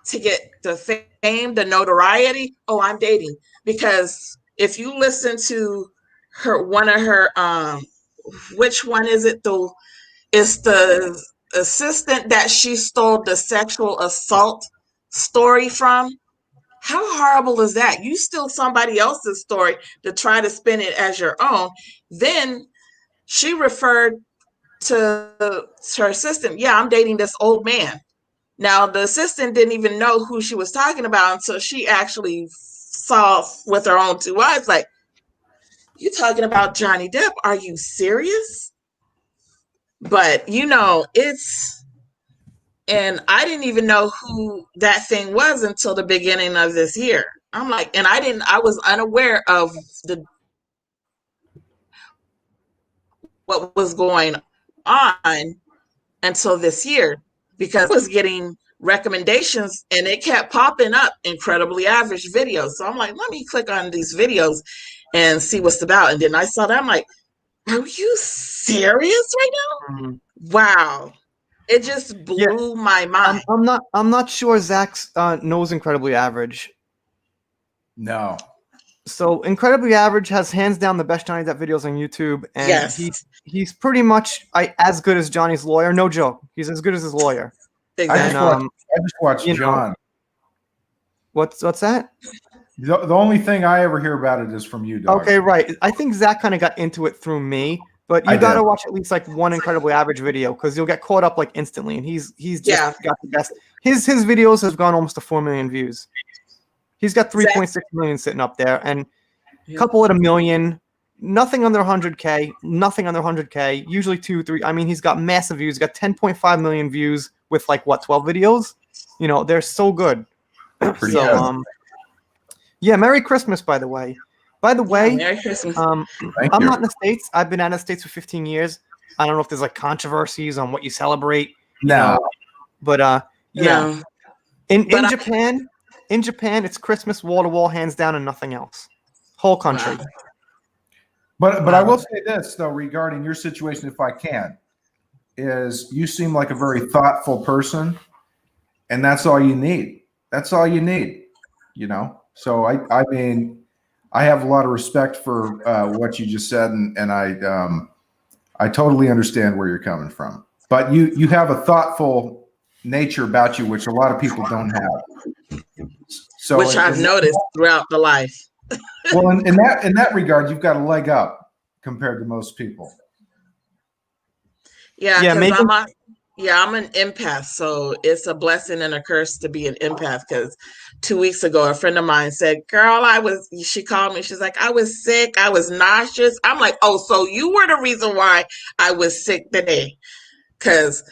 to get the fame, the notoriety. Oh, I'm dating. Because if you listen to one of her, which one is it? It's the assistant that she stole the sexual assault story from. How horrible is that? You steal somebody else's story to try to spin it as your own. Then she referred to her assistant. Yeah, I'm dating this old man. Now, the assistant didn't even know who she was talking about until she actually saw with her own two eyes, like, you talking about Johnny Depp? Are you serious? But, and I didn't even know who that thing was until the beginning of this year. I'm like, and I was unaware of what was going on until this year, because I was getting recommendations and it kept popping up incredibly average videos. So I'm like, let me click on these videos and see what's about. And then I saw that. I'm like, are you serious right now? Mm-hmm. Wow. It just blew my mind. I'm not sure Zach knows Incredibly Average. No. So Incredibly Average has hands down the best Johnny Depp videos on YouTube, and he's pretty much as good as Johnny's lawyer. No joke, he's as good as his lawyer. Exactly. I just watched John. What's that? The only thing I ever hear about it is from you, dog. Okay, right. I think Zach kind of got into it through me, but you got to watch at least like one Incredibly Average video, because you'll get caught up like instantly. And he's just got the best. His videos have gone almost to 4 million views. He's got 3.6 million sitting up there, and a couple at 1 million. Nothing under 100K. Nothing under 100K. Usually 2, 3. I mean, he's got massive views. He's got 10.5 million views with like 12 videos. They're so good. Yeah, Merry Christmas, by the way. Merry Christmas. I'm not in the States. I've been out of the States for 15 years. I don't know if there's like controversies on what you celebrate. No. But yeah. No. In Japan, it's Christmas wall to wall, hands down, and nothing else. Whole country. Wow. But I will say this though, regarding your situation, if I can, is you seem like a very thoughtful person, and that's all you need. That's all you need. So I mean, I have a lot of respect for what you just said, and I totally understand where you're coming from. But you have a thoughtful nature about you, which a lot of people don't have. So which I've noticed throughout the life. Well, in that regard, you've got a leg up compared to most people. Yeah, I'm an empath, so it's a blessing and a curse to be an empath. Because 2 weeks ago, a friend of mine said, "Girl, she called me. She's like, I was sick. I was nauseous." I'm like, "Oh, so you were the reason why I was sick today?" Because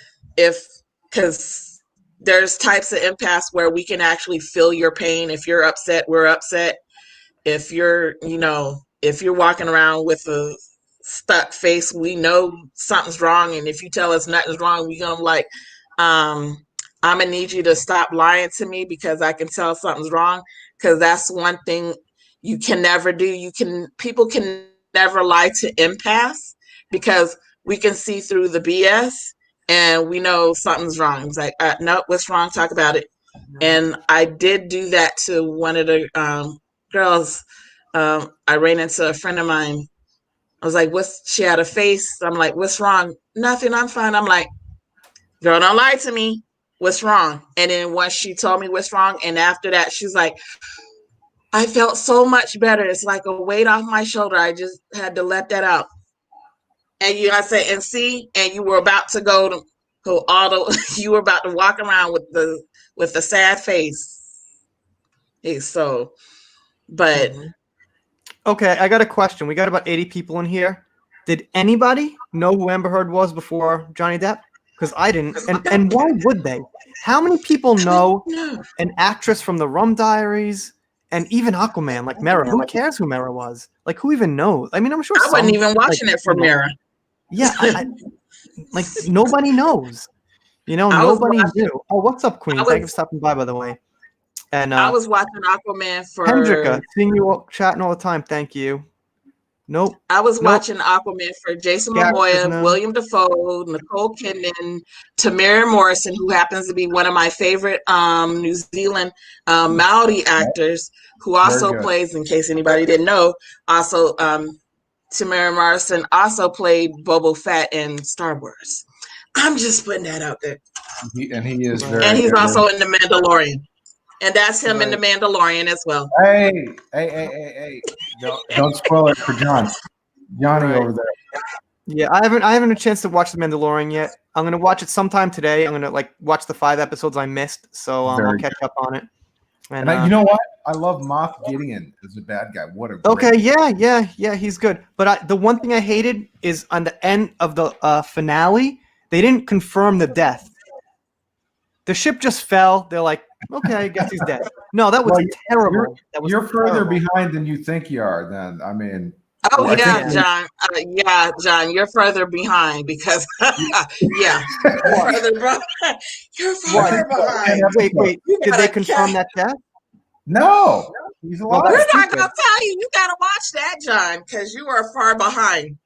there's types of empaths where we can actually feel your pain. If you're upset, we're upset. If you're walking around with a stuck face, we know something's wrong. And if you tell us nothing's wrong, we're gonna like, I'm gonna need you to stop lying to me, because I can tell something's wrong. Because that's one thing you can never do. People can never lie to empaths, because we can see through the BS and we know something's wrong. It's like, no, what's wrong? Talk about it. And I did do that to one of the girls. I ran into a friend of mine. I was like, she had a face. I'm like, what's wrong? Nothing, I'm fine. I'm like, girl, don't lie to me. What's wrong? And then once she told me what's wrong, and after that, she's like, I felt so much better. It's like a weight off my shoulder. I just had to let that out. And I said, and you were about to you were about to walk around with the sad face. Hey, so, but. Okay, I got a question. We got about 80 people in here. Did anybody know who Amber Heard was before Johnny Depp? Because I didn't. And why would they? How many people know an actress from the Rum Diaries and even Aquaman, like Mera. Who cares who Mera was? Like, who even knows? I mean, I'm sure I wasn't some, even watching like, it for you know, Mira. Yeah, like nobody knows. I was Nobody watching. knew. Oh, what's up, Queen? I Thank you for was stopping by, by the way. And I was watching Aquaman for. Hendrika, seeing you all chatting all the time. Thank you. Nope. I was Nope. watching Aquaman for Jason Gareth Momoa, Krishnan. William Dafoe, Nicole Kidman, Tamara Morrison, who happens to be one of my favorite New Zealand Maori actors, who also plays, in case anybody didn't know, also Tamara Morrison also played Boba Fett in Star Wars. I'm just putting that out there. He is Right. very And he's good. also in The Mandalorian. And that's him in The Right. Mandalorian as well. Hey. Don't spoil it for Johnny Right. over there. Yeah, I haven't had a chance to watch The Mandalorian yet. I'm gonna watch it sometime today. I'm gonna watch the 5 episodes I missed, so I'll catch up on it. And you know what? I love Moff Gideon as a bad guy. What a great okay, yeah, he's good. But the one thing I hated is on the end of the finale, they didn't confirm the death. The ship just fell. They're like, okay, I guess he's dead. No, that was terrible. You're further behind than you think you are. Then I mean. Oh Well, yeah, John. John, you're further behind because you're further behind. Wait. Did they confirm that death? No, he's alive. We're not gonna tell you. You gotta watch that, John, because you are far behind.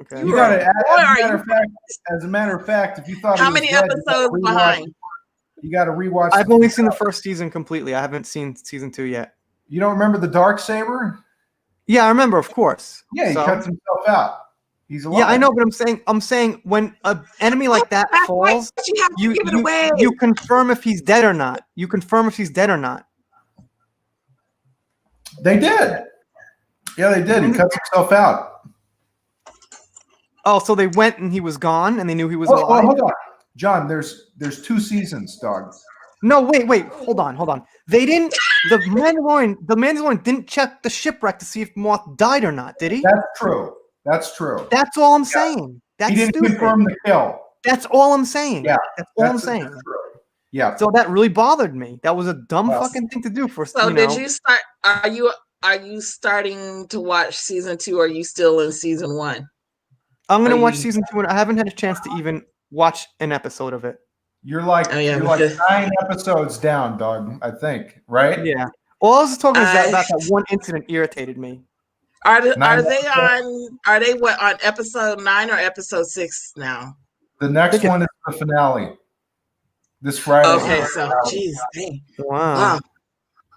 Okay. You got to. As a matter of fact, if you thought how many episodes behind? You got to rewatch. I've only seen the first season completely. I haven't seen season 2 yet. You don't remember the Darksaber? Yeah, I remember, of course. Yeah, he cuts himself out. He's alive. Yeah, I know, but I'm saying when an enemy like that falls, you confirm if he's dead or not. You confirm if he's dead or not. They did. Yeah, they did. He cuts himself out. Oh, so they went and he was gone, and they knew he was alive. Well, hold on, John. There's 2 seasons, dog. No, wait. Hold on. They didn't. The Mandalorian didn't check the shipwreck to see if Moth died or not, did he? That's true. That's all I'm saying. That's he didn't confirm the kill. That's all I'm saying. Yeah, that's all I'm saying. True. Yeah. So that really bothered me. That was a dumb fucking thing to do for. So did you start? Are you starting to watch season 2? Or are you still in season 1? I'm gonna watch season 2, and I haven't had a chance to even watch an episode of it. You're like 9 episodes down, dog. I think, right? Yeah. All I was talking about that one incident irritated me. Are they on episode 9 or episode 6 now? The next one is the finale. This Friday. Okay, so geez, wow.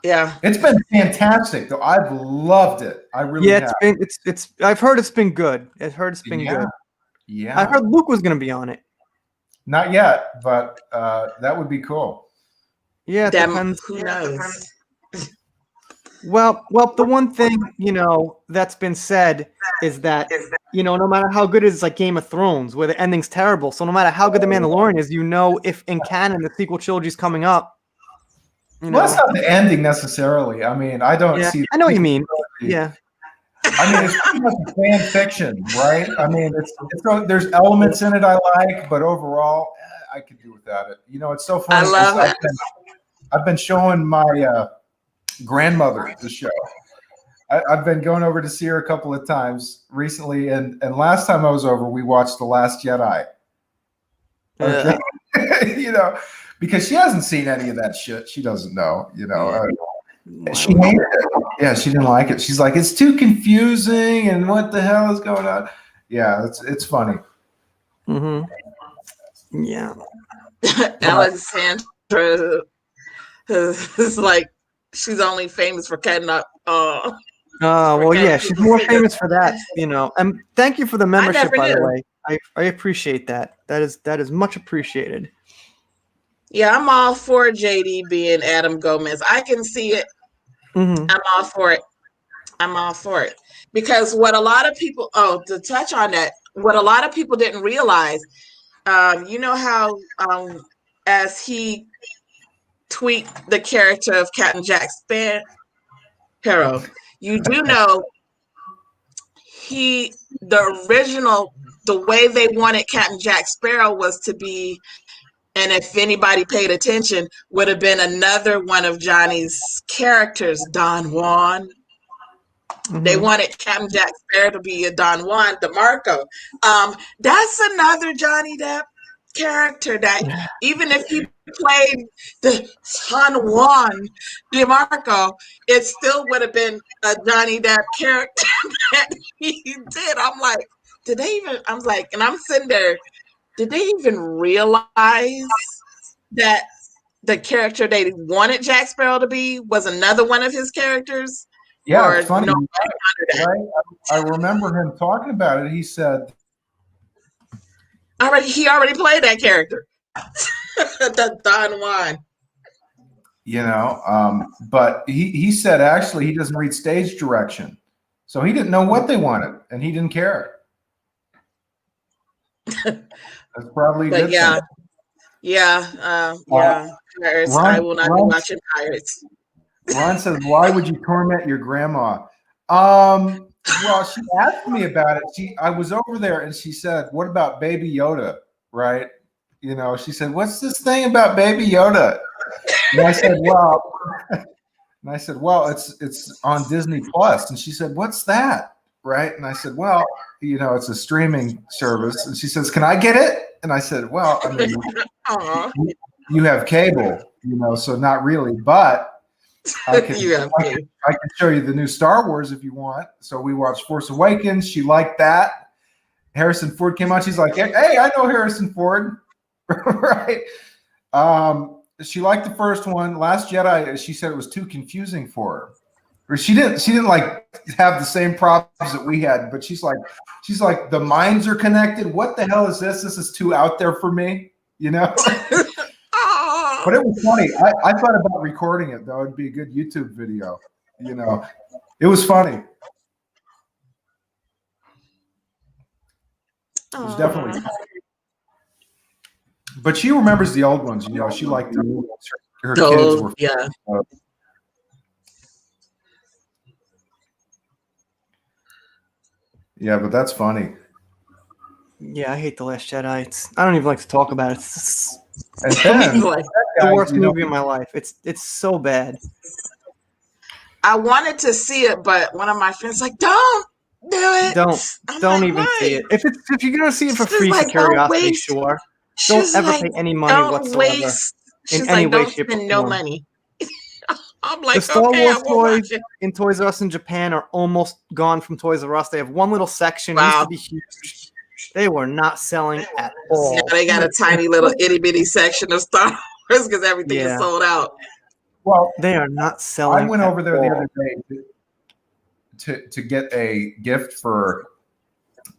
Yeah. It's been fantastic though. I've loved it. I really have. It's I've heard it's been good. I've heard it's been good. Yeah. I heard Luke was gonna be on it. Not yet, but that would be cool. Yeah, depends. Who knows? Well, the one thing, that's been said is that, no matter how good it is, like Game of Thrones, where the ending's terrible. So no matter how good The Mandalorian is, if in canon the sequel trilogy is coming up. Well, that's not the ending necessarily. I mean, I don't see. I know what you mean. Yeah. I mean, it's pretty much fan fiction, right? I mean, there's elements in it I like, but overall, I could do without it. It's so funny. I love it. I've been showing my grandmother the show. I've been going over to see her a couple of times recently, and last time I was over, we watched The Last Jedi. Okay, because she hasn't seen any of that shit. She doesn't know. She hated it. Yeah, she didn't like it. She's like, it's too confusing, and what the hell is going on? Yeah, it's funny. Mm-hmm. Yeah. Alexandra is like, she's only famous for cutting up. Well, yeah, she's more famous for that, And thank you for the membership, by the way. I appreciate that. That is much appreciated. Yeah, I'm all for JD being Adam Gomez. I can see it. Mm-hmm. I'm all for it. Because what a lot of people, to touch on that, what a lot of people didn't realize, how as he tweaked the character of Captain Jack Sparrow, you do know the way they wanted Captain Jack Sparrow was to be And if anybody paid attention, would have been another one of Johnny's characters, Don Juan. They wanted Captain Jack Sparrow to be a Don Juan DeMarco. That's another Johnny Depp character that even if he played the Don Juan DeMarco, it still would have been a Johnny Depp character that he did. I'm like, did they even? I'm like, and I'm sitting there. Did they even realize that the character they wanted Jack Sparrow to be was another one of his characters? Yeah, Or it's funny. no, Right? I remember him talking about it. He said, he already played that character, the Don Juan. you know, but he said actually he doesn't read stage direction, so he didn't know what they wanted, and he didn't care. That's probably a But good yeah, thing. yeah. Pirates. Ron- I will not be Ron- watching Pirates. Ron says, "Why would you torment your grandma?" Well, she asked me about it. I was over there, and she said, "What about Baby Yoda?" Right? You know, she said, "What's this thing about Baby Yoda?" And I said, "Well, it's on Disney Plus." And she said, "What's that?" Right? And I said, "Well, you know, it's a streaming service." And she says, "Can I get it?" And I said, "Well, I mean, you have cable, you know, so not really, but I can show you the new Star Wars if you want." So we watched Force Awakens. She liked that. Harrison Ford came out. She's like, "Hey, I know Harrison Ford." Right? She liked the first one. Last Jedi, she said it was too confusing for her. Or she didn't like have the same problems that we had, but she's like, the minds are connected. What the hell is this? This is too out there for me, you know? But it was funny. I thought about recording it, though. It'd be a good YouTube video. You know, it was funny. It was definitely funny. But she remembers the old ones. You know, she liked the old ones. Her kids were. Yeah. Yeah, but that's funny. Yeah, I hate The Last Jedi. I don't even like to talk about it. It's The worst movie in my life. It's so bad. I wanted to see it, but one of my friends like, "Don't do it. Don't even see it. If you're gonna see it for free for curiosity, sure. Don't ever pay any money whatsoever in any way, shape, or form. No money. I'm like, the Star Wars toys in Toys R Us in Japan are almost gone from Toys R Us. They have one little section. It used to be huge. They were not selling at all. Now they got a tiny little itty bitty section of Star Wars because everything is sold out. Well, they are not selling. I went over there the other day to get a gift for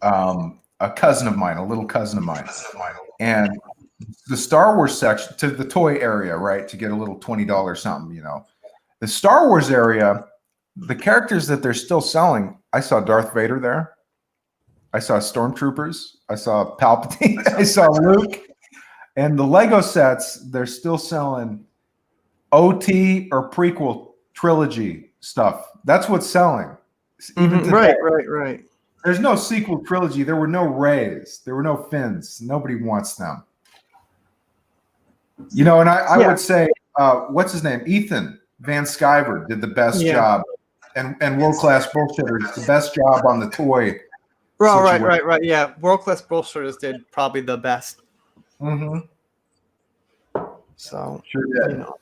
a cousin of mine, a little cousin of mine, and the Star Wars section to the toy area, right, to get a little $20 something, you know. The Star Wars area, the characters that they're still selling, I saw Darth Vader there. I saw Stormtroopers. I saw Palpatine. I saw Luke. And the Lego sets, they're still selling OT or prequel trilogy stuff. That's what's selling. Even today. Right. There's no sequel trilogy. There were no Rays. There were no Finns. Nobody wants them. You know, and I would say, what's his name? Ethan Van Sciver did the best job. And World Class Bullshitters, the best job on the toy. Right. Yeah, World Class Bullshitters did probably the best. Mm-hmm. So, sure did. You know.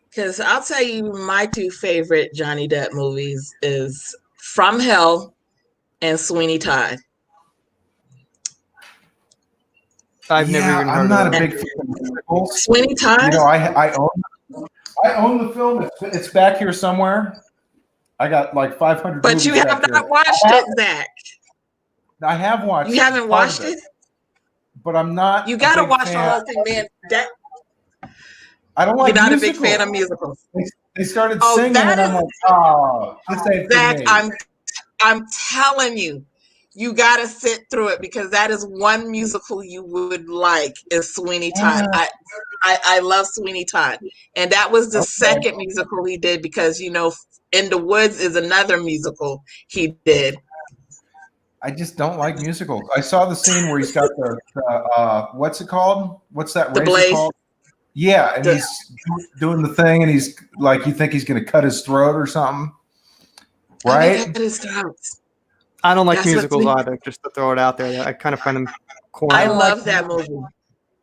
Because I'll tell you, my two favorite Johnny Depp movies is From Hell and Sweeney Todd. I've never even heard I'm not of a big fan of Sweeney Todd. You know, I own the film. It's back here somewhere. I got like 500. But you have not watched it, Zach. I have watched. You haven't watched it, but I'm not. You got to watch the whole thing, man. I don't like. You're not musicals. a big fan of musicals. They started singing, and I'm like, oh, this ain't Zach, for me. I'm telling you, you got to sit through it because that is one musical you would like is Sweeney Todd. I love Sweeney Todd, and that was the second musical he did because you know, In the Woods is another musical he did. I just don't like musicals. I saw the scene where he's got the what's it called? What's that The razor Blade. called? Yeah, and The- he's doing the thing, and he's like, you think he's going to cut his throat or something, right? That is throat. I don't like That's what musicals we- either. Just to throw it out there, I kind of find them corny. I don't like love that movie.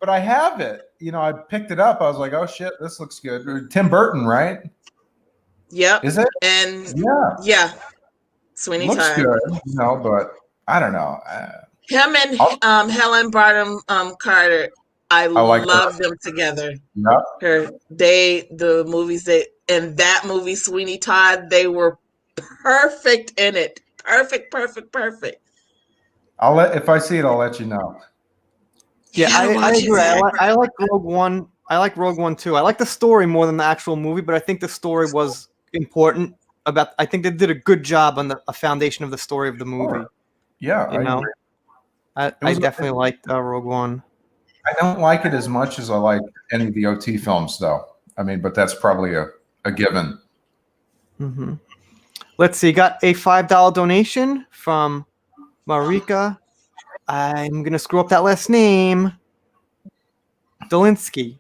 But I have it. You know, I picked it up. I was like, oh shit, this looks good. Tim Burton, right? Yep. Is it? And Yeah, yeah, Sweeney looks Todd. good. You know, but I don't know. Him and Helen Bonham Carter. I like love them together. Yeah. The movies in that movie, Sweeney Todd, they were perfect in it. Perfect. If I see it, I'll let you know. Yeah, I watch it, agree. Zach. I like Rogue One. I like Rogue One too. I like the story more than the actual movie, but I think the story was important. I think they did a good job on a foundation of the story of the movie. Yeah, You know, agree. I definitely liked Rogue One. I don't like it as much as I like any of the OT films, though. I mean, but that's probably a given. Mm-hmm. Let's see. Got a $5 donation from Marika. I'm gonna screw up that last name. Dolinsky.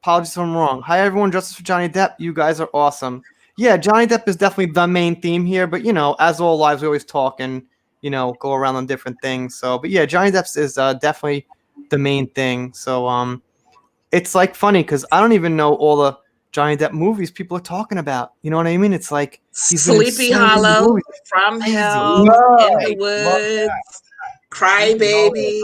Apologies if I'm wrong. Hi everyone, justice for Johnny Depp. You guys are awesome. Yeah, Johnny Depp is definitely the main theme here, but you know, as all lives, we always talk and you know go around on different things. So, but yeah, Johnny Depp is definitely the main thing. So, it's like funny because I don't even know all the Johnny Depp movies people are talking about. You know what I mean? It's like he's been in Sleepy so many Hollow, movies. From Crazy. Hell, Right. In the Woods, Cry Baby,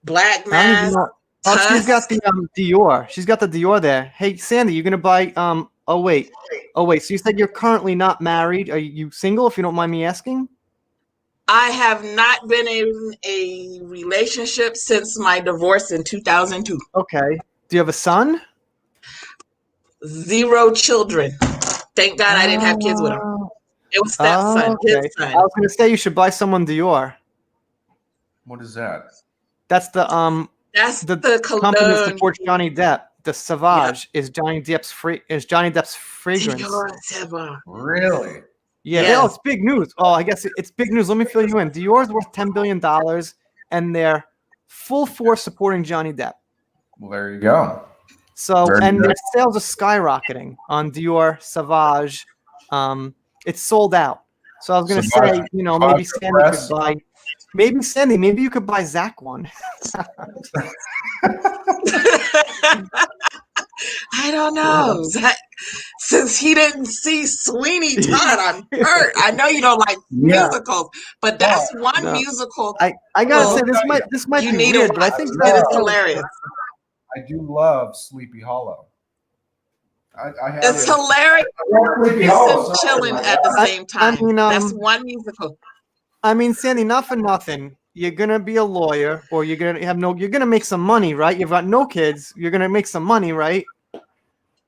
Black I don't even Mass. know. Oh, she's got the Dior. She's got the Dior there. Hey, Sandy, you're gonna buy Oh wait. So you said you're currently not married. Are you single? If you don't mind me asking. I have not been in a relationship since my divorce in 2002. Okay. Do you have a son? 0 children. Thank God I didn't have kids with him. It was stepson, his son. I was gonna say you should buy someone Dior. What is that? That's the That's the company that cologne. supports Johnny Depp. The Sauvage is Johnny Depp's fragrance. Dior. Really? Yeah. Yes. Oh, it's big news. Oh, I guess it's big news. Let me fill you in. Dior's worth $10 billion, and they're full force supporting Johnny Depp. Well, there you go. So, Very and good. their sales are skyrocketing on Dior Sauvage. It's sold out. So I was gonna Sauvage- say, you know, maybe Sauvage Sandy Press. could buy. Maybe Sandy, maybe you could buy Zach one. I don't know. Since he didn't see Sweeney Todd, I'm hurt. I know you don't like Yeah. musicals, but that's one No. musical I gotta Well, say this might you be need to weird, but I watch. think It Zach is is hilarious. I do love Sleepy Hollow. I have It's it. hilarious Sleepy Hollow. and chilling at the same time. mean, That's one musical. I mean, Sandy, not for nothing. You're gonna be a lawyer, or you're gonna make some money, right? You've got no kids. You're gonna make some money, right?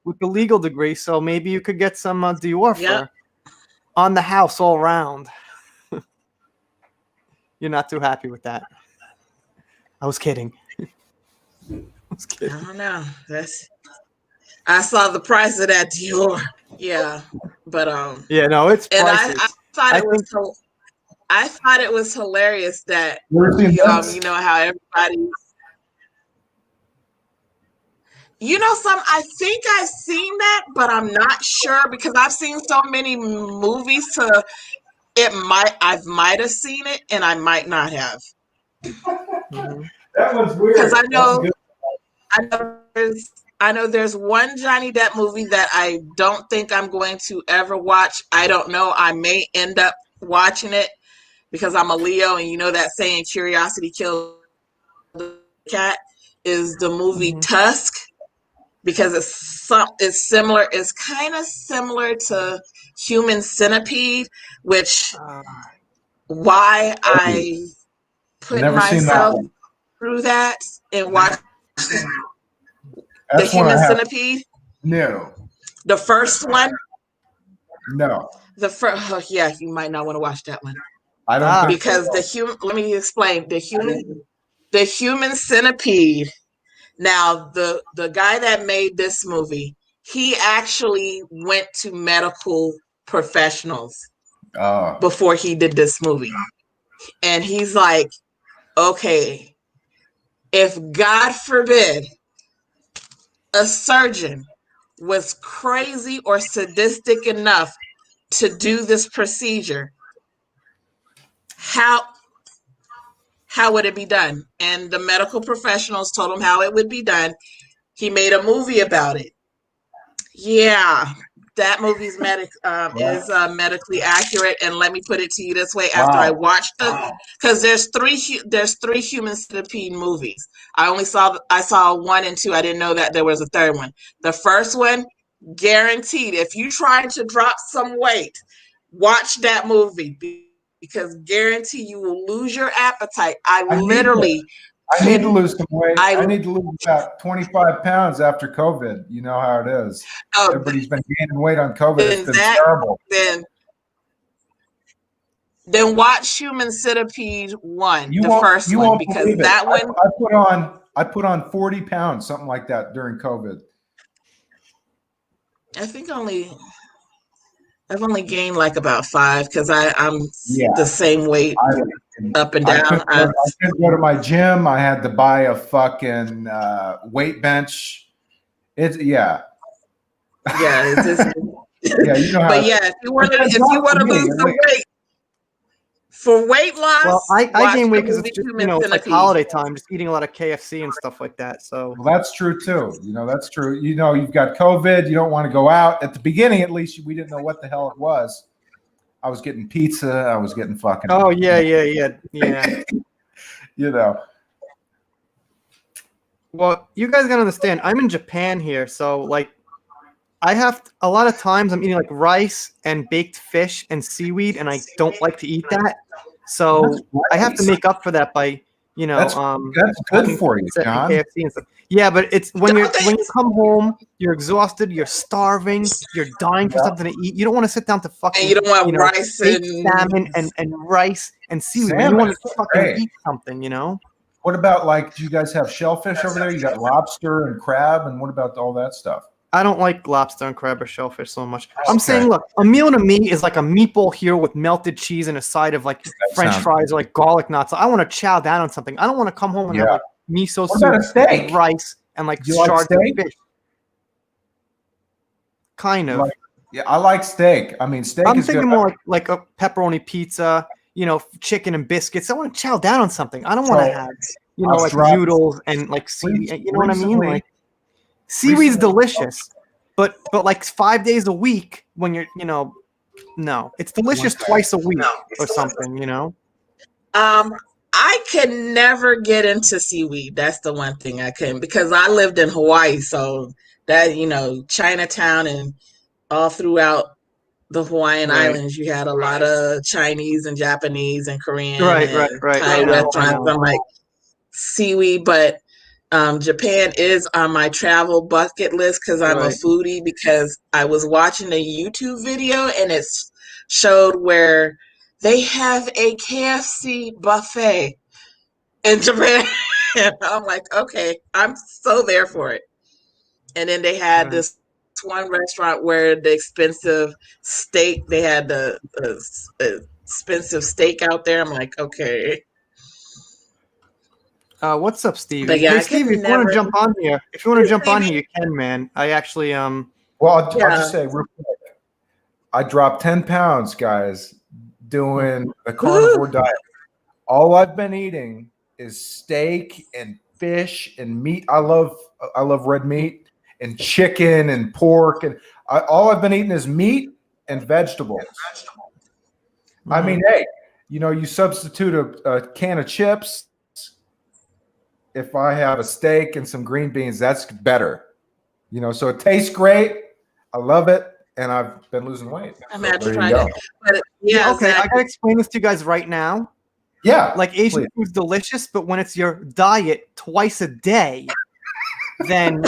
With the legal degree, so maybe you could get some Dior Yep. for on the house all round. You're not too happy with that. I was kidding. I don't know. I saw the price of that Dior. Yeah, but Yeah, no, it's and priceless. I thought it was hilarious that Never seen this. you know how everybody. You know, I think I've seen that, but I'm not sure because I've seen so many movies I might have seen it and I might not have. Mhm. That one's weird. Because I know, That's good. I know there's one Johnny Depp movie that I don't think I'm going to ever watch. I don't know. I may end up watching it because I'm a Leo, and you know that saying, curiosity kills the cat, is the movie Tusk. Because it's similar. It's kind of similar to Human Centipede, which why I put Never seen that myself one. through that and watched the That's one Human I have. Centipede. No. The first one. No. The first. Oh, yeah, you might not want to watch that one I don't think because so. Let me explain the Human Centipede. Now, the guy that made this movie, he actually went to medical professionals before he did this movie. And he's like, okay, if God forbid a surgeon was crazy or sadistic enough to do this procedure, how would it be done? And the medical professionals told him how it would be done. He made a movie about it. Yeah, that movie's medically accurate. And let me put it to you this way: after I watched because there's three Human Centipede movies. I saw 1 and 2. I didn't know that there was a third one. The first one, guaranteed, if you try to drop some weight, watch that movie because guarantee you will lose your appetite. I need to lose some weight. I need to lose about 25 pounds after COVID. You know how it is. Everybody's been gaining weight on COVID. It's been terrible. Then watch Human Centipede 1, the first one, because that one I put on 40 pounds, something like that during COVID. I think I've only gained like about 5 because I'm the same weight up and down. I couldn't go to my gym. I had to buy a fucking weight bench. It's yeah. It's just, you know how. But yeah, if you want to lose some weight for weight loss, well, I gain weight because it's just it's like holiday time, just eating a lot of KFC and stuff like that. So that's true too. That's true. You've got COVID. You don't want to go out. At the beginning, at least, we didn't know what the hell it was. I was getting pizza. I was getting fucking. Oh yeah. Well, you guys gotta understand. I'm in Japan here, so like, I have a lot of times I'm eating like rice and baked fish and seaweed, and I don't like to eat that. So I have to make up for that by that's good for you, John. KFC and stuff. Yeah, but it's when you come home, you're exhausted, you're starving, you're dying for something to eat. You don't want to sit down to fucking. And you don't want rice and salmon and rice and seaweed. You want to fucking eat something, What about, like, do you guys have shellfish over there? You got lobster and crab, and what about all that stuff? I don't like lobster and crab or shellfish so much. I'm saying, look, a meal to me is like a meatball here with melted cheese and a side of like French fries or like garlic knots. I want to chow down on something. I don't want to come home and have like miso soup and rice and like shards of fish. Kind of. I like steak. I mean, steak I'm is thinking good. more like a pepperoni pizza, chicken and biscuits. I want to chow down on something. I don't want to have, like noodles and like seaweed. You know what I mean? Like, seaweed's delicious, but like 5 days a week when you're, no, it's delicious twice a week or something, I can never get into seaweed. That's the one thing I couldn't, because I lived in Hawaii, so that Chinatown and all throughout the Hawaiian Islands, you had a lot of Chinese and Japanese and Korean and Thai restaurants. I'm like, seaweed, but Japan is on my travel bucket list because I'm a foodie, because I was watching a YouTube video and it showed where they have a KFC buffet in Japan. And I'm like, okay, I'm so there for it. And then they had this one restaurant where the expensive steak, they had the expensive steak out there. I'm like, okay. What's up, Steve? But yeah, hey, Steve, if you want to jump on here, you can, man. I actually Well, I'll just say real quick. I dropped 10 pounds, guys, doing the carnivore diet. All I've been eating is steak and fish and meat. I love red meat and chicken and pork, and all I've been eating is meat and vegetables. Mm-hmm. I mean, hey, you substitute a can of chips. If I have a steak and some green beans, that's better. So it tastes great. I love it, and I've been losing weight. I'm actually trying to. Okay, exactly. I gotta explain this to you guys right now. Yeah, like Asian food's delicious, but when it's your diet twice a day, then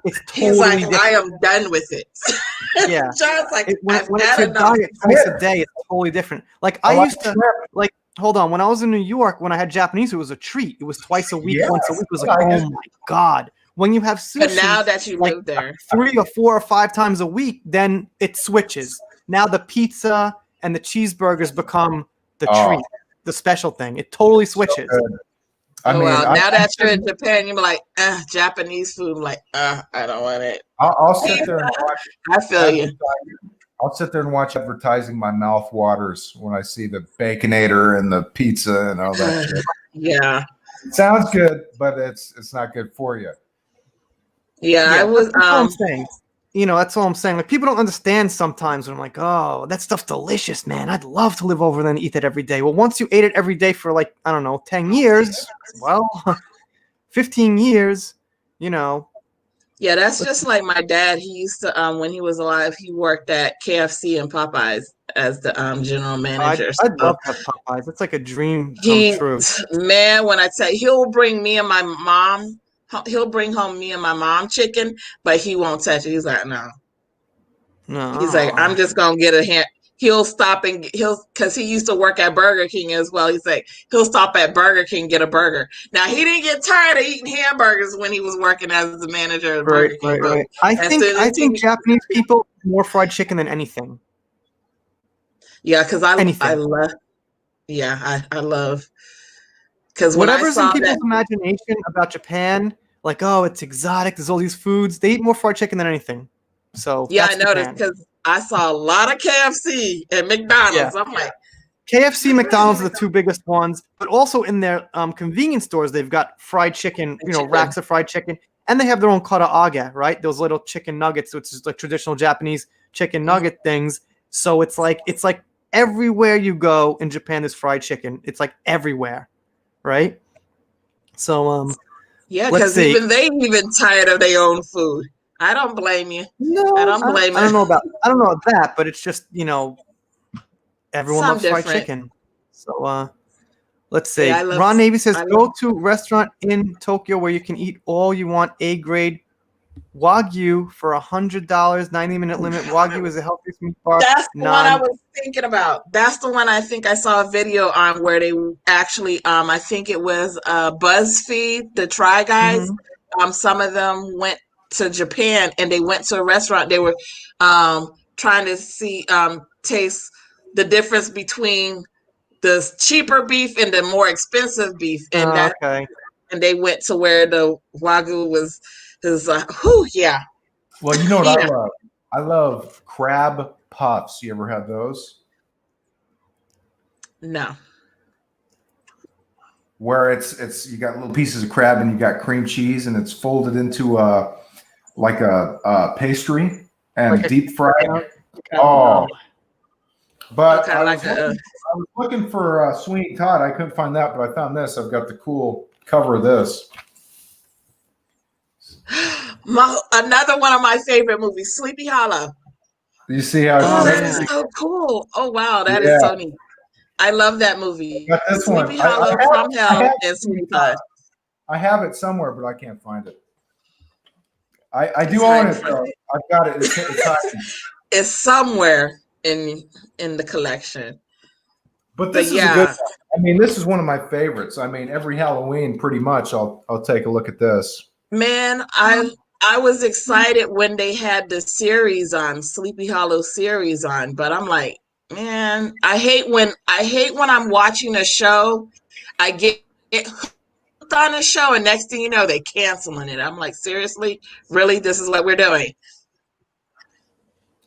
it's totally different. I am done with it. Yeah, John's like, when it's your diet twice a day, it's totally different. Like I used to like. Hold on. When I was in New York, when I had Japanese, it was a treat. It was twice a week, once a week. It was like, oh my God. When you have sushi, but now that you live there 3 or 4 or 5 times a week, then it switches. Now the pizza and the cheeseburgers become the treat. the special thing. It totally switches. I mean, now that you're in Japan, you're like, Japanese food. I'm like, I don't want it. I'll sit there and watch. I feel you. I'll sit there and watch advertising. My mouth waters when I see the Baconator and the pizza and all that shit. Yeah. It sounds good, but it's not good for you. Yeah, I was. That's all I'm saying. That's all I'm saying. Like, people don't understand sometimes when I'm like, oh, that stuff's delicious, man. I'd love to live over there and eat that every day. Well, once you ate it every day for, like, I don't know, 10 years, well, 15 years, Yeah, that's just like my dad. He used to, when he was alive, he worked at KFC and Popeyes as the general manager. I'd love to have Popeyes. It's like a dream come true. Man, when I tell you, he'll bring home me and my mom chicken, but he won't touch it. He's like, no. He's like, I'm just gonna get a hand. He'll stop because he used to work at Burger King as well. He's like, he'll stop at Burger King, get a burger. Now, he didn't get tired of eating hamburgers when he was working as the manager of Burger King. Right. I think Japanese people eat more fried chicken than anything. Yeah, because I love. Yeah, I love. Because whatever's in people's imagination about Japan, like, oh, it's exotic. There's all these foods. They eat more fried chicken than anything. So yeah, I noticed because I saw a lot of KFC and McDonald's. Yeah. I'm like, KFC, McDonald's are the two biggest ones, but also in their convenience stores, they've got fried chicken, racks of fried chicken, and they have their own karaage, right? Those little chicken nuggets, which is like traditional Japanese chicken nugget things. So it's like everywhere you go in Japan, there's fried chicken. It's like everywhere, right? So yeah, because even they tired of their own food. I don't blame you. No, I don't blame you. I don't know about that, but it's just, everyone loves fried chicken. So let's see. Yeah, Ron Navy says, go to restaurant in Tokyo where you can eat all you want. A-grade Wagyu for $100, 90-minute limit. Wagyu is the healthiest meat bar. That's the one I was thinking about. That's the one I think I saw a video on where they actually, I think it was BuzzFeed, the Try Guys. Mm-hmm. Some of them went to Japan and they went to a restaurant. They were trying to taste the difference between the cheaper beef and the more expensive beef. And and they went to where the Wagyu was. Yeah. Well, you know what I love? I love crab puffs. You ever had those? No. Where it's you got little pieces of crab and you got cream cheese and it's folded into a pastry and like deep fried. Oh. But I was looking for Sweeney Todd. I couldn't find that, but I found this. I've got the cool cover of this. Another one of my favorite movies, Sleepy Hollow. You see how? Oh, that is so cool! Oh wow, that is so neat. I love that movie. Got this Sleepy one. Hollow, From Hell, and Sweeney Todd. I have it somewhere, but I can't find it. I do own it though. I've got it. It's somewhere in the collection. But this is a good one. I mean, this is one of my favorites. I mean, every Halloween, pretty much, I'll take a look at this. Man, I was excited when they had the series on, Sleepy Hollow series on, but I'm like, man, I hate when I'm watching a show, I get hooked on a show, and next thing you know, they canceling it. I'm like, seriously, really, this is what we're doing?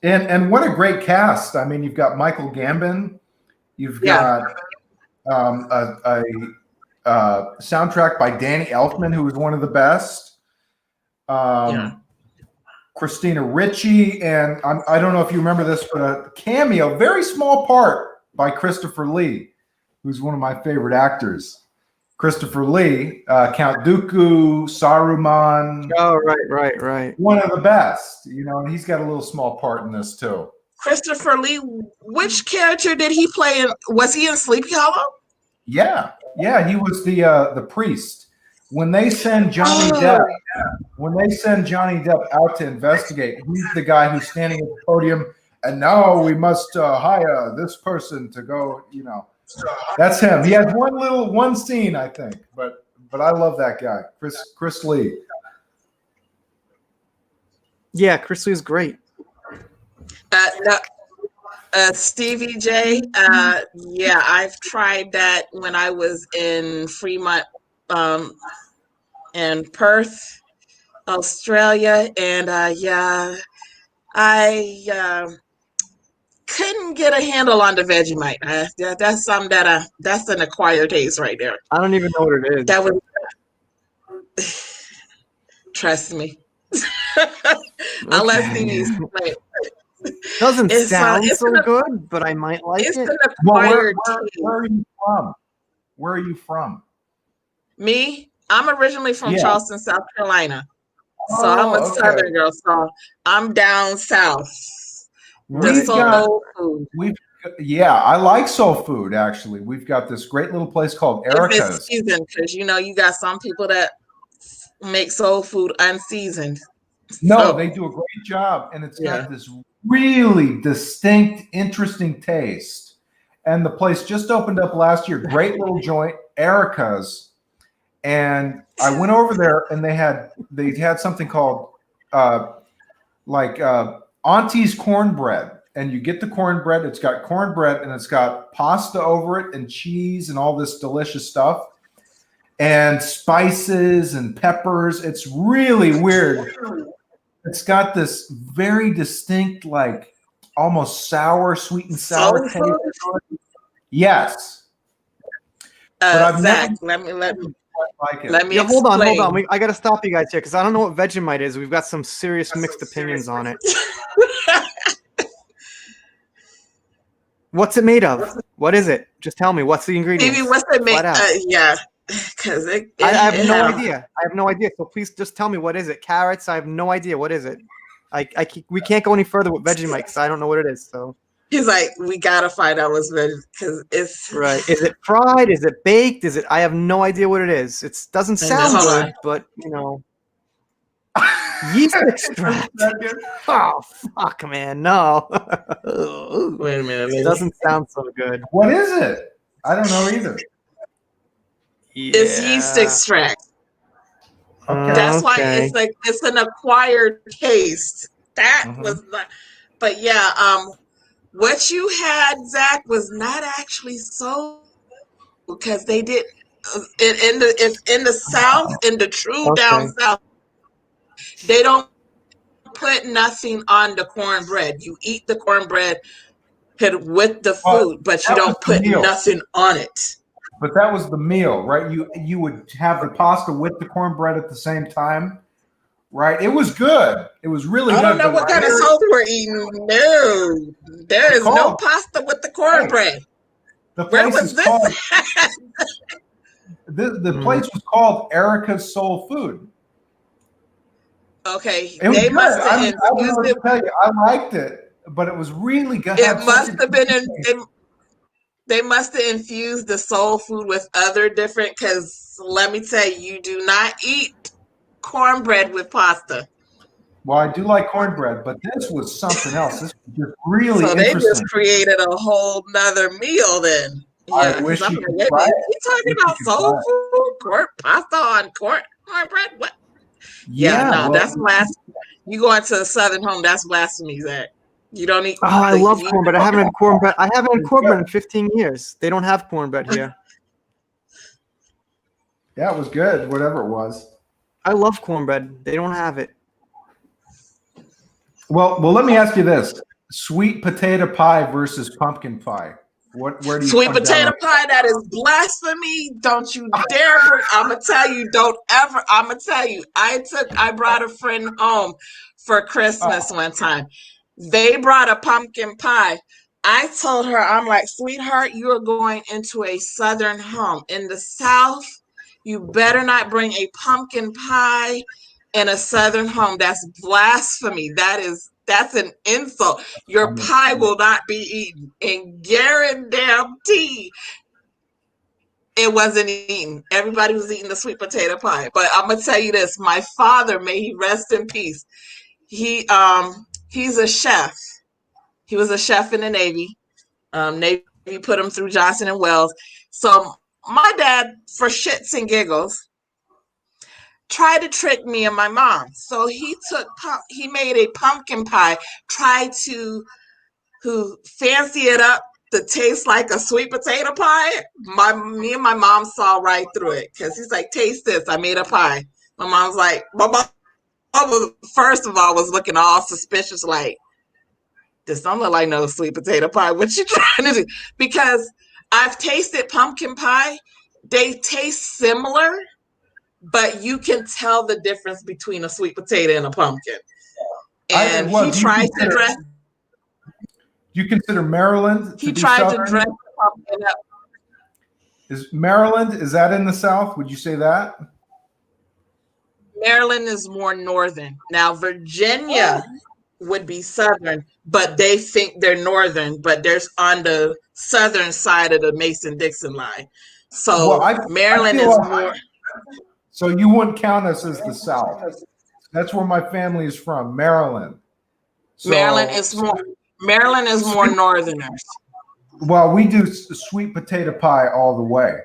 And what a great cast! I mean, you've got Michael Gambon, you've got a soundtrack by Danny Elfman, who was one of the best. Christina Ricci, and I don't know if you remember this, but a cameo, very small part by Christopher Lee, who's one of my favorite actors. Christopher Lee, Count Dooku, Saruman. Oh, right. One of the best, and he's got a little small part in this too. Christopher Lee, which character did he play in? Was he in Sleepy Hollow? Yeah, he was the priest. When they send Johnny Depp out to investigate, he's the guy who's standing at the podium, and now we must hire this person to go, That's him. He has one scene, I think, but I love that guy, Chris Lee. Yeah, Chris Lee is great. Stevie J. Yeah, I've tried that when I was in Fremont, and Perth, Australia, and yeah, I couldn't get a handle on the Vegemite. That's something that's an acquired taste right there. I don't even know what it is. That was, trust me. I'll let Stevie Okay. explain. Doesn't sound It's so good, but I might like it's it. an Well, acquired where taste. are you from? Where are you from? Me, I'm originally from Yeah. Charleston, South Carolina. So I'm a Oh, okay. Southern girl. So I'm down south. The We've got soul food. yeah, I like soul food actually. We've got this great little place called If it's Erica's. seasoned, because you got some people that make soul food unseasoned. No, So they do a great job, and it's yeah. got this really distinct, interesting taste. And the place just opened up last year. Great little joint, Erica's. And I went over there, and they had something called Auntie's cornbread. And you get the cornbread. It's got cornbread, and it's got pasta over it, and cheese, and all this delicious stuff, and spices and peppers. It's really weird. It's got this very distinct, like almost sour, sweet and sour Soul taste. food. Yes, but I've Zach, never let me like it. let me Yeah, hold on. explain. I got to stop you guys here because I don't know what Vegemite is. We've got some serious mixed opinions on it. What's it made of? What is it? Just tell me. What's the ingredients? Maybe what's the make? Flat out. Yeah, because I have it no has. idea. I have no idea. So please just tell me what is it? Carrots? I have no idea. What is it? We can't go any further with Vegemite because I don't know what it is. So He's like, we gotta find out what's better because it's right. Is it fried? Is it baked? Is it? I have no idea what it is. It doesn't sound hold good, on. but yeast extract. Oh fuck, man, no. Wait a minute. Doesn't sound so good. What is it? I don't know either. It's yeast extract. Okay. That's why Okay. it's an acquired taste. That was not, but yeah, what you had, Zach, was not actually so because they did it's in the South, in the true down Okay. South, they don't put nothing on the cornbread. You eat the cornbread with the food, but you that was don't the put meal. nothing on it. But that was the meal, right? You would have the pasta with the cornbread at the same time, right? It was good. It was really I good. don't know what kind of sauce we're eating. No, there is no pasta with the cornbread. The Where place was is this? called the place was called Erica's Soul Food. Okay, It was they good. must have I don't know infused what it. to tell you. I liked it, but it was really good. It must have been they must have infused the soul food with other different. Because let me tell you, you do not eat cornbread with pasta. Well, I do like cornbread, but this was something else. This was just really So they just interesting. created a whole nother meal then. Yeah, I wish I'm you like, could wait a try minute, it. you talking about soul food? Pasta on cornbread? What? Yeah, no, well, that's blasphemy. You go into a southern home, that's blasphemy, Zach. You don't eat. Oh, I love cornbread. I haven't had cornbread. I haven't had cornbread in 15 years. They don't have cornbread here. Yeah, it was good, whatever it was. I love cornbread. They don't have it. Well, let me ask you this: sweet potato pie versus pumpkin pie. Where do you sweet come potato down pie? That is blasphemy. Don't you dare bring. I'm gonna tell you. Don't ever. I'm gonna tell you. I brought a friend home for Christmas one time. They brought a pumpkin pie. I told her, I'm like, sweetheart, you are going into a southern home. In the South, you better not bring a pumpkin pie in a southern home. That's blasphemy. That's an insult. Your pie will not be eaten. And guarantee it wasn't eaten. Everybody was eating the sweet potato pie. But I'm gonna tell you this: my father, may he rest in peace. He's a chef. He was a chef in the Navy. Navy put him through Johnson and Wells. So my dad, for shits and giggles, tried to trick me and my mom. So he made a pumpkin pie, tried to who fancy it up to taste like a sweet potato pie, me and my mom saw right through it because he's like, taste this. I made a pie. My mom's like, my mom was, first of all, was looking all suspicious, like, this don't look like no sweet potato pie. What you trying to do? Because I've tasted pumpkin pie. They taste similar, but you can tell the difference between a sweet potato and a pumpkin. And he tried to dress. You consider Maryland? He tried to dress the pumpkin up. Is Maryland, is that in the South? Would you say that? Maryland is more northern. Now, Virginia would be southern, but they think they're northern, but they're on the southern side of the Mason-Dixon line. So Maryland is more. So you wouldn't count us as the South. That's where my family is from, Maryland. So, Maryland is more northerners. Well, we do sweet potato pie all the way.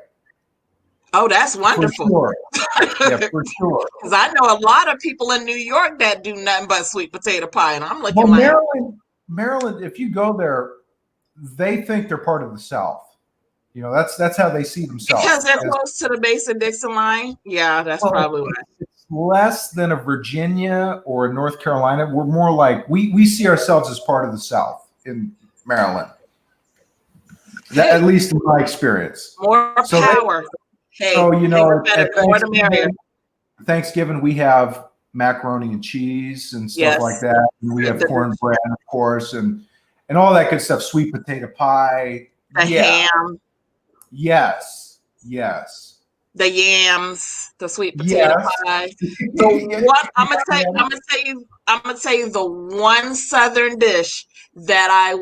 Oh, that's wonderful. For sure. Yeah, for sure. Because I know a lot of people in New York that do nothing but sweet potato pie, and I'm looking Maryland, if you go there, they think they're part of the South. You know, that's how they see themselves. Because they're close to the Mason-Dixon line. Yeah, that's probably why. It's less than a Virginia or a North Carolina. We're more like we see ourselves as part of the South in Maryland. At least in my experience. More power. So, you know, at Thanksgiving, we have macaroni and cheese and stuff like that. And we have cornbread, of course, and all that good stuff. Sweet potato pie. The ham. Yes. The yams, the sweet potato pie. I'm gonna tell you the one Southern dish that I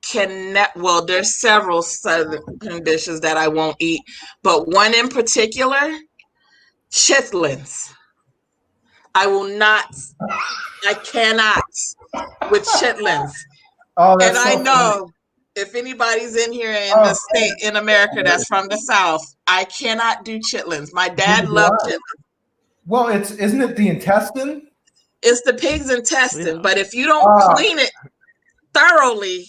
cannot. Well, there's several Southern dishes that I won't eat, but one in particular, chitlins. I will not. I cannot with chitlins. Oh, that's and I know. If anybody's in here in the state in America that's from the South, I cannot do chitlins. My dad loved chitlins. Well, isn't it the intestine? It's the pig's intestine, but if you don't clean it thoroughly,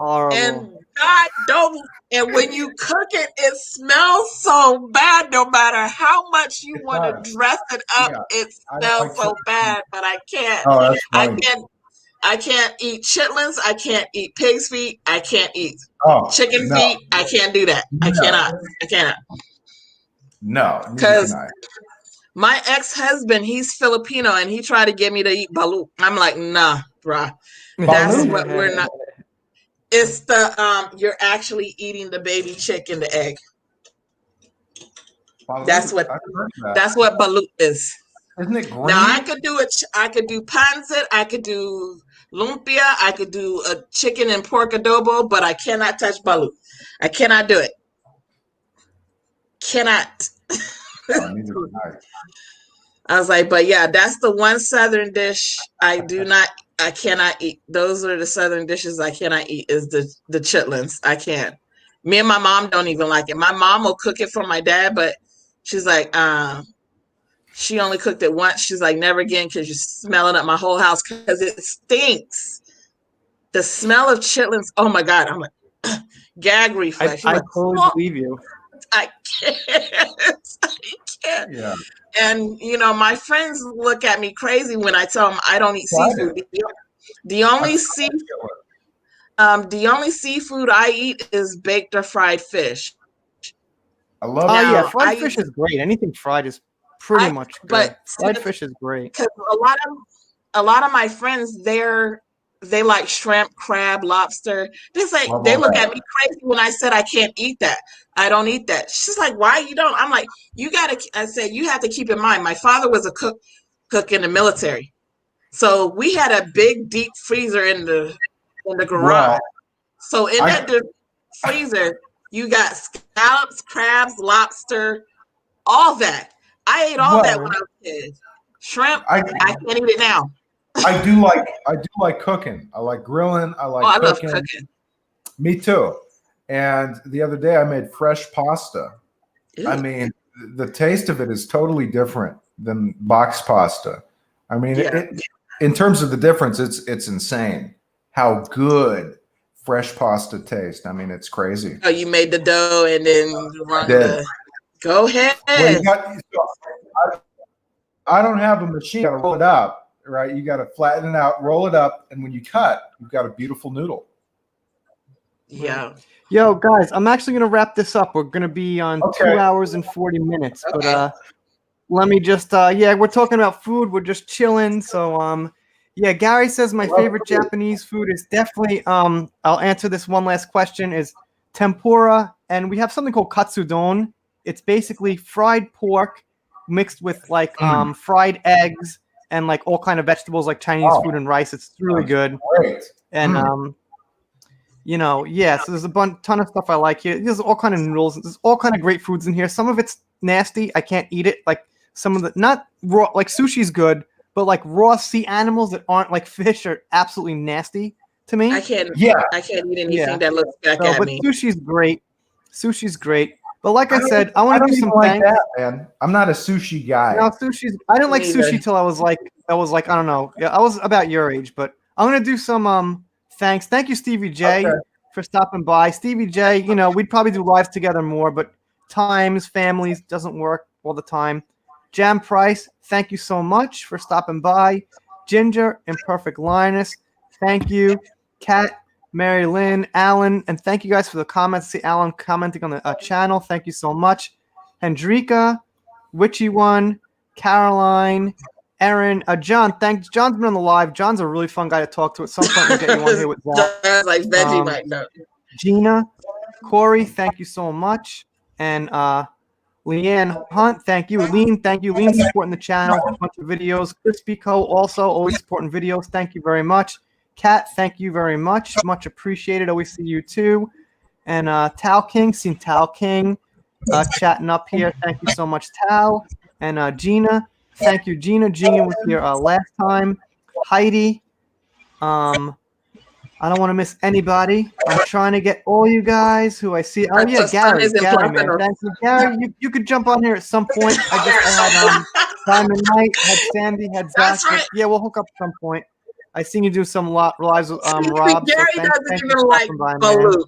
and God don't, and when you cook it, it smells so bad. No matter how much you want to dress it up, it smells so bad. But I can't. Oh, that's funny. I can't eat chitlins. I can't eat pig's feet. I can't eat chicken feet. I can't do that. I cannot. No. Because my ex-husband, he's Filipino, and he tried to get me to eat balut. I'm like, nah, bruh. That's what we're not. It's the you're actually eating the baby chick and the egg. Balut, that's what balut is. Isn't it green? Now I could do it. I could do pancit. I could do lumpia. I could do a chicken and pork adobo, but I cannot touch balut. I cannot do it. Cannot. I was like, but yeah, that's the one Southern dish I cannot eat. Those are the Southern dishes I cannot eat is the chitlins. I can't. Me and my mom don't even like it. My mom will cook it for my dad, but she's like, she only cooked it once. She's like, never again, because you're smelling up my whole house because it stinks. The smell of chitlins. Oh my God. I'm like, gag reflex. I totally believe you. I can't. Yeah. And, you know, my friends look at me crazy when I tell them I don't eat seafood. The only seafood I eat is baked or fried fish. I love it. Oh, yeah. Fried fish is great. Anything fried is pretty much good. But fried fish is great. Because a lot of my friends, they like shrimp, crab, lobster. They look at me crazy when I said I can't eat that. I don't eat that. She's like, why you don't? I'm like, I said, you have to keep in mind, my father was a cook in the military. So we had a big deep freezer in the garage. Wow. So in that freezer, you got scallops, crabs, lobster, all that. I ate all that when I was a kid. Shrimp, I can't eat it now. I do like cooking. I like grilling. I like cooking. I love cooking. Me too. And the other day I made fresh pasta. Ew. I mean, the taste of it is totally different than box pasta. I mean, in terms of the difference, it's insane how good fresh pasta taste. I mean, it's crazy. Oh, you made the dough and then run Did. Go ahead. Well, I don't have a machine. You got to roll it up, right? You got to flatten it out, roll it up, and when you cut, you've got a beautiful noodle. Yeah. Yo, guys, I'm actually gonna wrap this up. We're gonna be on 2 hours and 40 minutes, but let me just yeah, we're talking about food. We're just chilling. So yeah, Gary says my favorite Japanese food is definitely I'll answer this one last question is tempura, and we have something called katsudon. It's basically fried pork mixed with like fried eggs and like all kind of vegetables like Chinese food and rice. It's really good. Great. And you know, yeah, so there's a ton of stuff I like here. There's all kind of noodles. There's all kind of great foods in here. Some of it's nasty. I can't eat it. Like some of the not raw, like sushi's good, but like raw sea animals that aren't like fish are absolutely nasty to me. I can't eat anything that looks back at me. But sushi's great. Sushi's great. But like I said, I want to do some like that, man. I'm not a sushi guy. No, sushi's. I didn't like sushi till I was like I don't know. Yeah, I was about your age, but I'm gonna do some thanks. Thank you, Stevie J, for stopping by. Stevie J, you know, we'd probably do lives together more, but times, families doesn't work all the time. Jam Price, thank you so much for stopping by. Ginger, Imperfect Linus, thank you. Kat, Mary Lynn, Alan, and thank you guys for the comments. See Alan commenting on the channel. Thank you so much. Hendrika, Witchy One, Caroline, Aaron, John. Thanks. John's been on the live. John's a really fun guy to talk to. At some point, we'll get you on here with that. Like veggie right now. Gina, Corey, thank you so much. And Leanne Hunt, thank you. Lean, thank you. Lean supporting the channel, a bunch of videos. Crispy Co. also always supporting videos. Thank you very much. Kat, thank you very much. Much appreciated. Always see you too. And Tal King, seen Tal King chatting up here. Thank you so much, Tal. And Gina, thank you, Gina. Gina was here last time. Heidi, I don't want to miss anybody. I'm trying to get all you guys who I see. Oh yeah, Gary, man. Thank you, Gary. You could jump on here at some point. I had Diamond Knight, had Sandy, had Zach. Right. Yeah, we'll hook up at some point. I seen you do some lives with Rob. Gary so doesn't even like Balut.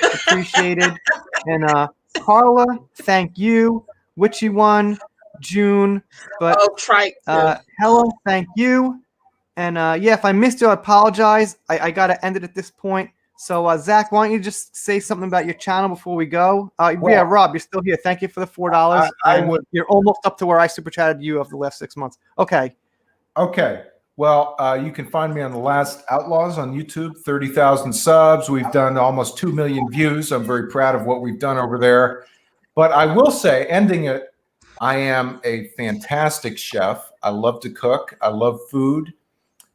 Appreciated. And Carla, thank you. Witchy One, June, but Helen, thank you. And yeah, if I missed you, I apologize. I got to end it at this point. So Zach, why don't you just say something about your channel before we go? Yeah, Rob, you're still here. Thank you for the $4. I would. You're almost up to where I super chatted you over the last 6 months. Okay. Well, you can find me on The Last Outlaws on YouTube, 30,000 subs. We've done almost 2 million views. I'm very proud of what we've done over there. But I will say, ending it, I am a fantastic chef. I love to cook. I love food.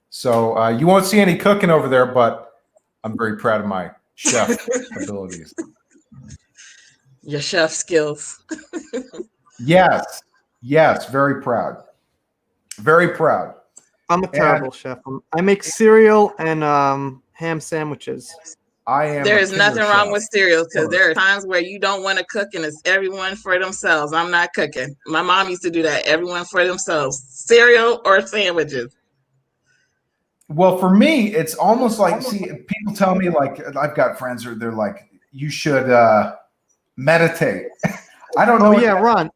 So you won't see any cooking over there, but I'm very proud of my chef abilities. Your chef skills. Yes, very proud. Very proud. I'm a terrible chef. I make cereal and ham sandwiches. There is nothing wrong with cereal because there are times where you don't want to cook and it's everyone for themselves. I'm not cooking. My mom used to do that. Everyone for themselves. Cereal or sandwiches. Well, for me, it's almost like, see, people tell me, like, I've got friends who they're like, you should meditate. I don't know. Oh yeah, Ron,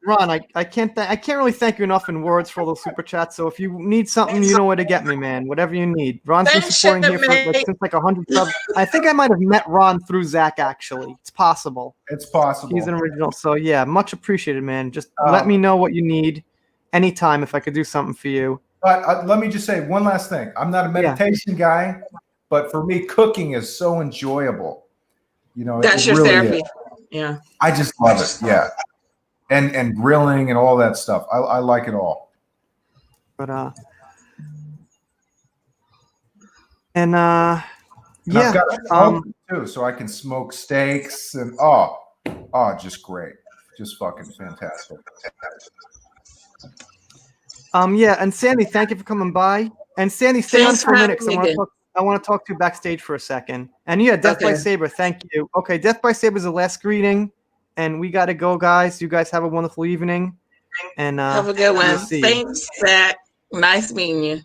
I can't really thank you enough in words for all those super chats. So if you need something, you know where to get me, man. Whatever you need. Ron's been supporting here for since like 100 subs. I think I might have met Ron through Zach. Actually, it's possible. It's possible. He's an original. So yeah, much appreciated, man. Just let me know what you need anytime if I could do something for you. But let me just say one last thing. I'm not a meditation guy, but for me, cooking is so enjoyable. You know, that's your really therapy. Yeah, I just love it. Yeah, and grilling and all that stuff. I like it all. But and yeah, I've got a smoker too, so I can smoke steaks and just great, just fucking fantastic. Yeah, and Sandy, thank you for coming by. And Sandy, stay on for a minute because I want to talk to you backstage for a second. And yeah, Death by Saber, thank you. Okay, Death by Saber is the last greeting, and we got to go, guys. You guys have a wonderful evening. And have a good one. Thanks, Zach. Nice meeting you.